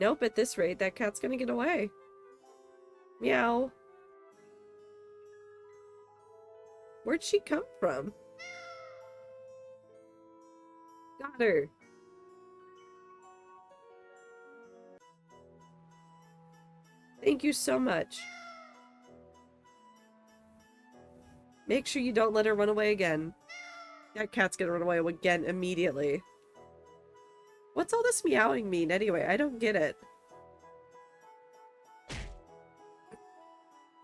Nope, at this rate, that cat's gonna get away. Meow. Where'd she come from? Got her. Thank you so much. Make sure you don't let her run away again. That cat's gonna run away again immediately. What's all this meowing mean anyway? I don't get it.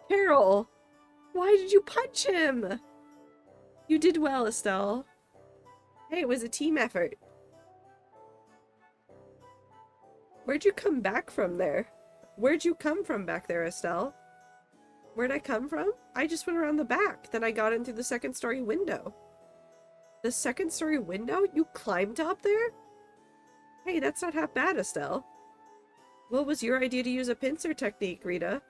Carol! Why did you punch him? You did well, Estelle. Hey, it was a team effort. Where'd you come back from there? Where'd you come from back there, Estelle? Where'd I come from? I just went around the back, then I got in through the second-story window. The second-story window? You climbed up there? Hey, that's not half bad, Estelle. What was your idea to use a pincer technique, Rita?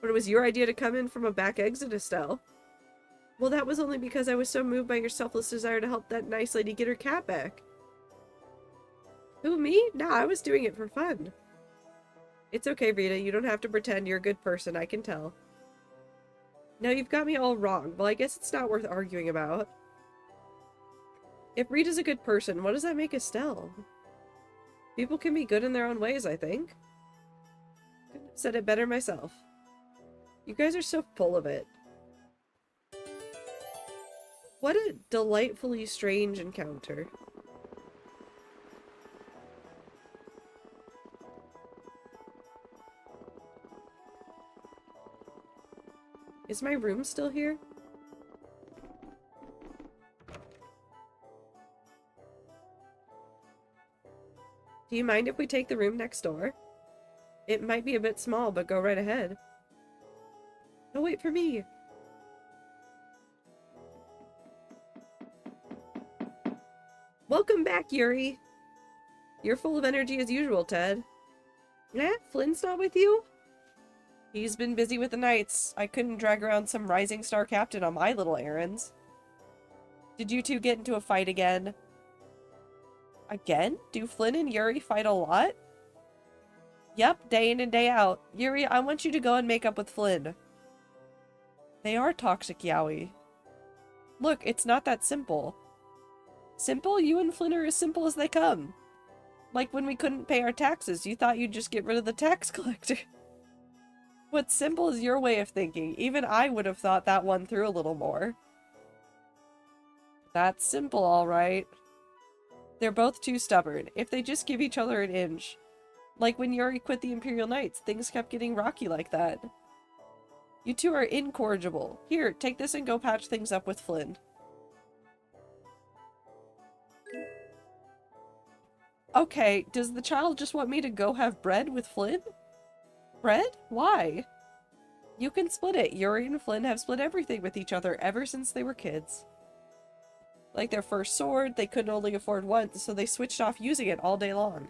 But it was your idea to come in from a back exit, Estelle. Well, that was only because I was so moved by your selfless desire to help that nice lady get her cat back. Who, me? Nah, I was doing it for fun. It's okay, Rita. You don't have to pretend you're a good person, I can tell. No, you've got me all wrong. Well, I guess it's not worth arguing about. If Rita's a good person, what does that make Estelle? People can be good in their own ways, I think. Couldn't have said it better myself. You guys are so full of it. What a delightfully strange encounter. Is my room still here? Do you mind if we take the room next door? It might be a bit small, but go right ahead. No, wait for me. Welcome back, Yuri. You're full of energy as usual, Ted. Eh, Flynn's not with you? He's been busy with the Knights. I couldn't drag around some rising star captain on my little errands. Did you two get into a fight again? Again? Do Flynn and Yuri fight a lot? Yep, day in and day out. Yuri, I want you to go and make up with Flynn. They are toxic, Yowie. Look, it's not that simple. Simple? You and Flynn are as simple as they come. Like when we couldn't pay our taxes, you thought you'd just get rid of the tax collector. What's simple is your way of thinking. Even I would have thought that one through a little more. That's simple, alright. They're both too stubborn. If they just give each other an inch. Like when Yuri quit the Imperial Knights, things kept getting rocky like that. You two are incorrigible. Here, take this and go patch things up with Flynn. Okay, does the child just want me to go have bread with Flynn? Bread? Why? You can split it. Yuri and Flynn have split everything with each other ever since they were kids. Like their first sword, they couldn't only afford one, so they switched off using it all day long.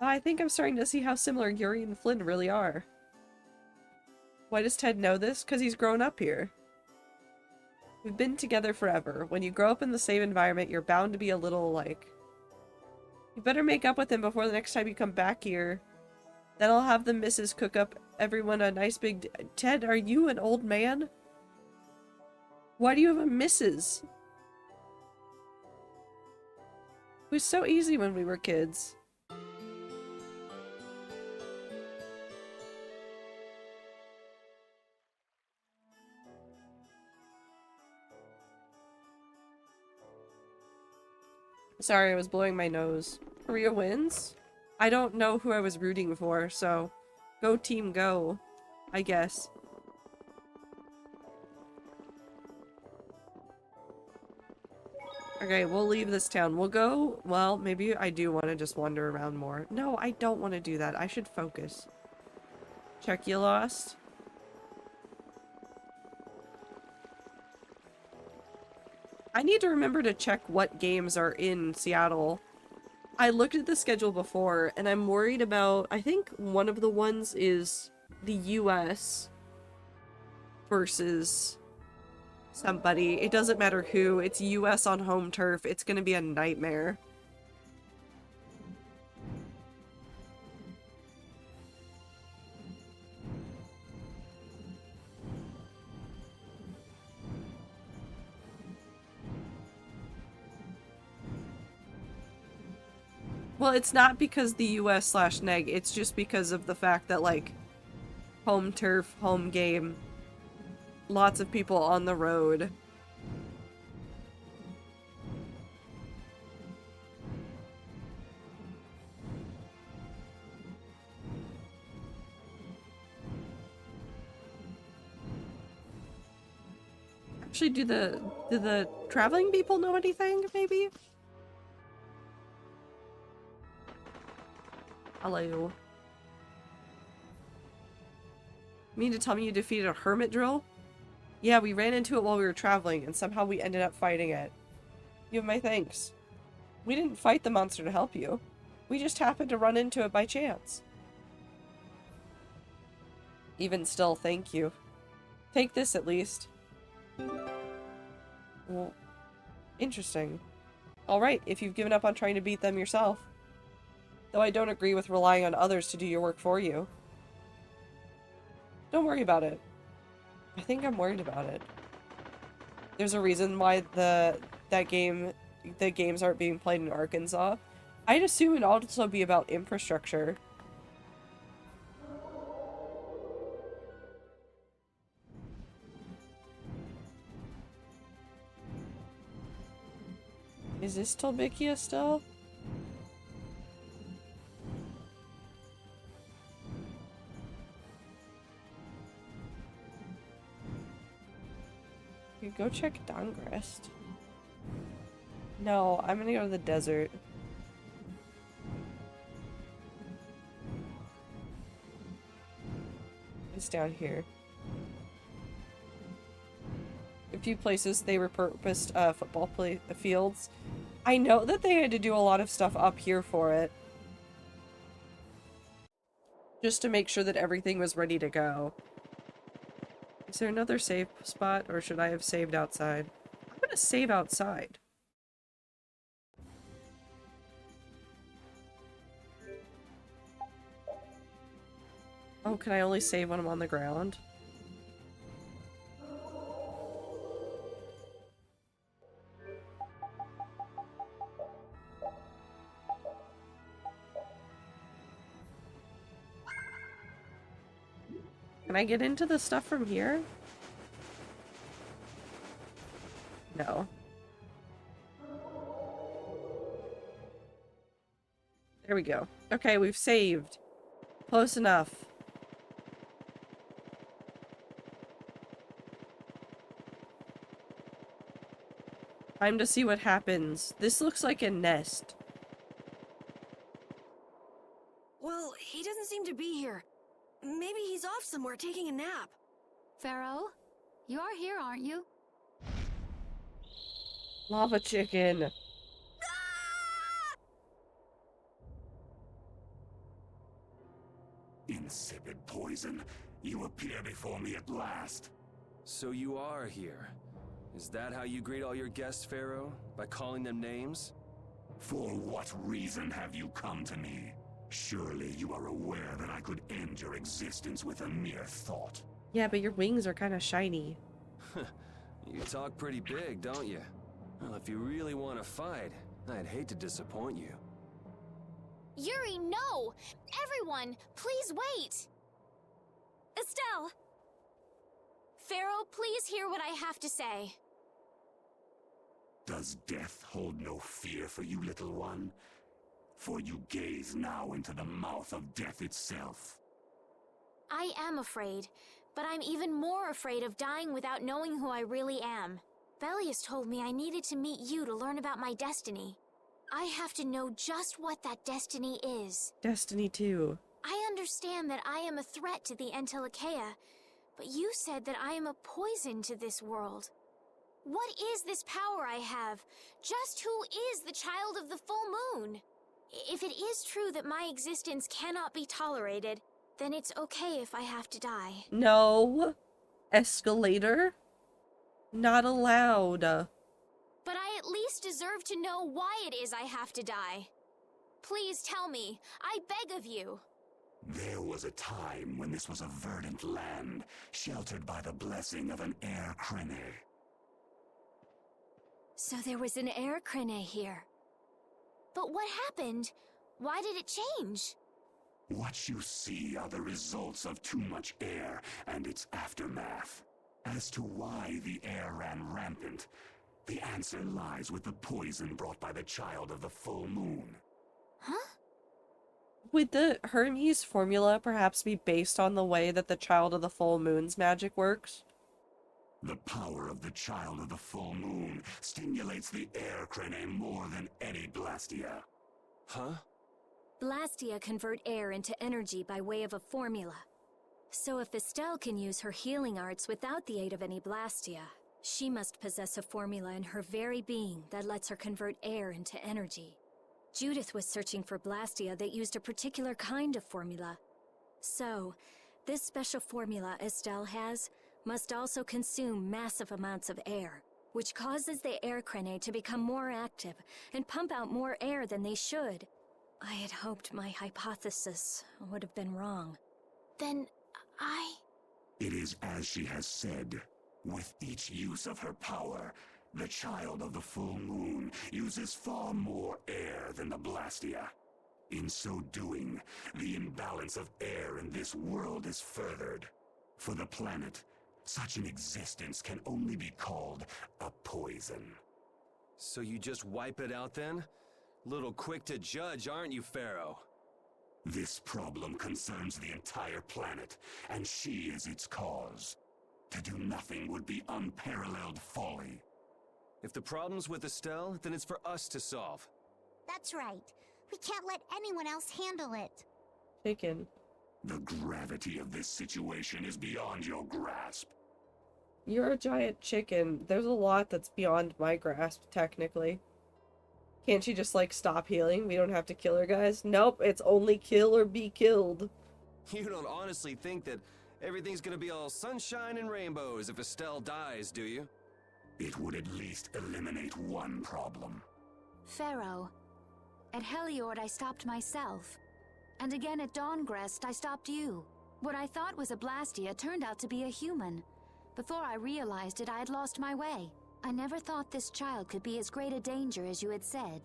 I think I'm starting to see how similar Yuri and Flynn really are. Why does Ted know this? Because he's grown up here. We've been together forever. When you grow up in the same environment, you're bound to be a little alike. You better make up with him before the next time you come back here. Then I'll have the missus cook up everyone a nice big... Ted, are you an old man? Why do you have a missus? was so easy when we were kids. Sorry, I was blowing my nose. Korea wins? I don't know who I was rooting for, so go team go, I guess. Okay, we'll leave this town. We'll go, well, maybe I do want to just wander around more. No, I don't want to do that. I should focus. Check you lost. I need to remember to check what games are in Seattle. I looked at the schedule before, and I'm worried about, I think one of the ones is the US versus somebody. It doesn't matter who. It's US on home turf. It's gonna be a nightmare. Well, it's not because the US/neg, it's just because of the fact that, like, home turf, home game, lots of people on the road. Actually, do the traveling people know anything, maybe? Hello. Mean to tell me you defeated a hermit drill? Yeah, we ran into it while we were traveling, and somehow we ended up fighting it. You have my thanks. We didn't fight the monster to help you. We just happened to run into it by chance. Even still, thank you. Take this at least. Well, interesting. Alright, if you've given up on trying to beat them yourself. Though I don't agree with relying on others to do your work for you. Don't worry about it. I think I'm worried about it. There's a reason why the games aren't being played in Arkansas. I'd assume it'd also be about infrastructure. Is this Tolbikia still? You go check Dongrest. No, I'm gonna go to the desert. It's down here. A few places they repurposed football fields. I know that they had to do a lot of stuff up here for it. Just to make sure that everything was ready to go. Is there another save spot, or should I have saved outside? I'm gonna save outside. Oh, can I only save when I'm on the ground? Can I get into the stuff from here? No. There we go. Okay, we've saved. Close enough. Time to see what happens. This looks like a nest. Well, he doesn't seem to be here. Maybe he's off somewhere taking a nap. Pharaoh, you are here, aren't you? Lava chicken. Insipid poison. You appear before me at last. So you are here. Is that how you greet all your guests, Pharaoh? By calling them names? For what reason have you come to me? Surely you are aware that I could end your existence with a mere thought. Yeah, but your wings are kind of shiny. You talk pretty big, don't you? Well, if you really want to fight, I'd hate to disappoint you. Yuri, no! Everyone, please wait! Estelle! Pharaoh, please hear what I have to say. Does death hold no fear for you, little one? For you gaze now into the mouth of death itself. I am afraid, but I'm even more afraid of dying without knowing who I really am. Belius told me I needed to meet you to learn about my destiny. I have to know just what that destiny is. Destiny 2. I understand that I am a threat to the Entelekea, but you said that I am a poison to this world. What is this power I have? Just who is the child of the full moon? If it is true that my existence cannot be tolerated, then it's okay if I have to die. No. Escalator? Not allowed. But I at least deserve to know why it is I have to die. Please tell me. I beg of you. There was a time when this was a verdant land, sheltered by the blessing of an air crene. So there was an air crene here. But what happened? Why did it change? What you see are the results of too much air and its aftermath. As to why the air ran rampant, the answer lies with the poison brought by the child of the full moon. Huh? Would the Hermes formula perhaps be based on the way that the child of the full moon's magic works? The power of the child of the full moon stimulates the air crene more than any Blastia. Huh? Blastia convert air into energy by way of a formula. So if Estelle can use her healing arts without the aid of any Blastia, she must possess a formula in her very being that lets her convert air into energy. Judith was searching for Blastia that used a particular kind of formula. So, this special formula Estelle has must also consume massive amounts of air, which causes the air crene to become more active and pump out more air than they should. I had hoped my hypothesis would have been wrong. Then It is as she has said. With each use of her power, the child of the full moon uses far more air than the Blastia. In so doing, the imbalance of air in this world is furthered. For the planet, such an existence can only be called a poison. So you just wipe it out then? Little quick to judge, aren't you, Pharaoh? This problem concerns the entire planet, and she is its cause. To do nothing would be unparalleled folly. If the problem's with Estelle, then it's for us to solve. That's right. We can't let anyone else handle it. Chicken. The gravity of this situation is beyond your grasp. You're a giant chicken. There's a lot that's beyond my grasp, technically. Can't she just, like, stop healing? We don't have to kill her, guys? Nope, it's only kill or be killed. You don't honestly think that everything's gonna be all sunshine and rainbows if Estelle dies, do you? It would at least eliminate one problem. Pharaoh, at Heliord I stopped myself. And again at Dawngrest I stopped you. What I thought was a Blastia turned out to be a human. Before I realized it, I had lost my way. I never thought this child could be as great a danger as you had said.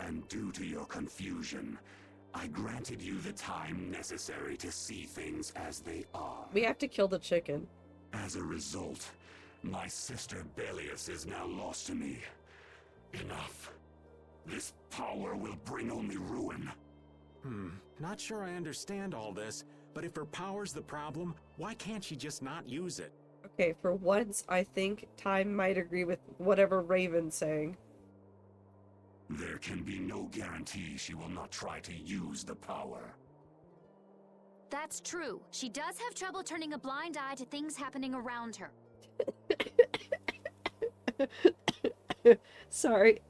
And due to your confusion, I granted you the time necessary to see things as they are. We have to kill the chicken. As a result, my sister Belius is now lost to me. Enough. This power will bring only ruin. Not sure I understand all this, but if her power's the problem, why can't she just not use it? Okay, for once, I think Time might agree with whatever Raven's saying. There can be no guarantee she will not try to use the power. That's true. She does have trouble turning a blind eye to things happening around her. Sorry.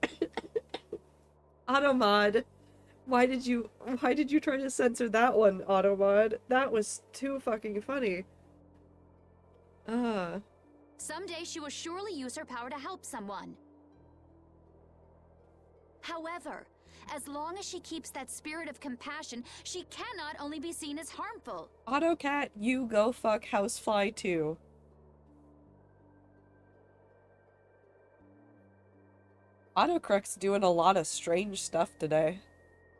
Automod. Why did you try to censor that one, Automod? That was too fucking funny. Someday she will surely use her power to help someone. However, as long as she keeps that spirit of compassion, she cannot only be seen as harmful. AutoCat, you go fuck Housefly too. Autocrux doing a lot of strange stuff today.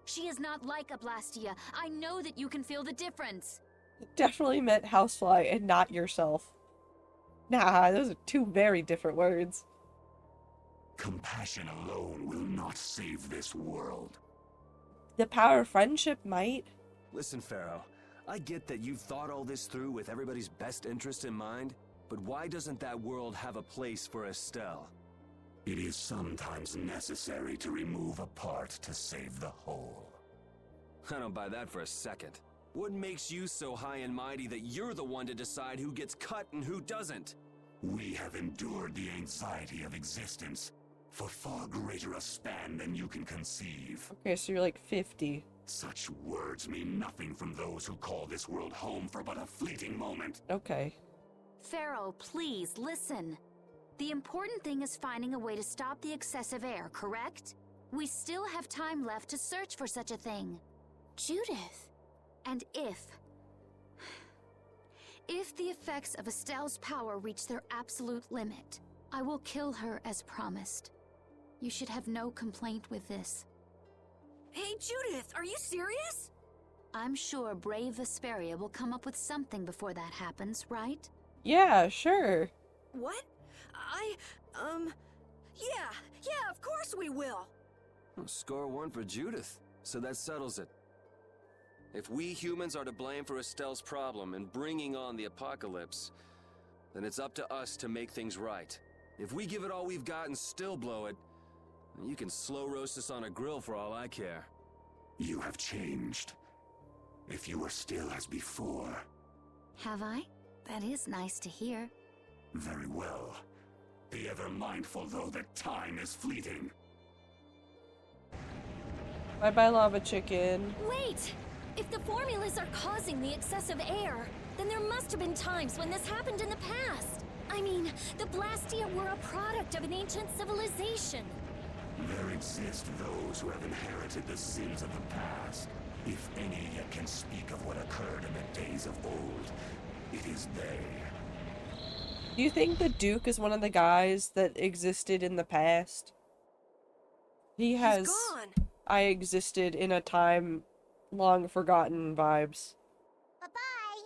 She is not like a Blastia. I know that you can feel the difference. Definitely meant housefly and not yourself. Nah, those are two very different words. Compassion alone will not save this world. The power of friendship might. Listen, Pharaoh, I get that you've thought all this through with everybody's best interest in mind, but why doesn't that world have a place for Estelle? It is sometimes necessary to remove a part to save the whole. I don't buy that for a second. What makes you so high and mighty that you're the one to decide who gets cut and who doesn't? We have endured the anxiety of existence for far greater a span than you can conceive. Okay, so you're like 50. Such words mean nothing from those who call this world home for but a fleeting moment. Okay. Pharaoh, please listen. The important thing is finding a way to stop the excessive air, correct? We still have time left to search for such a thing. Judith. And if the effects of Estelle's power reach their absolute limit, I will kill her as promised. You should have no complaint with this. Hey, Judith, are you serious? I'm sure brave Vesperia will come up with something before that happens, right? Yeah, sure. What? Yeah, of course we will. Well, score one for Judith, so that settles it. If we humans are to blame for Estelle's problem and bringing on the apocalypse, then it's up to us to make things right. If we give it all we've got and still blow it, you can slow roast us on a grill for all I care. You have changed. If you were still as before. Have I? That is nice to hear. Very well. Be ever mindful, though, that time is fleeting. Bye-bye, lava chicken. Wait! If the formulas are causing the excessive air, then there must have been times when this happened in the past. I mean, the Blastia were a product of an ancient civilization. There exist those who have inherited the sins of the past. If any yet can speak of what occurred in the days of old, it is they. Do you think the Duke is one of the guys that existed in the past? He's gone. I existed in a time long forgotten vibes. Bye-bye.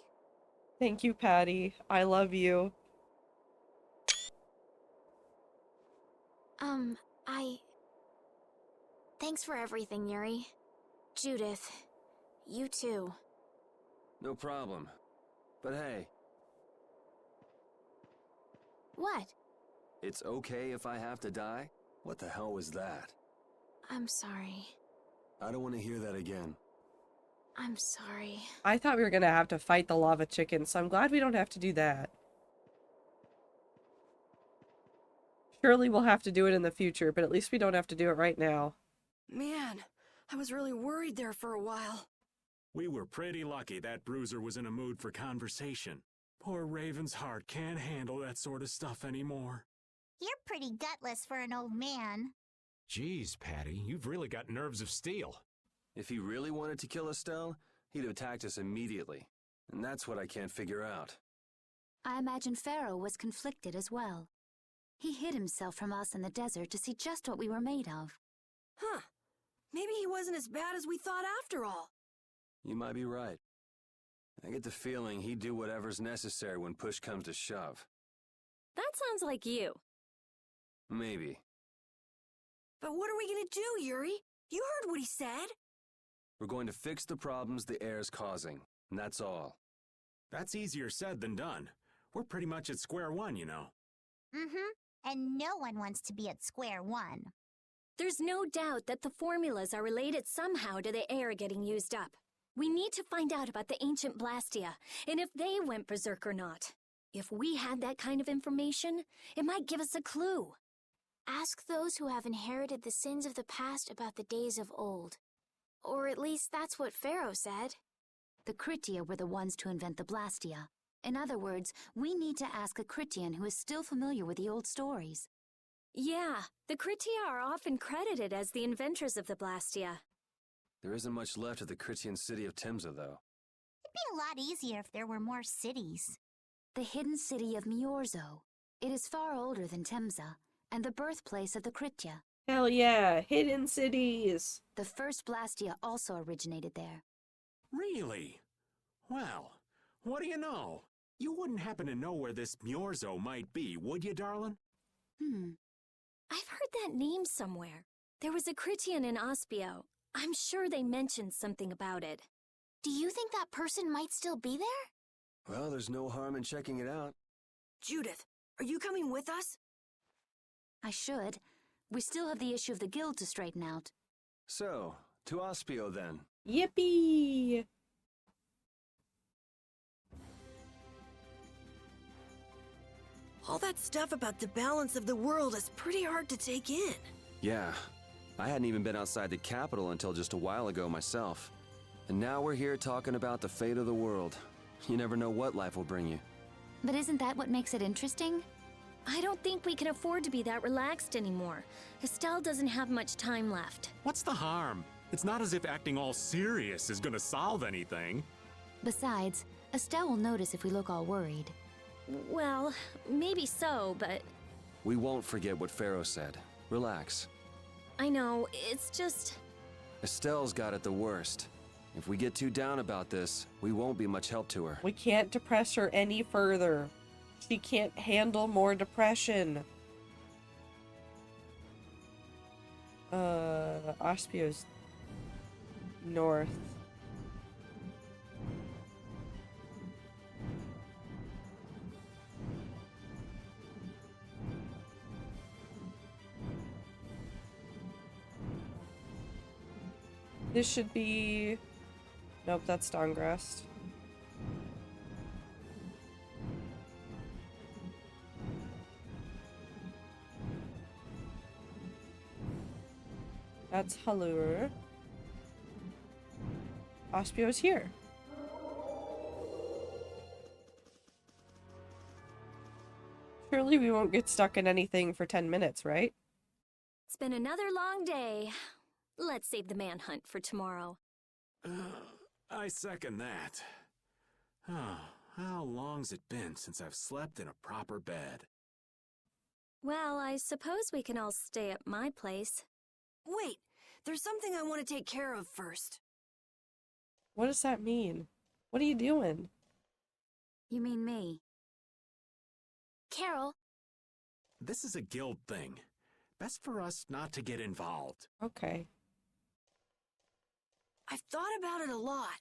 Thank you, Patty. I love you. Thanks for everything, Yuri. Judith, you too. No problem. But hey, What? it's okay if I have to die? What the hell was that? I'm sorry. I don't want to hear that again. I'm sorry. I thought we were gonna have to fight the lava chicken, so I'm glad we don't have to do that. Surely we'll have to do it in the future, but at least we don't have to do it right now. Man, I was really worried there for a while. We were pretty lucky that bruiser was in a mood for conversation. Poor Raven's heart can't handle that sort of stuff anymore. You're pretty gutless for an old man. Geez, Patty, you've really got nerves of steel. If he really wanted to kill Estelle, he'd have attacked us immediately. And that's what I can't figure out. I imagine Pharaoh was conflicted as well. He hid himself from us in the desert to see just what we were made of. Huh. Maybe he wasn't as bad as we thought after all. You might be right. I get the feeling he'd do whatever's necessary when push comes to shove. That sounds like you. Maybe. But what are we gonna do, Yuri? You heard what he said. We're going to fix the problems the air's causing, and that's all. That's easier said than done. We're pretty much at square one, you know. Mm-hmm. And no one wants to be at square one. There's no doubt that the formulas are related somehow to the air getting used up. We need to find out about the ancient Blastia, and if they went berserk or not. If we had that kind of information, it might give us a clue. Ask those who have inherited the sins of the past about the days of old. Or at least that's what Pharaoh said. The Critia were the ones to invent the Blastia. In other words, we need to ask a Critian who is still familiar with the old stories. Yeah, the Critia are often credited as the inventors of the Blastia. There isn't much left of the Critian city of Timza, though. It'd be a lot easier if there were more cities. The hidden city of Miorzo. It is far older than Timza, and the birthplace of the Critia. Hell yeah, hidden cities! The first Blastia also originated there. Really? Well, what do you know? You wouldn't happen to know where this Myorzo might be, would you, darling? I've heard that name somewhere. There was a Critian in Ospio. I'm sure they mentioned something about it. Do you think that person might still be there? Well, there's no harm in checking it out. Judith, are you coming with us? I should. We still have the issue of the guild to straighten out. So, to Ospio then. Yippee! All that stuff about the balance of the world is pretty hard to take in. Yeah, I hadn't even been outside the capital until just a while ago myself. And now we're here talking about the fate of the world. You never know what life will bring you. But isn't that what makes it interesting? I don't think we can afford to be that relaxed anymore. Estelle doesn't have much time left. What's the harm? It's not as if acting all serious is gonna solve anything. Besides, Estelle will notice if we look all worried. Well, maybe so, but... We won't forget what Pharaoh said. Relax. I know, it's just... Estelle's got it the worst. If we get too down about this, we won't be much help to her. We can't depress her any further. She can't handle more depression. Ospio's north. This should be... Nope, that's Dawngrest. That's Halur. Ospio's here. Surely we won't get stuck in anything for 10 minutes, right? It's been another long day. Let's save the manhunt for tomorrow. I second that. Oh, how long's it been since I've slept in a proper bed? Well, I suppose we can all stay at my place. Wait, there's something I want to take care of first. What does that mean? What are you doing? You mean me? Carol. This is a guild thing. Best for us not to get involved. Okay. I've thought about it a lot.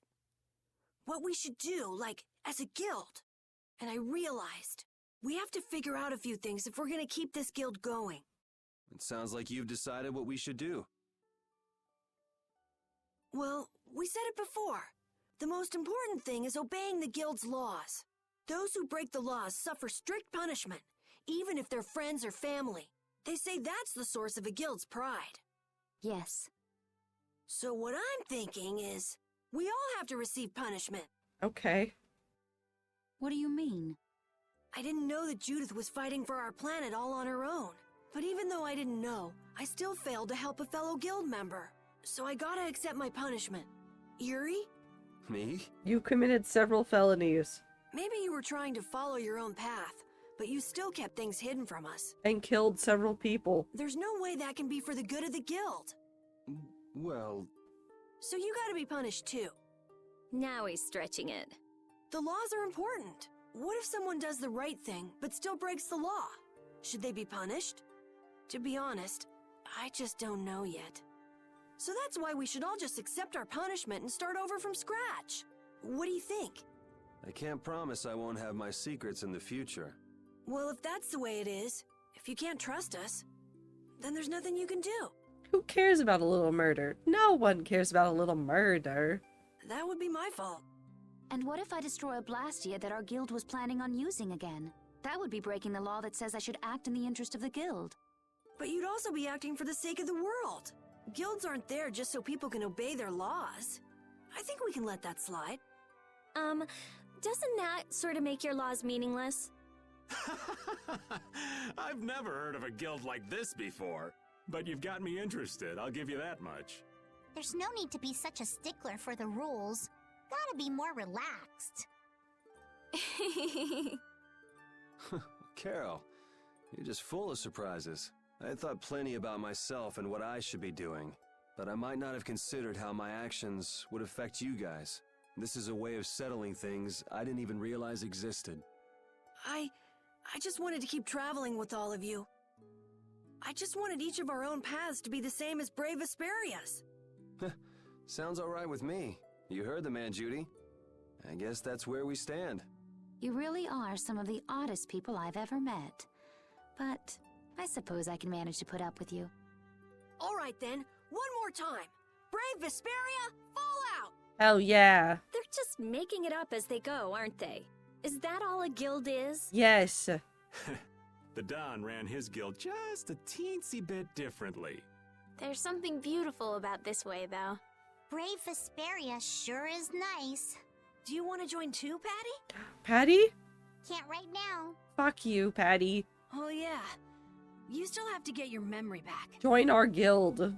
What we should do, like, as a guild. And I realized, we have to figure out a few things if we're gonna keep this guild going. It sounds like you've decided what we should do. Well, we said it before. The most important thing is obeying the guild's laws. Those who break the laws suffer strict punishment, even if they're friends or family. They say that's the source of a guild's pride. Yes. So what I'm thinking is, we all have to receive punishment. Okay. What do you mean? I didn't know that Judith was fighting for our planet all on her own. But even though I didn't know, I still failed to help a fellow guild member. So I gotta accept my punishment. Yuri? Me? You committed several felonies. Maybe you were trying to follow your own path, but you still kept things hidden from us. And killed several people. There's no way that can be for the good of the guild. Well... So you gotta be punished too. Now he's stretching it. The laws are important. What if someone does the right thing, but still breaks the law? Should they be punished? To be honest, I just don't know yet. So that's why we should all just accept our punishment and start over from scratch. What do you think? I can't promise I won't have my secrets in the future. Well, if that's the way it is, if you can't trust us, then there's nothing you can do. Who cares about a little murder? No one cares about a little murder. That would be my fault. And what if I destroy a Blastia that our guild was planning on using again? That would be breaking the law that says I should act in the interest of the guild. But you'd also be acting for the sake of the world. Guilds aren't there just so people can obey their laws. I think we can let that slide. Doesn't that sort of make your laws meaningless? I've never heard of a guild like this before. But you've got me interested, I'll give you that much. There's no need to be such a stickler for the rules. Gotta be more relaxed. Carol, you're just full of surprises. I thought plenty about myself and what I should be doing, but I might not have considered how my actions would affect you guys. This is a way of settling things I didn't even realize existed. I just wanted to keep traveling with all of you. I just wanted each of our own paths to be the same as brave Vesperia's. Sounds alright with me. You heard the man, Judy. I guess that's where we stand. You really are some of the oddest people I've ever met. But I suppose I can manage to put up with you. All right then, one more time. Brave Vesperia, fall out! Hell yeah. They're just making it up as they go, aren't they? Is that all a guild is? Yes. The Don ran his guild just a teensy bit differently. There's something beautiful about this way, though. Brave Vesperia sure is nice. Do you want to join too, Patty? Patty? Can't right now. Fuck you, Patty. Oh yeah. You still have to get your memory back. Join our guild.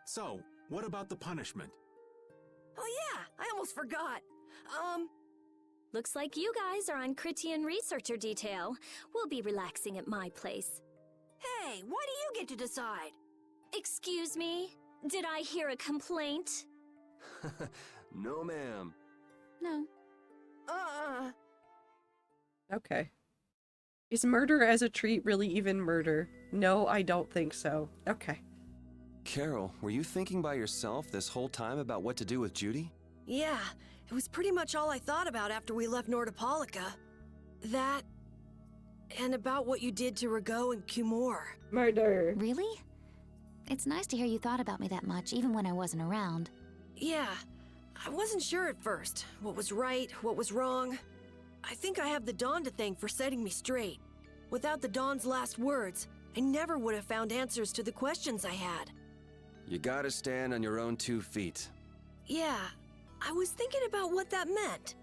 So, what about the punishment? Oh yeah, I almost forgot. Looks like you guys are on Critian researcher detail. We'll be relaxing at my place. Hey, why do you get to decide? Excuse me? Did I hear a complaint? No, ma'am. No. Okay. Is murder as a treat really even murder? No, I don't think so. Okay. Carol, were you thinking by yourself this whole time about what to do with Judy? Yeah, it was pretty much all I thought about after we left Nordopolica. That, and about what you did to Rago and Cumor. Murder. Really? It's nice to hear you thought about me that much, even when I wasn't around. Yeah, I wasn't sure at first. What was right, what was wrong. I think I have the Dawn to thank for setting me straight. Without the Dawn's last words, I never would have found answers to the questions I had. You gotta stand on your own 2 feet. Yeah, I was thinking about what that meant.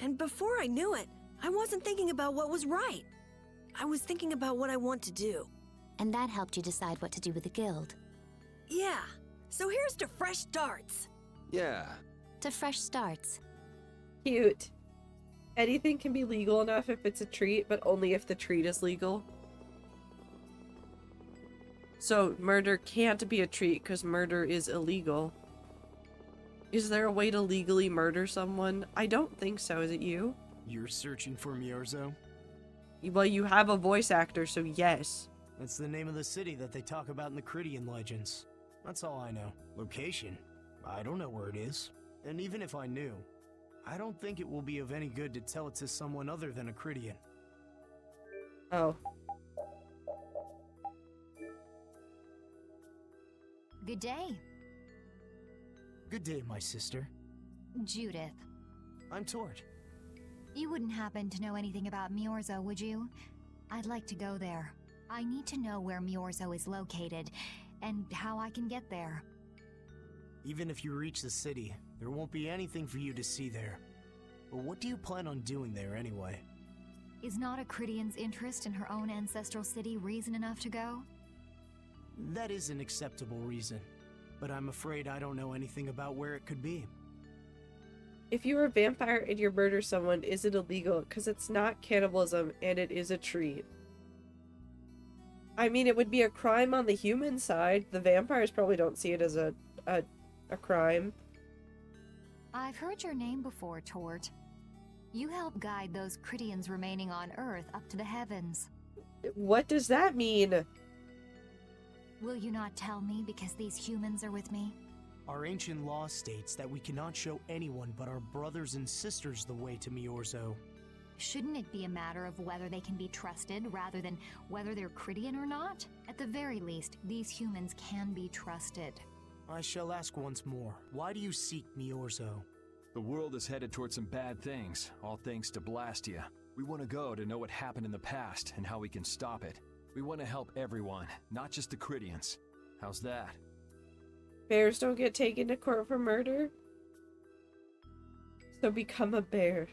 And before I knew it, I wasn't thinking about what was right. I was thinking about what I want to do. And that helped you decide what to do with the guild. Yeah, so here's to fresh starts. Yeah. To fresh starts. Cute. Anything can be legal enough if it's a treat, but only if the treat is legal. So murder can't be a treat because murder is illegal. Is there a way to legally murder someone? I don't think so. Is it you? You're searching for Miorzo? Well, you have a voice actor, so yes. That's the name of the city that they talk about in the Critian legends. That's all I know. Location? I don't know where it is. And even if I knew, I don't think it will be of any good to tell it to someone other than a Critian. Oh. Good day. Good day, my sister. Judith. I'm Tort. You wouldn't happen to know anything about Miorzo, would you? I'd like to go there. I need to know where Miorzo is located, and how I can get there. Even if you reach the city, there won't be anything for you to see there. But what do you plan on doing there anyway? Is not a Critian's interest in her own ancestral city reason enough to go? That is an acceptable reason, but I'm afraid I don't know anything about where it could be. If you're a vampire and you murder someone, is it illegal? Because it's not cannibalism and it is a treat. I mean, it would be a crime on the human side. The vampires probably don't see it as a crime. I've heard your name before, Tort. You help guide those Critians remaining on Earth up to the heavens. What does that mean? Will you not tell me because these humans are with me? Our ancient law states that we cannot show anyone but our brothers and sisters the way to Miorzo. Shouldn't it be a matter of whether they can be trusted rather than whether they're Critian or not? At the very least, these humans can be trusted. I shall ask once more, why do you seek Miorzo? The world is headed towards some bad things, all thanks to Blastia. We want to go to know what happened in the past and how we can stop it. We want to help everyone, not just the Critians. How's that? Bears don't get taken to court for murder? So become a bear.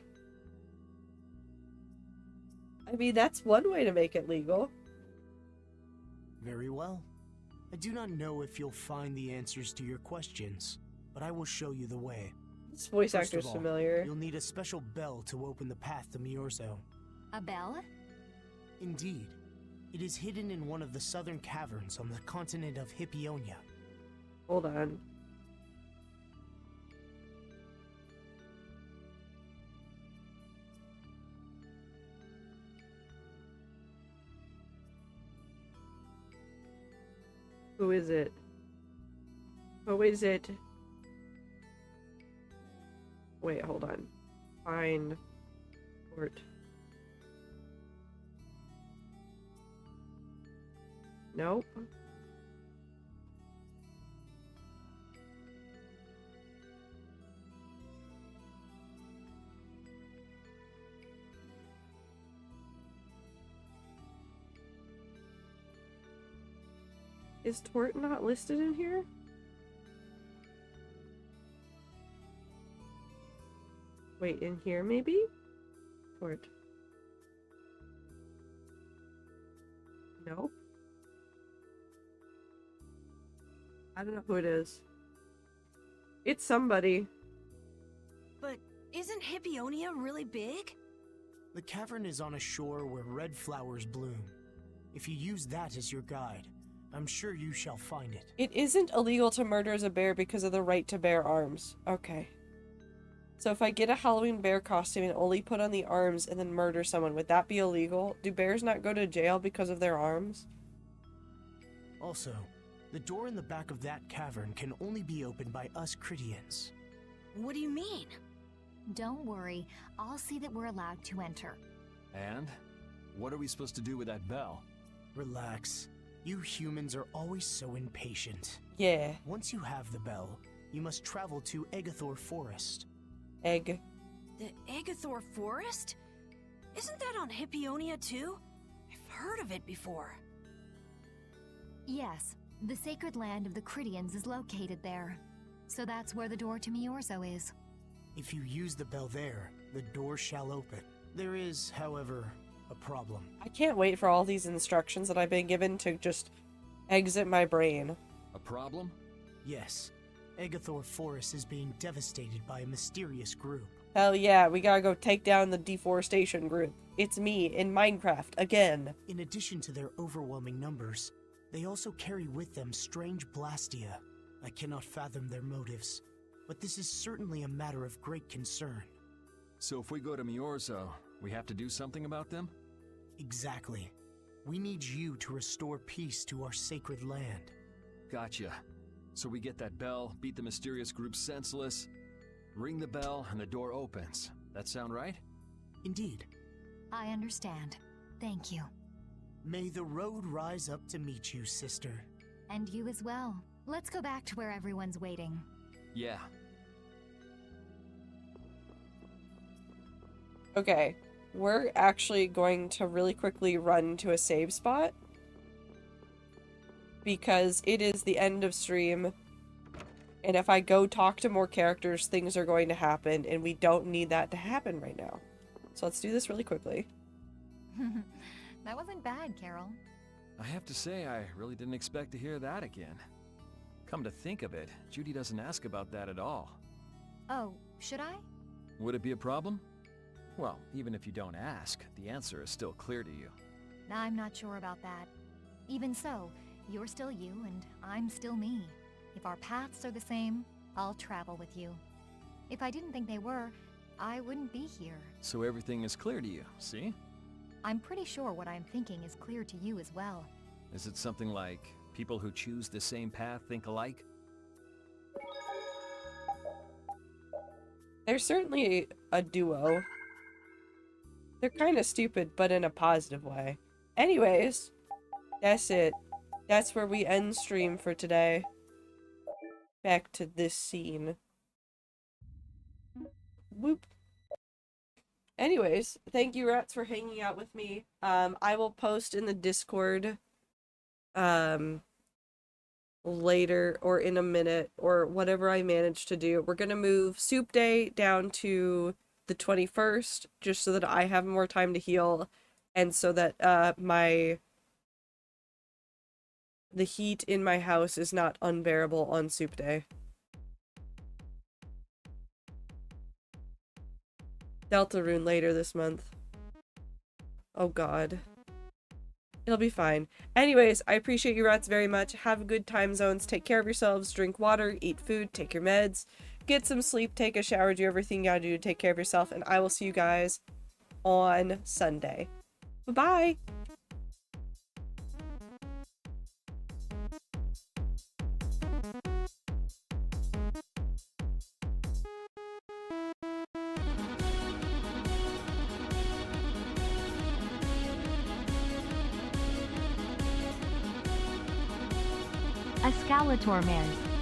I mean, that's one way to make it legal. Very well. I do not know if you'll find the answers to your questions, but I will show you the way. This voice First actor's of all, familiar. You'll need a special bell to open the path to Miorzo. A bell? Indeed. It is hidden in one of the southern caverns on the continent of Hippionia. Hold on. Who is it? Who is it? Wait, hold on. Find port. Nope. Is Tort not listed in here? Wait, in here maybe? Tort. Nope. I don't know who it is. It's somebody. But isn't Hippionia really big? The cavern is on a shore where red flowers bloom. If you use that as your guide, I'm sure you shall find it. It isn't illegal to murder as a bear because of the right to bear arms. Okay. So if I get a Halloween bear costume and only put on the arms and then murder someone, would that be illegal? Do bears not go to jail because of their arms? Also, the door in the back of that cavern can only be opened by us Critians. What do you mean? Don't worry, I'll see that we're allowed to enter. And? What are we supposed to do with that bell? Relax. You humans are always so impatient. Yeah. Once you have the bell, you must travel to Egathor Forest. Egg. The Egathor Forest? Isn't that on Hippionia too? I've heard of it before. Yes, the sacred land of the Critians is located there. So that's where the door to Miorzo is. If you use the bell there, the door shall open. There is, however, a problem. I can't wait for all these instructions that I've been given to just exit my brain. A problem? Yes. Egathor Forest is being devastated by a mysterious group. Hell yeah, we gotta go take down the deforestation group. It's me in Minecraft again. In addition to their overwhelming numbers, they also carry with them strange blastia. I cannot fathom their motives, but this is certainly a matter of great concern. So if we go to Miorzo, we have to do something about them? Exactly. We need you to restore peace to our sacred land. Gotcha. So we get that bell, beat the mysterious group senseless, ring the bell, and the door opens. That sound right? Indeed. I understand. Thank you. May the road rise up to meet you, sister. And you as well. Let's go back to where everyone's waiting. Yeah. Okay, we're actually going to really quickly run to a save spot. Because it is the end of stream. And if I go talk to more characters, things are going to happen. And we don't need that to happen right now. So let's do this really quickly. That wasn't bad, Carol. I have to say, I really didn't expect to hear that again. Come to think of it, Judy doesn't ask about that at all. Oh, should I? Would it be a problem? Well, even if you don't ask, the answer is still clear to you. I'm not sure about that. Even so, you're still you and I'm still me. If our paths are the same, I'll travel with you. If I didn't think they were, I wouldn't be here. So everything is clear to you, see? I'm pretty sure what I'm thinking is clear to you as well. Is it something like people who choose the same path think alike? They're certainly a duo. They're kind of stupid, but in a positive way. Anyways, that's it. That's where we end stream for today. Back to this scene. Whoop. Anyways, thank you, Rats, for hanging out with me. I will post in the Discord later or in a minute or whatever I manage to do. We're gonna move Soup Day down to the 21st just so that I have more time to heal and so that the heat in my house is not unbearable on Soup Day. Deltarune later this month. Oh god. It'll be fine. Anyways, I appreciate you rats very much. Have good time zones. Take care of yourselves. Drink water. Eat food. Take your meds. Get some sleep. Take a shower. Do everything you gotta do to take care of yourself. And I will see you guys on Sunday. Bye-bye! Escalator mares.